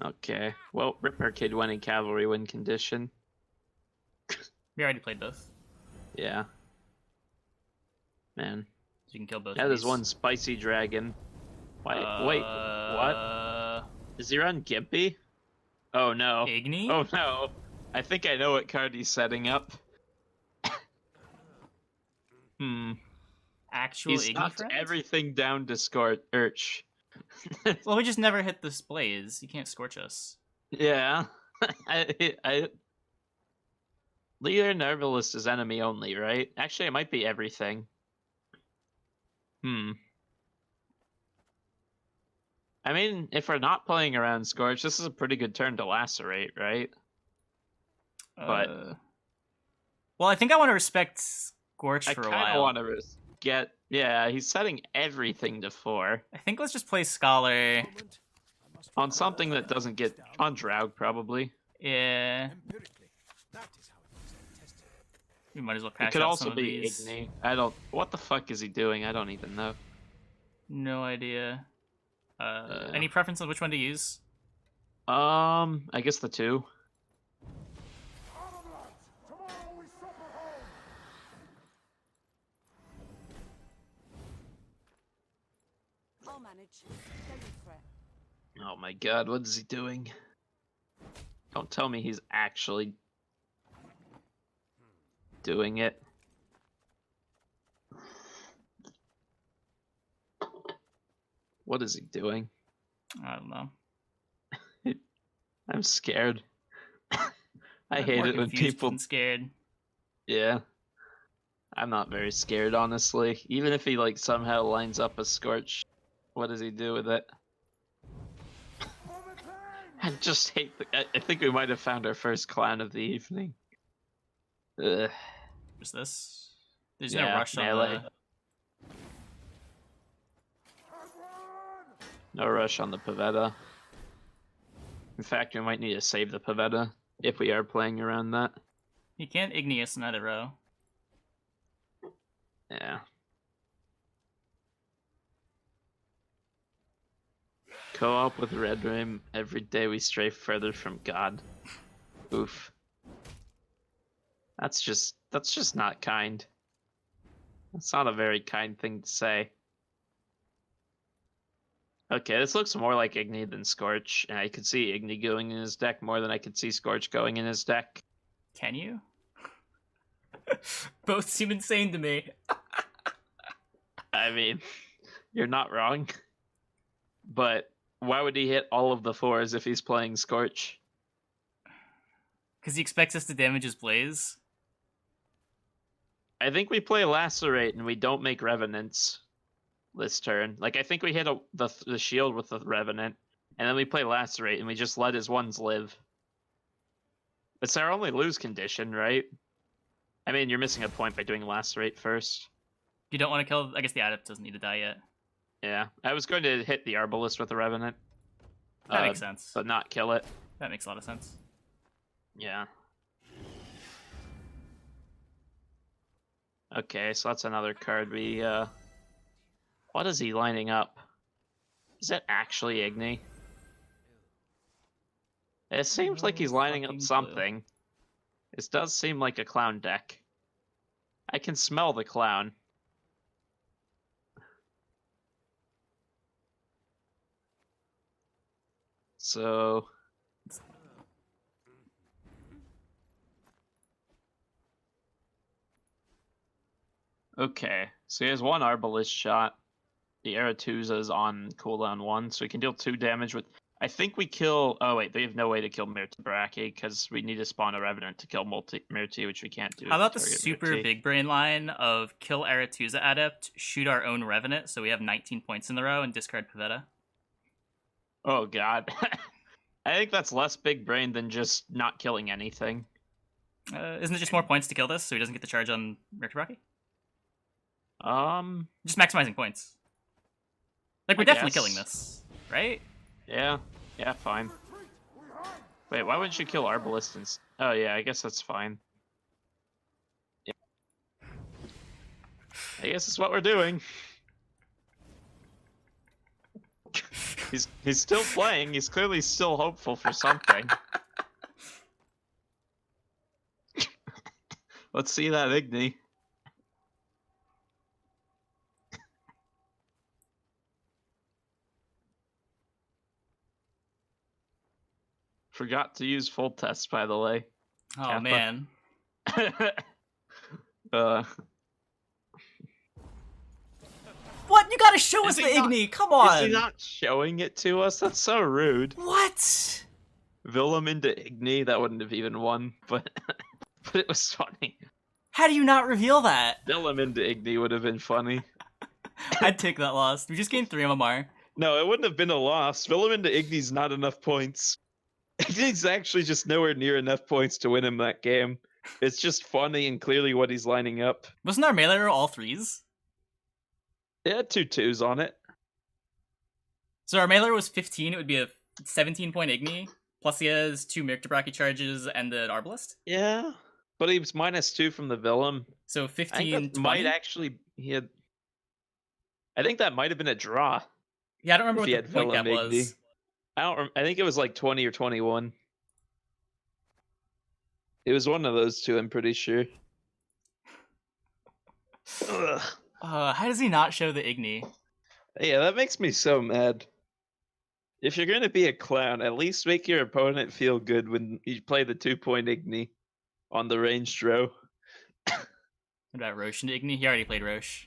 Okay. Well, Rip Arcade went in Cavalry win condition. We already played both. Yeah. Man. So you can kill both Yeah, of there's these. one spicy dragon. Wait, what? Is he on Gimpy? Oh no. Igni? Oh no. I think I know what card he's setting up. Actual He's Igni knocked friend? everything down to Scorch. Well, we just never hit this blaze. You can't scorch us. Yeah. Leader and Herbalist is enemy only, right? Actually, it might be everything. I mean, if we're not playing around Scorch, this is a pretty good turn to Lacerate, right? But well, I think I want to respect Scorch I for a kind of while. want to get... Yeah, he's setting everything to 4. I think let's just play Scholar. On something that doesn't get... On Draug, probably. Yeah, Empirically, that is how it is tested. we might as well It crash could out also some of be these. Igni. I don't... What the fuck is he doing? I don't even know. No idea. Any preference on which one to use? I guess the 2. I'll manage. Don't you fret. Oh my god, what is he doing? Don't tell me he's actually doing it. What is he doing? I don't know. I'm scared. I I'm hate more it when confused people... than scared. Yeah. I'm not very scared, honestly. Even if he, like, somehow lines up a Scorch, what does he do with it? I just hate I think we might have found our first clown of the evening. Ugh. What's this? There's Yeah, no rush melee. on the... No rush on the Pavetta. In fact, we might need to save the Pavetta if we are playing around that. You can't Igneous in either row. Yeah. Co-op with Redrame. Every day we stray further from God. Oof. That's just not kind. That's not a very kind thing to say. Okay, this looks more like Igni than Scorch, and I could see Igni going in his deck more than I could see Scorch going in his deck. Can you? Both seem insane to me. I mean, you're not wrong. But why would he hit all of the 4s if he's playing Scorch? Because he expects us to damage his Blaze. I think we play Lacerate and we don't make Revenants this turn. Like, I think we hit the shield with the Revenant, and then we play Lacerate and we just let his ones live. It's our only lose condition, right? I mean, you're missing a point by doing Lacerate first. You don't want to kill... I guess the Adept doesn't need to die yet. Yeah, I was going to hit the Arbalest with the Revenant. That makes sense. But not kill it. That makes a lot of sense. Yeah. Okay, so that's another card we, What is he lining up? Is that actually Igni? It seems like he's lining up something. This does seem like a clown deck. I can smell the clown. So... Okay, so he has one Arbalest shot. The Aretuza is on cooldown 1, so he can deal 2 damage with... I think we kill... Oh wait, they have no way to kill Mirtabraki, because we need to spawn a Revenant to kill Mirti, which we can't do. How about the Target super Mirti. big brain line of kill Aretuza Adept, shoot our own Revenant, so we have 19 points in the row, and discard Pavetta? Oh god. I think that's less big brain than just not killing anything. Isn't it just more points to kill this, so he doesn't get the charge on Mirtabraki? Just maximizing points. Like, we're definitely killing this, right? Yeah. Yeah, fine. Wait, why wouldn't you kill Arbalest and... Oh yeah, I guess that's fine. Yeah. I guess it's what we're doing. He's still playing. He's clearly still hopeful for something. Let's see that Igni. Forgot to use Foltest, by the way. Oh, Kappa. man. What? You gotta show us the Igni! Come on! Is he not showing it to us? That's so rude. What? Willem into Igni, that wouldn't have even won, but but it was funny. How do you not reveal that? Willem into Igni would have been funny. I'd take that loss. We just gained 3 MMR. No, it wouldn't have been a loss. Willem into Igni's not enough points. Igni's actually just nowhere near enough points to win him that game. It's just funny and clearly what he's lining up. Wasn't our melee row all 3s? It had 2 2s on it. So our melee row was 15, it would be a 17-point Igni, plus he has 2 Mirtabraki charges and an Arbalest. Yeah, but he was -2 from the Willem. So I 15, think that 20? might actually... I think that might have been a draw. Yeah, I don't remember if he what had the point gap Willem Igni. was. I think it was like 20 or 21. It was one of those two, I'm pretty sure. Ugh. How does he not show the Igni? Yeah, that makes me so mad. If you're gonna be a clown, at least make your opponent feel good when you play the 2-point Igni on the ranged row. What about Roche and Igni? He already played Roche.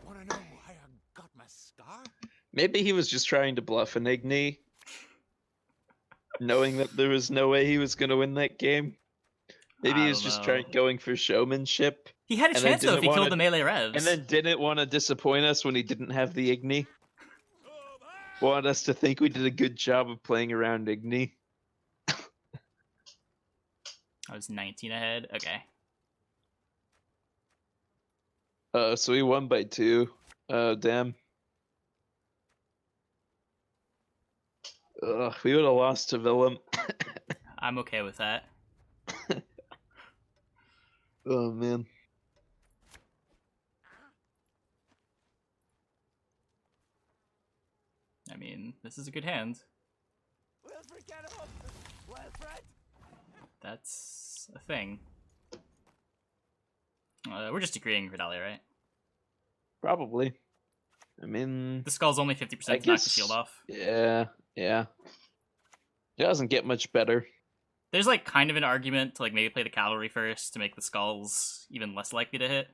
Wanna know why I got my scar? Maybe he was just trying to bluff an Igni, knowing that there was no way he was gonna win that game. Maybe I he was don't just know. going for showmanship. He had a and then chance though if didn't he killed wanna- the melee revs. And then didn't want to disappoint us when he didn't have the Igni. Wanted us to think we did a good job of playing around Igni. I was 19 ahead. Okay. So we won by 2. Oh, damn. Ugh, we would have lost to Willem. I'm okay with that. Oh, man. I mean, this is a good hand. We'll forget about Wilfred. That's a thing. We're just agreeing, Vidalia, right? Probably. I mean, The skull's only 50% to knock the guess- shield off. yeah. It doesn't get much better. There's like kind of an argument to like maybe play the cavalry first to make the skulls even less likely to hit.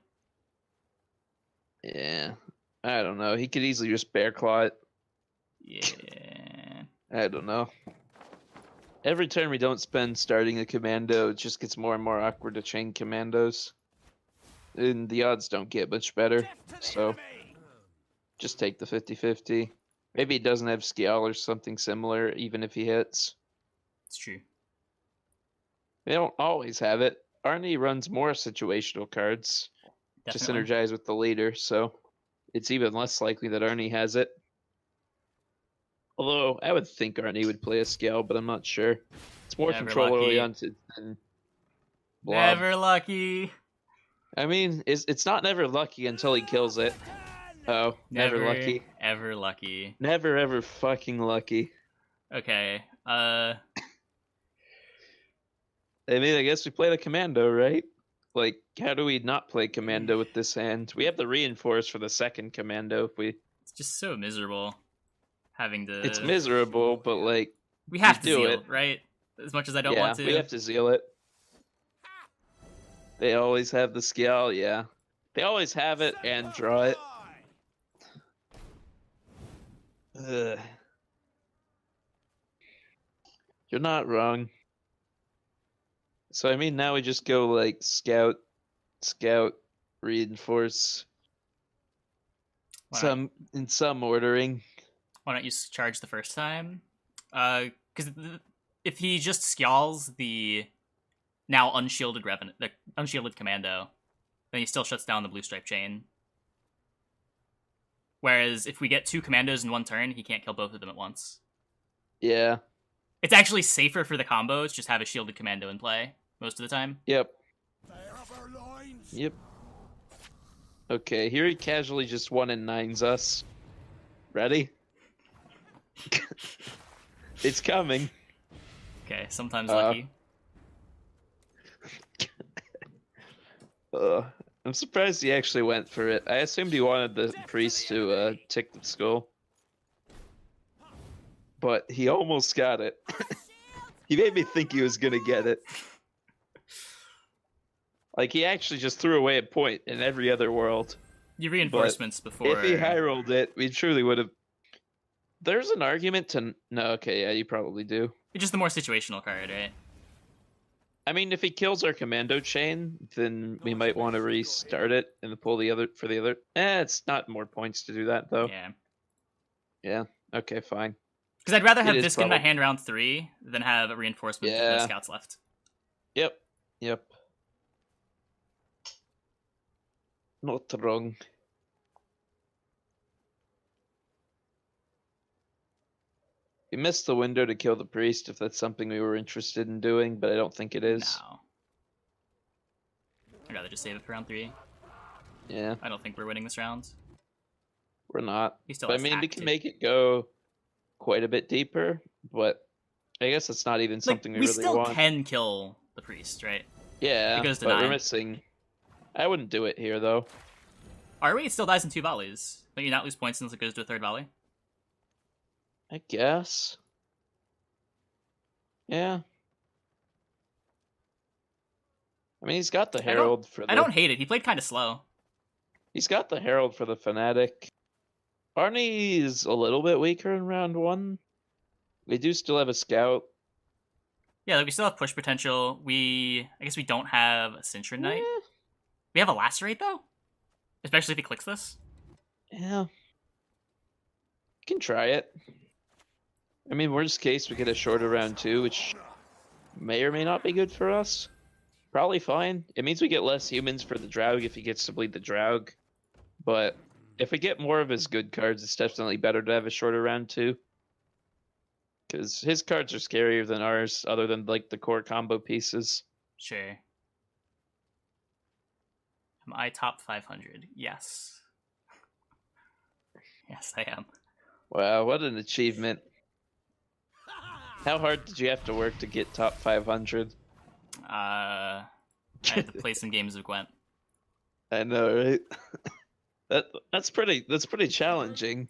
Yeah. I don't know. He could easily just bear claw it. Yeah. I don't know. Every turn we don't spend starting a commando, it just gets more and more awkward to chain commandos. And the odds don't get much better. So just take the 50-50. Maybe he doesn't have scale or something similar, even if he hits. It's true. They don't always have it. Arnie runs more situational cards to Definitely. synergize with the leader, so it's even less likely that Arnie has it. Although I would think Arnie would play a scale, but I'm not sure. It's more Never control early lucky. on than Blob. Never lucky. I mean, it's not never lucky until he kills it. Oh, never lucky. Ever lucky. Never ever fucking lucky. Okay. I mean, I guess we play the commando, right? Like, how do we not play commando with this hand? We have the reinforce for the second commando. If we, It's just so miserable having to. it's miserable, but like, We have to do zeal, it. right? As much as I don't yeah, want to. we have to zeal it. They always have the skill, yeah. They always have it and draw it. Ugh. You're not wrong. So I mean, now we just go like scout, reinforce. Why not? In some ordering. Why don't you charge the first time? Because if he just scalls the now unshielded the unshielded commando, then he still shuts down the blue stripe chain. Whereas if we get 2 commandos in one turn, he can't kill both of them at once. Yeah. It's actually safer for the combos just have a shielded commando in play most of the time. Yep. Fire up our loins. Yep. Okay, here he casually just 1-9s us. Ready? It's coming. Okay, sometimes lucky. I'm surprised he actually went for it. I assumed he wanted the priest to tick the skull. But he almost got it. He made me think he was gonna get it. Like, he actually just threw away a point in every other world. Your reinforcements before. If he high rolled it, we truly would have. There's an argument to. No, okay, yeah, you probably do. It's just the more situational card, right? I mean, if he kills our commando chain, then we might want to restart it and pull the other for the other. It's not more points to do that, though. Yeah. Yeah, okay, fine. Because I'd rather have It is this in my probably- hand round 3 than have a reinforcement with no Yeah. scouts left. Yep. Not wrong. We missed the window to kill the priest if that's something we were interested in doing, but I don't think it is. No. I'd rather just save it for round 3. Yeah, I don't think we're winning this round. we're not. He still But I has mean, we hack can too. make it go quite a bit deeper, but I guess it's not even something we we really still want. can kill the priest, right? Yeah, It goes to but 9. we're missing. I wouldn't do it here though. Are we? It still dies in 2 volleys. Don't you not lose points unless it goes to a 3rd volley? I guess. Yeah. I mean, he's got the Herald for the... I don't hate it. He played kind of slow. He's got the Herald for the Fnatic. Barney's a little bit weaker in round 1. We do still have a Scout. Yeah, like we still have push potential. I guess we don't have a Sentry Knight. Yeah. We have a Lacerate, though? Especially if he clicks this. Yeah. You can try it. I mean, worst case, we get a shorter round 2, which may or may not be good for us. Probably fine. It means we get less humans for the Draug if he gets to bleed the Draug. But if we get more of his good cards, it's definitely better to have a shorter round 2. Because his cards are scarier than ours, other than like the core combo pieces. Sure. Am I top 500? Yes. Yes, I am. Wow, what an achievement. How hard did you have to work to get top 500? I had to play some games of Gwent. I know, right? That's pretty challenging.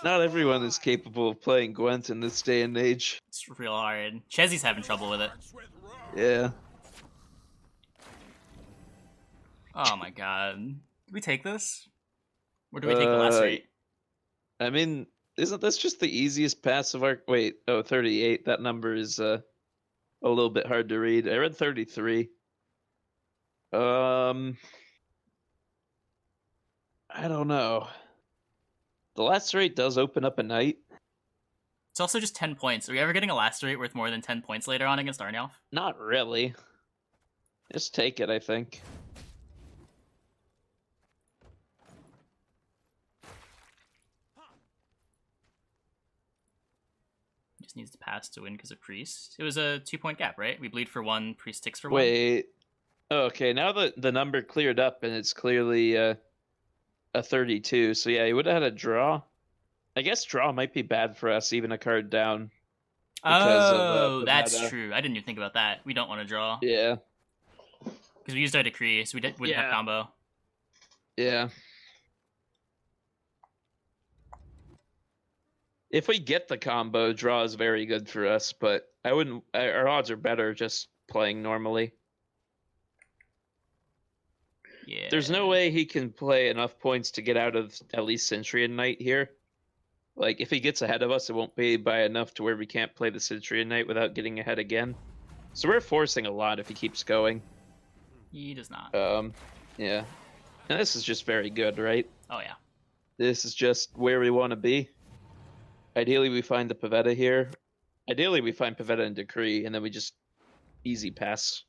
Not everyone is capable of playing Gwent in this day and age. It's real hard. Chezzy's having trouble with it. Yeah. Oh my god. Do we take this? Or do we take the last rate? I mean, isn't this just the easiest pass of our... Wait, 38. That number is a little bit hard to read. I read 33. I don't know. The Lacerate does open up a Knight. It's also just 10 points. Are we ever getting a Lacerate worth more than 10 points later on against Arnalf? Not really. Just take it, I think. Just needs to pass to win because of Priest. It was a 2-point gap, right? We bleed for 1, Priest ticks for 1. Wait. Oh, okay, now the number cleared up and it's clearly a 32. So yeah, he would have had a draw. I guess draw might be bad for us, even a card down. Oh, that's meta. true. I didn't even think about that. We don't want to draw. Yeah. Because we used our decree, so we wouldn't have combo. Yeah. If we get the combo, draw is very good for us, but I wouldn't. Our odds are better just playing normally. Yeah. There's no way he can play enough points to get out of at least Sentry and Knight here. Like, if he gets ahead of us, it won't be by enough to where we can't play the Sentry and Knight without getting ahead again. So we're forcing a lot if he keeps going. He does not. Yeah. And this is just very good, right? Oh, yeah. This is just where we want to be. Ideally, we find the Pavetta here. Ideally, we find Pavetta and Decree, and then we just easy pass.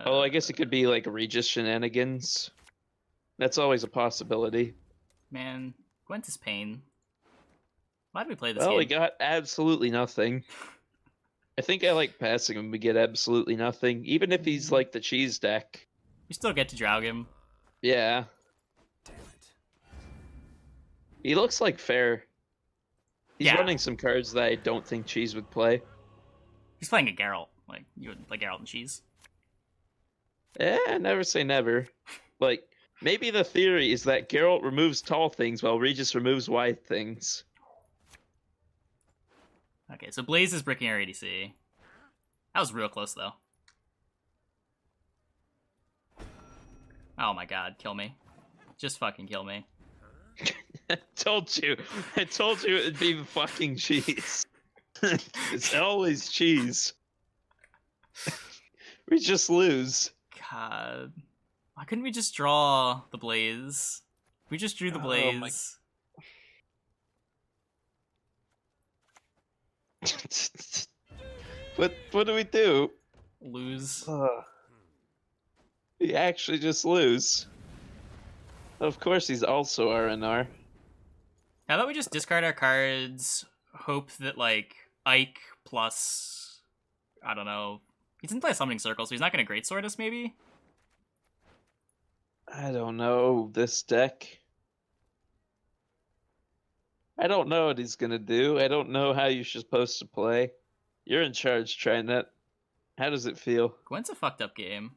Oh, I guess it could be like Regis shenanigans. That's always a possibility. Man, Gwent is pain. Why did we play this game? Well, we got absolutely nothing. I think I like passing when we get absolutely nothing, even if he's like the cheese deck. We still get to Draug him. Yeah. Damn it. He looks like fair. He's Yeah. running some cards that I don't think Cheese would play. He's playing a Geralt. Like, you would play Geralt and Cheese. Never say never. Like, maybe the theory is that Geralt removes tall things while Regis removes wide things. Okay, so Blaze is bricking our ADC. That was real close, though. Oh my god, kill me. Just fucking kill me. I told you it'd be fucking Cheese. It's always Cheese. We just lose. God. Why couldn't we just draw the Blaze? We just drew the Blaze. What do we do? Lose. We actually just lose. Of course he's also RNR. How about we just discard our cards, hope that, like, Ike plus... I don't know. He doesn't play a Summoning Circle, so he's not going to Greatsword us, maybe? I don't know, this deck. I don't know what he's gonna do. I don't know how you're supposed to play. You're in charge, Trynet. How does it feel? Gwent's a fucked up game.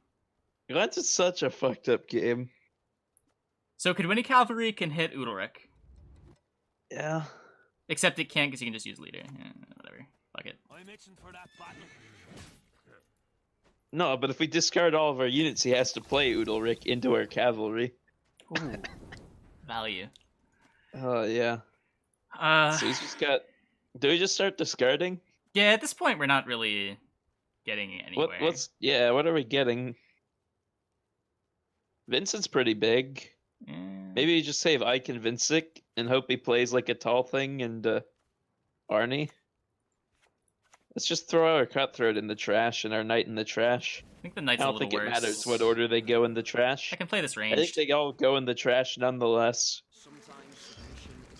Gwent is such a fucked up game. So could Winnie Cavalry can hit Udalric. Yeah. Except it can't because you can just use leader. Yeah, whatever. Fuck it. I'm itching for that battle. No, but if we discard all of our units, he has to play Udalric into our cavalry. Ooh. Value. Oh, yeah. So he's just got... Do we just start discarding? Yeah, at this point, we're not really getting anywhere. What are we getting? Vincent's pretty big. Yeah. Maybe you just save Ike and Vincent and hope he plays like a tall thing and Arnie. Let's just throw our Cutthroat in the trash and our Knight in the trash. I think the Knight's I a don't little think worse. it matters what order they go in the trash. I can play this I think range. they all go in the trash nonetheless.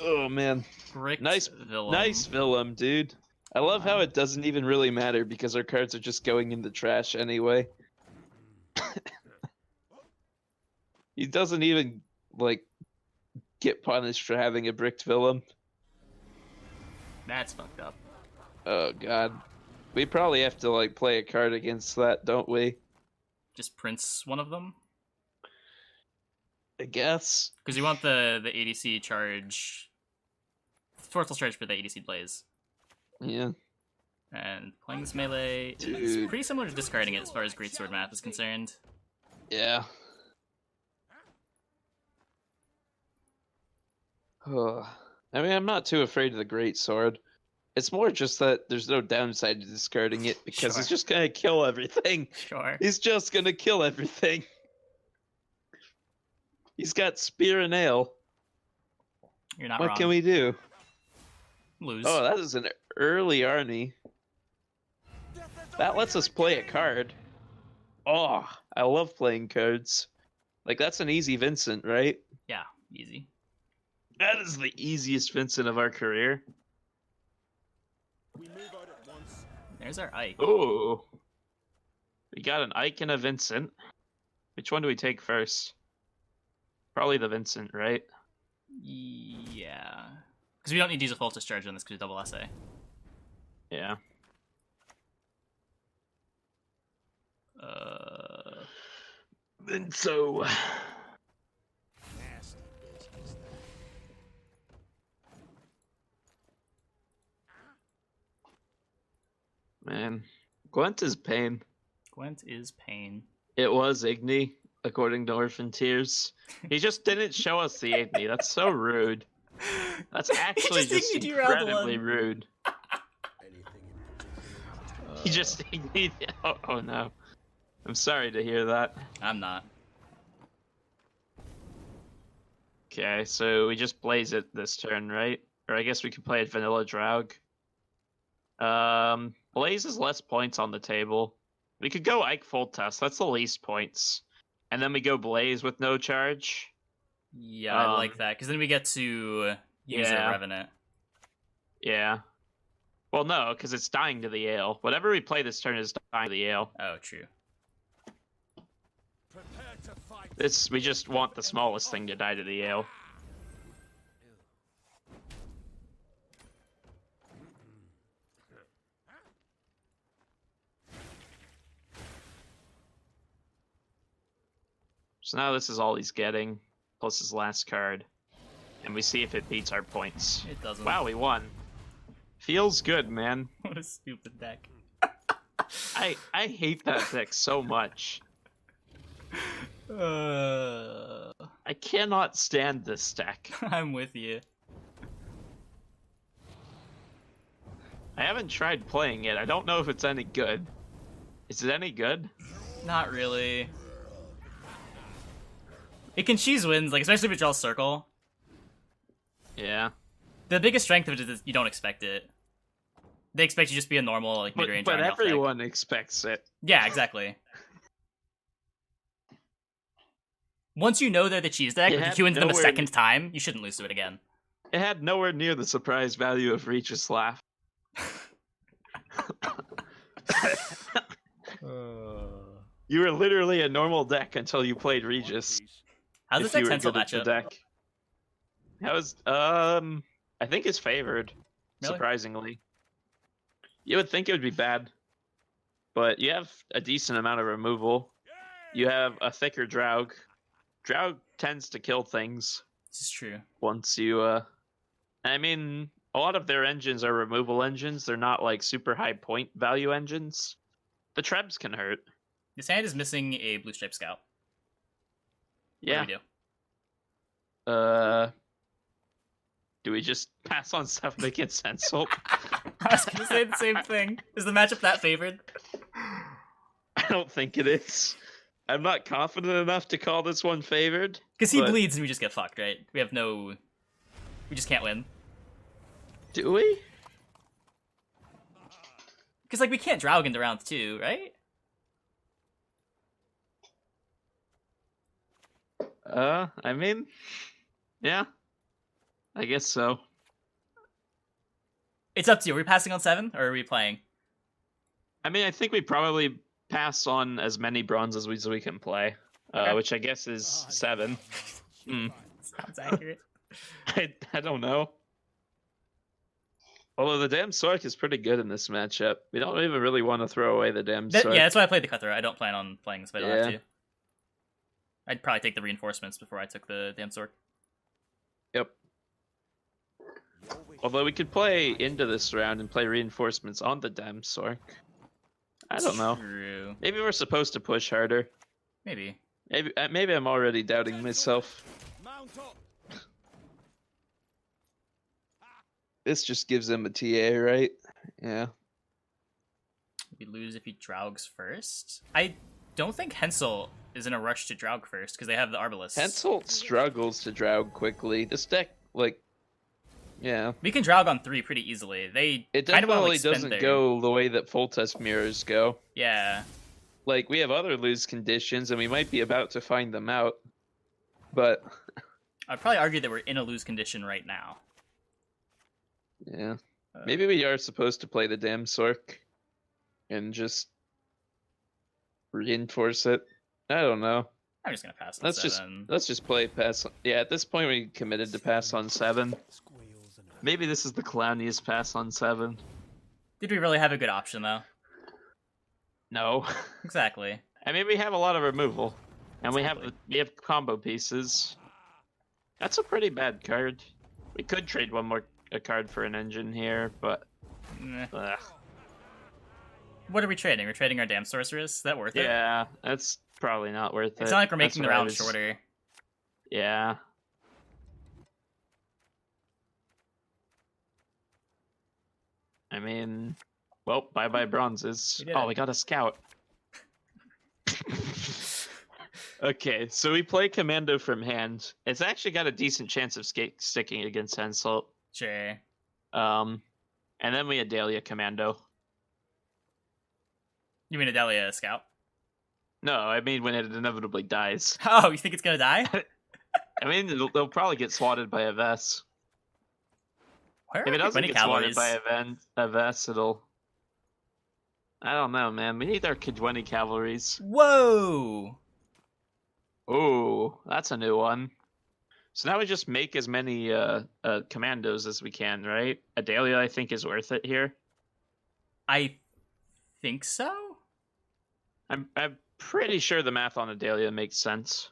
Oh man, nice Willem, dude. I love how it doesn't even really matter because our cards are just going in the trash anyway. He doesn't even like get punished for having a bricked Willem. That's fucked up. Oh god, we probably have to like play a card against that, don't we? Just Prince one of them? I guess. Because you want the ADC charge... Forceful charge for the ADC plays. Yeah. And playing this melee is Dude. pretty similar to discarding it as far as Greatsword math is concerned. Yeah. Oh. I mean, I'm not too afraid of the Greatsword. It's more just that there's no downside to discarding it because Sure. it's just gonna kill everything. Sure. He's just gonna kill everything. He's got Spear and Ale. You're not What wrong. can we do? Lose. Oh, that is an early Arnie. That lets us play a card. Oh, I love playing cards. Like, that's an easy Vincent, right? Yeah, easy. That is the easiest Vincent of our career. We move out at once. There's our Ike. Oh. We got an Ike and a Vincent. Which one do we take first? Probably the Vincent, right? Yeah. Because we don't need to use a Foltest charge on this because we double SA. Yeah. Then so... Nasty business, that. Man. Gwent is pain. Gwent is pain. It was Igni, according to Orphan Tears. He just didn't show us the Igni. That's so rude. That's actually just Igni'd you round incredibly one. rude. Anything in particular? He just Igni'd... Oh no. I'm sorry to hear that. I'm not. Okay, so we just blaze it this turn, right? Or I guess we could play it Vanilla Draug. Blaze is less points on the table. We could go Ike Foltest. That's the least points. And then we go Blaze with no charge. Yeah, I like that. Because then we get to use yeah. a Revenant. Yeah. Well, no, because it's dying to the ale. Whatever we play this turn is dying to the ale. Oh, true. Prepare to fight. We just want the smallest thing to die to the ale. So now this is all he's getting, plus his last card. And we see if it beats our points. It doesn't. Wow, we won. Feels good, man. What a stupid deck. I hate that deck so much. Uh, I cannot stand this deck. I'm with you. I haven't tried playing it. I don't know if it's any good. Is it any good? Not really. It can cheese wins, like especially if it draws circle. Yeah. The biggest strength of it is you don't expect it. They expect you to just be a normal like But mid-range Iron Elf deck. everyone expects it. Yeah, exactly. Once you know they're the cheese deck, It if you had queue into them a nowhere- second time, you shouldn't lose to it again. It had nowhere near the surprise value of Regis Laugh. You were literally a normal deck until you played Regis. How's if this you deck were Tensile good at the matchup? deck. That was I think it's favored. Really? Surprisingly. You would think it would be bad. But you have a decent amount of removal. you have a thicker Draug. Draug tends to kill things This is true. once you. I mean, a lot of their engines are removal engines. They're not like super high point value engines. The Trebs can hurt. This hand is missing a blue stripe scout. What Yeah. do we do? Do we just pass on 7 against Insult? I was gonna say the same thing. Is the matchup that favored? I don't think it is. I'm not confident enough to call this one favored. Because he but- bleeds and we just get fucked, right? We have no... We just can't win. Do we? Because, like, we can't Draug into round 2, right? I mean, yeah. I guess so. It's up to you. Are we passing on 7, or are we playing? I mean, I think we probably pass on as many bronze as we can play, Okay. which I guess is 7. Sounds accurate. I don't know. Although the damn Sork is pretty good in this matchup. We don't even really want to throw away the damn Sork. Yeah, that's why I played the Cutthroat. I don't plan on playing this if I don't have Yeah. to. I'd probably take the reinforcements before I took the damn sword. Yep. Although we could play into this round and play reinforcements on the damn Sork. I don't know. True. Maybe we're supposed to push harder. Maybe. Maybe I'm already doubting myself. Mount up. This just gives them a TA, right? Yeah. We lose if he Draugs first. I don't think Hensel is in a rush to Draug first because they have the Arbalest. Hensel struggles to Draug quickly. This deck, like, yeah. We can Draug on 3 pretty easily. They It kind of want to definitely like, spend doesn't their... go the way that Foltest mirrors go. Yeah. Like, we have other lose conditions, and we might be about to find them out. But, I'd probably argue that we're in a lose condition right now. yeah. Maybe we are supposed to play the damn Sork and just reinforce it. I don't know. I'm just gonna pass on 7. Let's just play pass. Yeah, at this point we committed to pass on 7. Maybe this is the clowniest pass on 7. Did we really have a good option though? No. Exactly. I mean, we have a lot of removal, and Exactly. we have combo pieces. That's a pretty bad card. We could trade a card for an engine here, but Meh. ugh. What are we trading? We're trading our damn sorceress. Is that worth it? Yeah, that's probably not worth it. It's not like we're That's making the what I round was- shorter. Yeah. I mean, well, bye-bye bronzes. We did Oh, it. we got a scout. Okay, so we play commando from hand. It's actually got a decent chance of sticking against Hensel. Sure. And then we Adalia commando. You mean Adelia Scout? No, I mean when it inevitably dies. Oh, you think it's gonna die? I mean, they'll probably get swatted by a Vess. Where If it are doesn't Gwent get swatted cavalries? by a Vess, it'll... I don't know, man. We need our Kidwani cavalries. Whoa! Ooh, that's a new one. So now we just make as many commandos as we can, right? Adalia, I think, is worth it here. I think so? I'm pretty sure the math on Adalia makes sense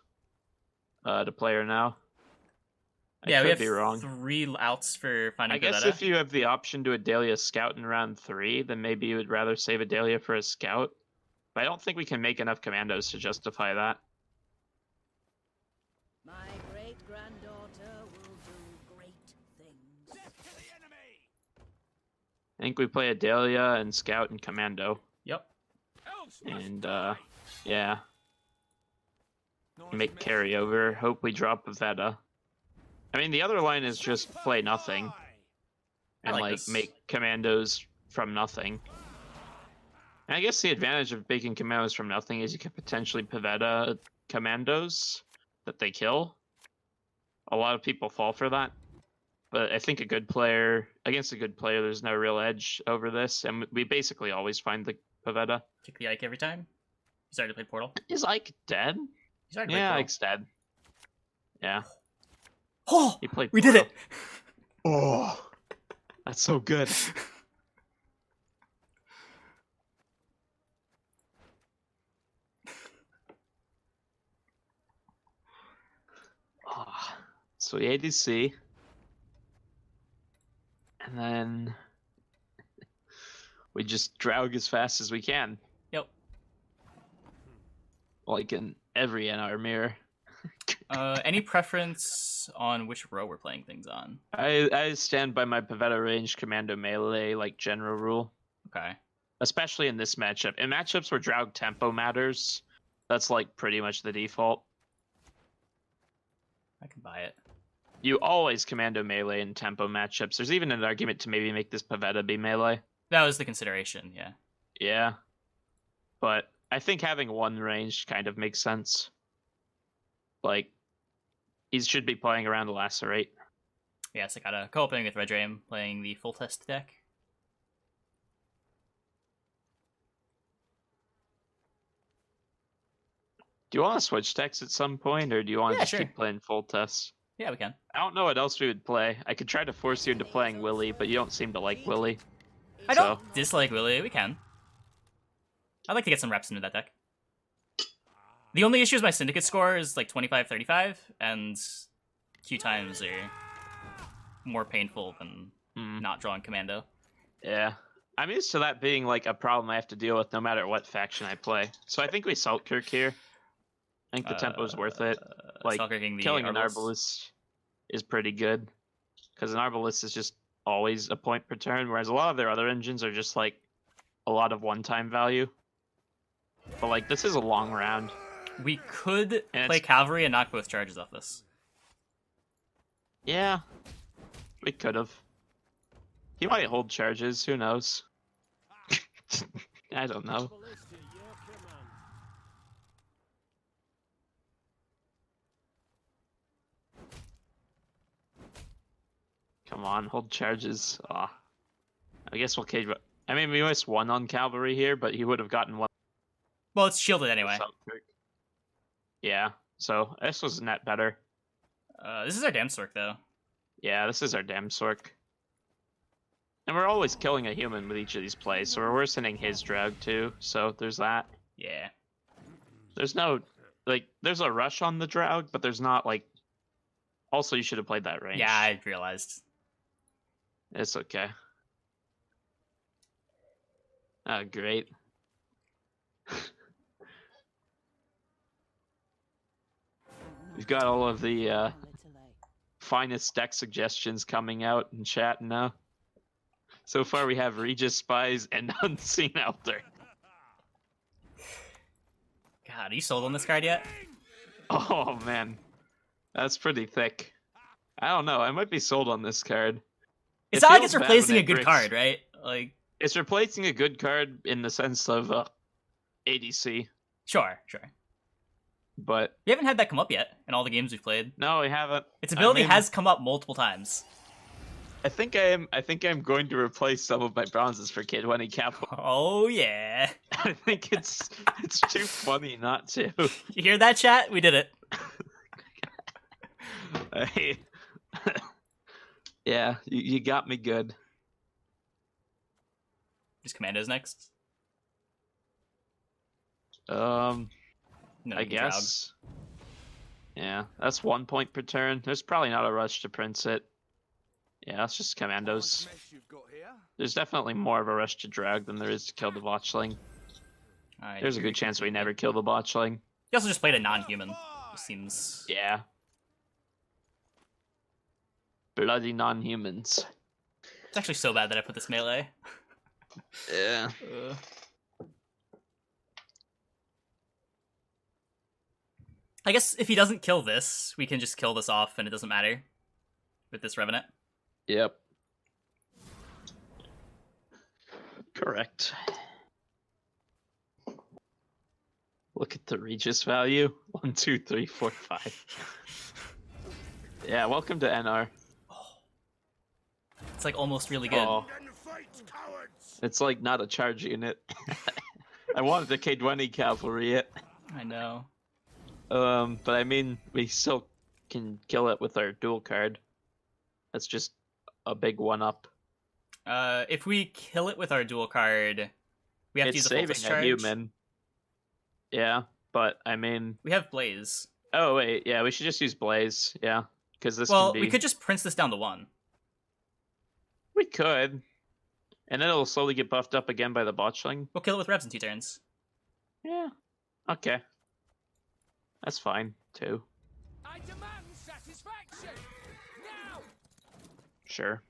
to play her now. I Yeah, we could have be wrong. 3 outs for finding I guess Pavetta. if you have the option to Adalia Scout in round 3, then maybe you would rather save Adalia for a Scout. But I don't think we can make enough commandos to justify that. My great-granddaughter will do great things. Death to the enemy. I think we play Adalia and Scout and Commando. Yep. Elves must And, die. yeah. Make carryover. Hope we drop Pavetta. I mean, the other line is just play nothing. And, like like, this. make commandos from nothing. And I guess the advantage of making commandos from nothing is you can potentially Pavetta commandos that they kill. A lot of people fall for that. But I think against a good player, there's no real edge over this. And we basically always find the Pavetta. Kick the Ike every time. He's already played Portal. Is Ike dead? He's already played Yeah, Portal. Ike's dead. Yeah, Oh! he played We did it! Oh, that's so good. So we ADC. And then we just Draug as fast as we can. Yep. Like in every NR mirror. Any preference on which row we're playing things on? I stand by my Pavetta range commando melee like general rule. Okay. Especially in this matchup. In matchups where Draug tempo matters, that's like pretty much the default. I can buy it. You always commando melee in tempo matchups. There's even an argument to maybe make this Pavetta be melee. That was the consideration, yeah. Yeah. But I think having one range kind of makes sense. Like, he should be playing around the Lacerate. Yes, I got a co-oping with Redrame, playing the Foltest deck. Do you want to switch decks at some point, or do you want to Yeah, just sure. keep playing Foltest? Yeah, we can. I don't know what else we would play. I could try to force you into playing Willy, but you don't seem to like Willy. I don't dislike Willy, we can. I'd like to get some reps into that deck. The only issue is my Syndicate score is like 25-35, and Q times are more painful than not drawing Commando. Yeah. I'm used to that being like a problem I have to deal with no matter what faction I play. So I think we Saltkirk here. I think the tempo's worth it. Like, killing an Arbalest is pretty good. Because an Arbalest is just always a point per turn, whereas a lot of their other engines are just like a lot of one-time value. But like, this is a long round. We could play Cavalry and knock both charges off this. Yeah. We could have. He might hold charges, who knows? I don't know. Come on, hold charges. I guess we'll cage. I mean, we missed one on Cavalry here, but he would have gotten one. Well, it's shielded anyway. Yeah, so this was net better. This is our Damsork, though. Yeah, this is our Damsork. And we're always killing a human with each of these plays, so we're worsening his drag too, so there's that. Yeah. There's no, like, there's a rush on the drag, but there's not, like... Also, you should have played that range. Yeah, I realized. It's okay. Oh, great. We've got all of the finest deck suggestions coming out in chat now. So far we have Regis Spies and Unseen Elder. God, are you sold on this card yet? Oh man, that's pretty thick. I don't know, I might be sold on this card. It's not like it's replacing a good card, right? Like, it's replacing a good card in the sense of ADC. Sure. But we haven't had that come up yet in all the games we've played. No, we haven't. Its ability has come up multiple times. I think I'm going to replace some of my bronzes for Kid Wenny Capital. Oh yeah. I think it's too funny not to. You hear that, chat? We did it. Yeah, you got me good. Just Commandos next. No, I guess. Yeah, that's 1 point per turn. There's probably not a rush to Prince it. Yeah, that's just Commandos. There's definitely more of a rush to drag than there is to kill the Botchling. There's a good chance we never kill the Botchling. You also just played a non-human. Seems... Yeah. Bloody non-humans. It's actually so bad that I put this melee. Yeah. I guess if he doesn't kill this, we can just kill this off and it doesn't matter. With this Revenant. Yep. Correct. Look at the Regis value. 1, 2, 3, 4, 5. Yeah, welcome to NR. It's like almost really good. Oh. It's like not a charge unit. I wanted to K20 cavalry it. I know. But I mean, we still can kill it with our dual card. That's just a big one-up. If we kill it with our dual card, we have to use a Foltest charge. Human. Yeah, but I mean... We have Blaze. Oh, wait, yeah, we should just use Blaze, yeah. because this Well, can be. we could just Prince this down to 1. We could. And then it'll slowly get buffed up again by the botchling. We'll kill it with Revs in 2 turns. Yeah. Okay. That's fine, too. I demand satisfaction! Now! Do Sure.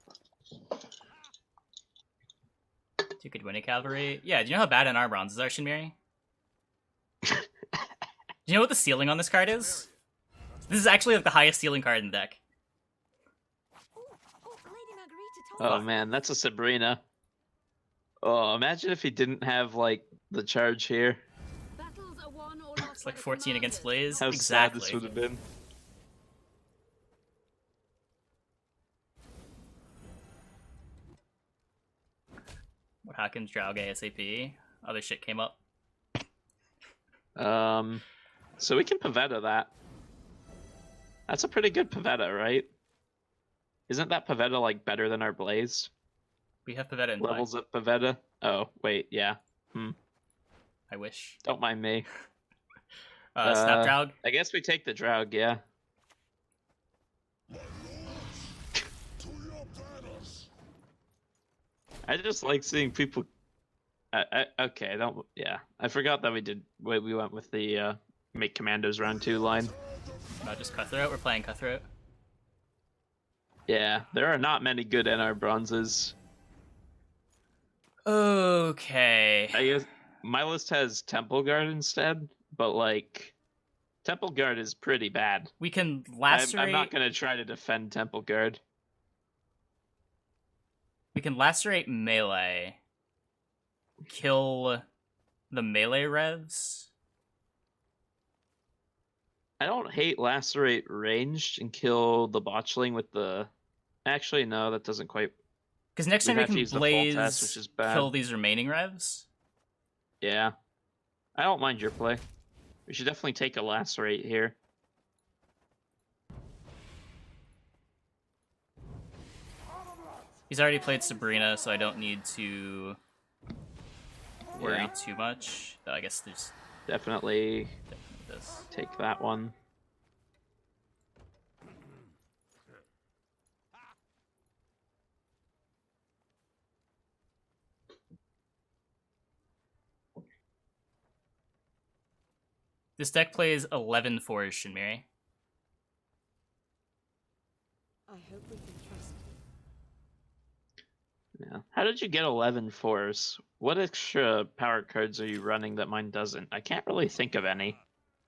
you could win a cavalry. Yeah, do you know how bad NR bronzes are, Shinmiri? Do you know what the ceiling on this card is? This is actually like the highest ceiling card in the deck. Oh man, that's a Sabrina. Oh, imagine if he didn't have, like, the charge here. It's like 14 against Blaze. How Exactly. sad this would have been. What Hawkins, Draug, ASAP. Other shit came up. So we can Pavetta that. That's a pretty good Pavetta, right? Isn't that Pavetta, like, better than our Blaze? We have Pavetta in play. Levels up Pavetta? Oh, wait, yeah. I wish. Don't mind me. Snap Draug. I guess we take the Draug, yeah. I just like seeing people. Okay, don't. Yeah, I forgot that we went with the make commandos round 2 line. Not just Cutthroat. We're playing Cutthroat. Yeah, there are not many good NR bronzes. Okay. I guess my list has Temple Guard instead, but like, Temple Guard is pretty bad. We can lacerate. I'm not gonna try to defend Temple Guard. We can lacerate melee. Kill the melee revs. I don't hate lacerate ranged and kill the botchling with the. Actually, no, that doesn't quite. Because next turn we have to can use the Blaze, Foltest, which is bad. kill these remaining revs. Yeah, I don't mind your play. We should definitely take a lacerate here. He's already played Sabrina, so I don't need to worry Yeah. too much. Though I guess there's Definitely this. take that one. This deck plays 11 fours, Shinmiri. I hope we can trust you. Yeah. How did you get 11 fours? What extra power cards are you running that mine doesn't? I can't really think of any.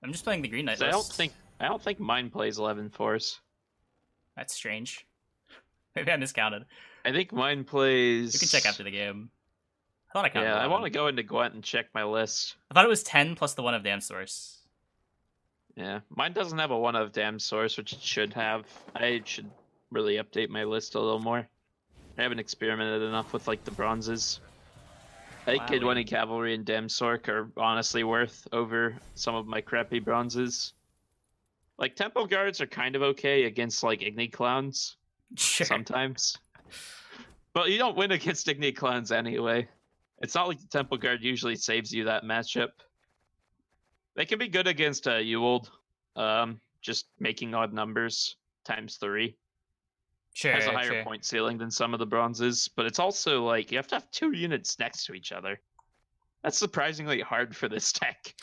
I'm just playing the Green Knight 'Cause list. I don't think mine plays 11 fours. That's strange. Maybe I miscounted. I think mine plays. We can check after the game. I thought I counted Yeah, I 11. want to go into Gwent and check my list. I thought it was 10 plus the 1 of Damn Source. Yeah, mine doesn't have a 1 of Damn Source, which it should have. I should really update my list a little more. I haven't experimented enough with like the bronzes. I think Kid Wowie. Winnie Cavalry and Damn Sork are honestly worth over some of my crappy bronzes. Like Temple Guards are kind of okay against like Igni Clowns Sure. sometimes. But you don't win against Igni Clowns anyway. It's not like the Temple Guard usually saves you that matchup. They can be good against Ewald, just making odd numbers times 3. Sure, Has a higher sure. point ceiling than some of the bronzes, but it's also like you have to have 2 units next to each other. That's surprisingly hard for this deck.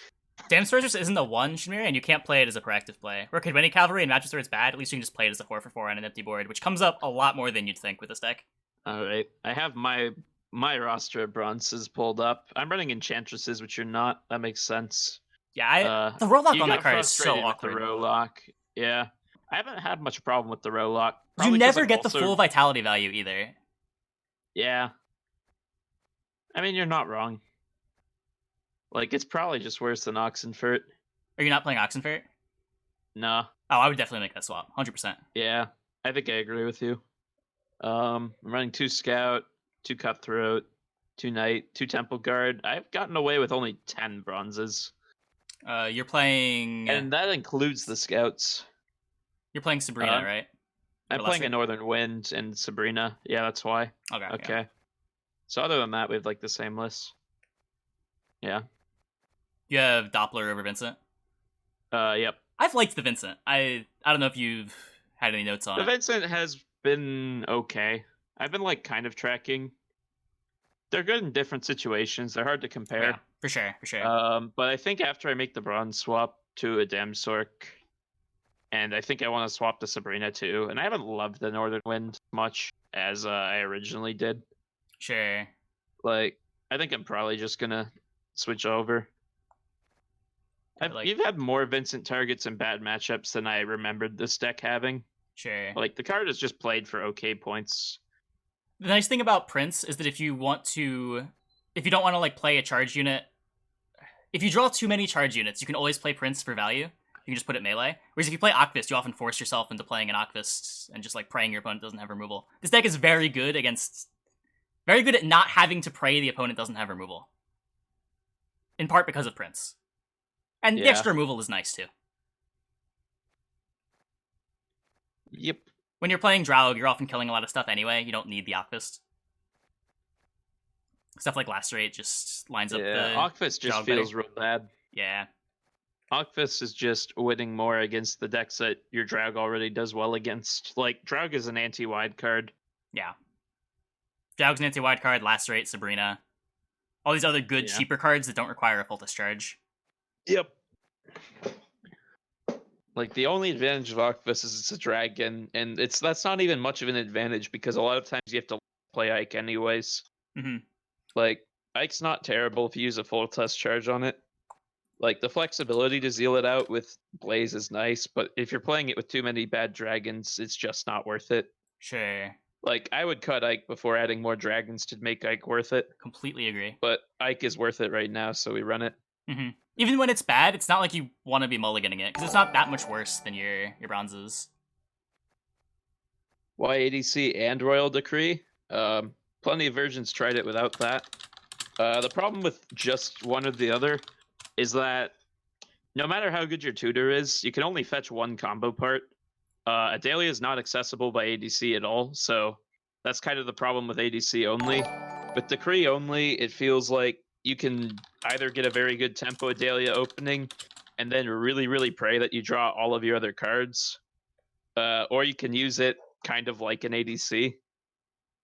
Damn Source just isn't a 1, Shinmiri, and you can't play it as a proactive play. Where Kid Winnie Cavalry in matches where it's bad, at least you can just play it as a 4/4 on an empty board, which comes up a lot more than you'd think with this deck. All right, I have my roster of bronzes pulled up. I'm running enchantresses, which you're not. That makes sense. Yeah, the roll lock You on that got card is so frustrated with awkward. The row lock, yeah. I haven't had much problem with the row lock. You Probably 'cause never I'm get the also- full vitality value either. Yeah. I mean, you're not wrong. Like, it's probably just worse than Oxenfurt. Are you not playing Oxenfurt? Nah. Oh, I would definitely make that swap, 100%. Yeah, I think I agree with you. I'm running 2 Scout, 2 Cutthroat, 2 Knight, 2 Temple Guard. I've gotten away with only 10 bronzes. You're playing. And that includes the Scouts. You're playing Sabrina, right? I'm Or playing Lesser? a Northern Wind and Sabrina. Yeah, that's why. Okay. Okay. Yeah. So other than that, we have like the same list. Yeah. You have Doppler over Vincent. Yep. I've liked the Vincent. I don't know if you've had any notes on The it. Vincent has been okay. I've been like kind of tracking. They're good in different situations. They're hard to compare. Yeah, for sure. But I think after I make the bronze swap to a Damsork, and I think I want to swap to Sabrina too. And I haven't loved the Northern Wind much as I originally did. Sure. Like, I think I'm probably just gonna switch over. You've had more Vincent targets in bad matchups than I remembered this deck having. Sure. Like, the card is just played for okay points. The nice thing about Prince is that if you don't want to like play a charge unit, if you draw too many charge units, you can always play Prince for value. You can just put it melee. Whereas if you play Akvist, you often force yourself into playing an Akvist and just like praying your opponent doesn't have removal. This deck is very good at not having to pray the opponent doesn't have removal. In part because of Prince. And the extra removal is nice too. Yep. When you're playing Draug, you're often killing a lot of stuff anyway. You don't need the Akvist. Stuff like Lacerate just lines up the Akvist just Draug feels better. real bad. Yeah. Akvist is just winning more against the decks that your Draug already does well against. Like, Draug is an anti-wide card. Yeah. Draug's an anti-wide card, Lacerate, Sabrina. All these other good, cheaper cards that don't require a Foltest charge. Yep. Like, the only advantage of Akvist is it's a dragon, and that's not even much of an advantage because a lot of times you have to play Ike anyways. Mm-hmm. Like, Ike's not terrible if you use a Foltest charge on it. Like, the flexibility to zeal it out with Blaze is nice, but if you're playing it with too many bad dragons, it's just not worth it. Sure. Like, I would cut Ike before adding more dragons to make Ike worth it. Completely agree. But Ike is worth it right now, so we run it. Mm-hmm. Even when it's bad, it's not like you want to be mulliganing it, because it's not that much worse than your bronzes. YADC and Royal Decree. Plenty of versions tried it without that. The problem with just one or the other is that no matter how good your tutor is, you can only fetch one combo part. Adalia is not accessible by ADC at all, so that's kind of the problem with ADC only. With Decree only, it feels like you can either get a very good tempo Adalia opening and then really, really pray that you draw all of your other cards, or you can use it kind of like an ADC.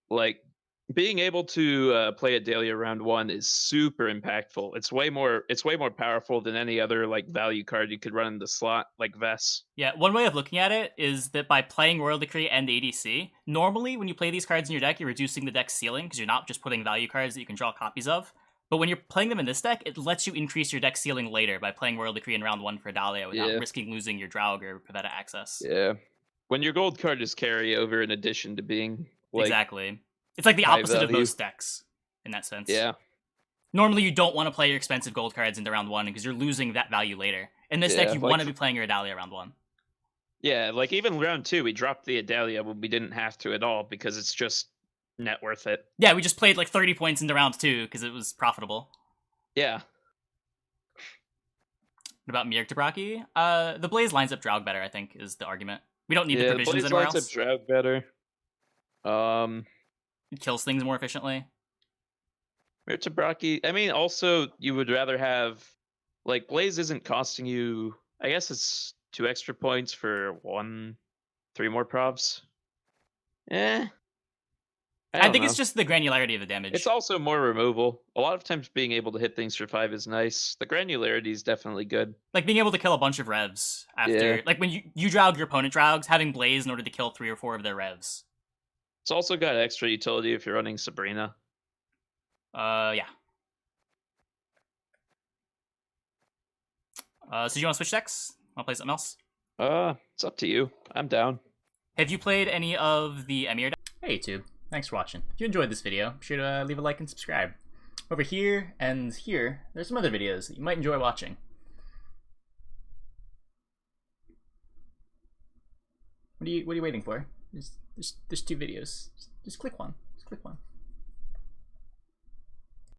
Like, being able to play Adalia round one is super impactful. It's way more powerful than any other like value card you could run in the slot, like Vess. Yeah, one way of looking at it is that by playing Royal Decree and ADC, normally when you play these cards in your deck, you're reducing the deck's ceiling because you're not just putting value cards that you can draw copies of. But when you're playing them in this deck, it lets you increase your deck ceiling later by playing Royal Decree in round one for Adalia without risking losing your Draug or Pavetta access. Yeah. When your gold card is carry over in addition to being like, exactly. It's like the opposite of most decks in that sense. Yeah. Normally you don't want to play your expensive gold cards into round one because you're losing that value later. In this deck, you want to be playing your Adalia round one. Yeah, like even round two, we dropped the Adalia when we didn't have to at all because it's just net worth it. Yeah, we just played like 30 points into round two because it was profitable. Yeah. What about Mirk Tabraki? The Blaze lines up Draug better, I think, is the argument. We don't need the provisions Blaze anywhere lines else. up Draug better. It kills things more efficiently. Mirk Tabraki, I mean, also, you would rather have, like, Blaze isn't costing you, I guess it's 2 extra points for 3 more probs. I think it's just the granularity of the damage. It's also more removal. A lot of times being able to hit things for 5 is nice. The granularity is definitely good. Like being able to kill a bunch of revs after... Like when you Draug your opponent Draugs, having Blaze in order to kill 3 or 4 of their revs. It's also got extra utility if you're running Sabrina. Yeah. So do you want to switch decks? Want to play something else? It's up to you. I'm down. Have you played any of the Emir decks? Hey YouTube, thanks for watching. If you enjoyed this video, be sure to leave a like and subscribe. Over here and here, there's some other videos that you might enjoy watching. What are you waiting for? There's 2 videos. Just click one. Just click one.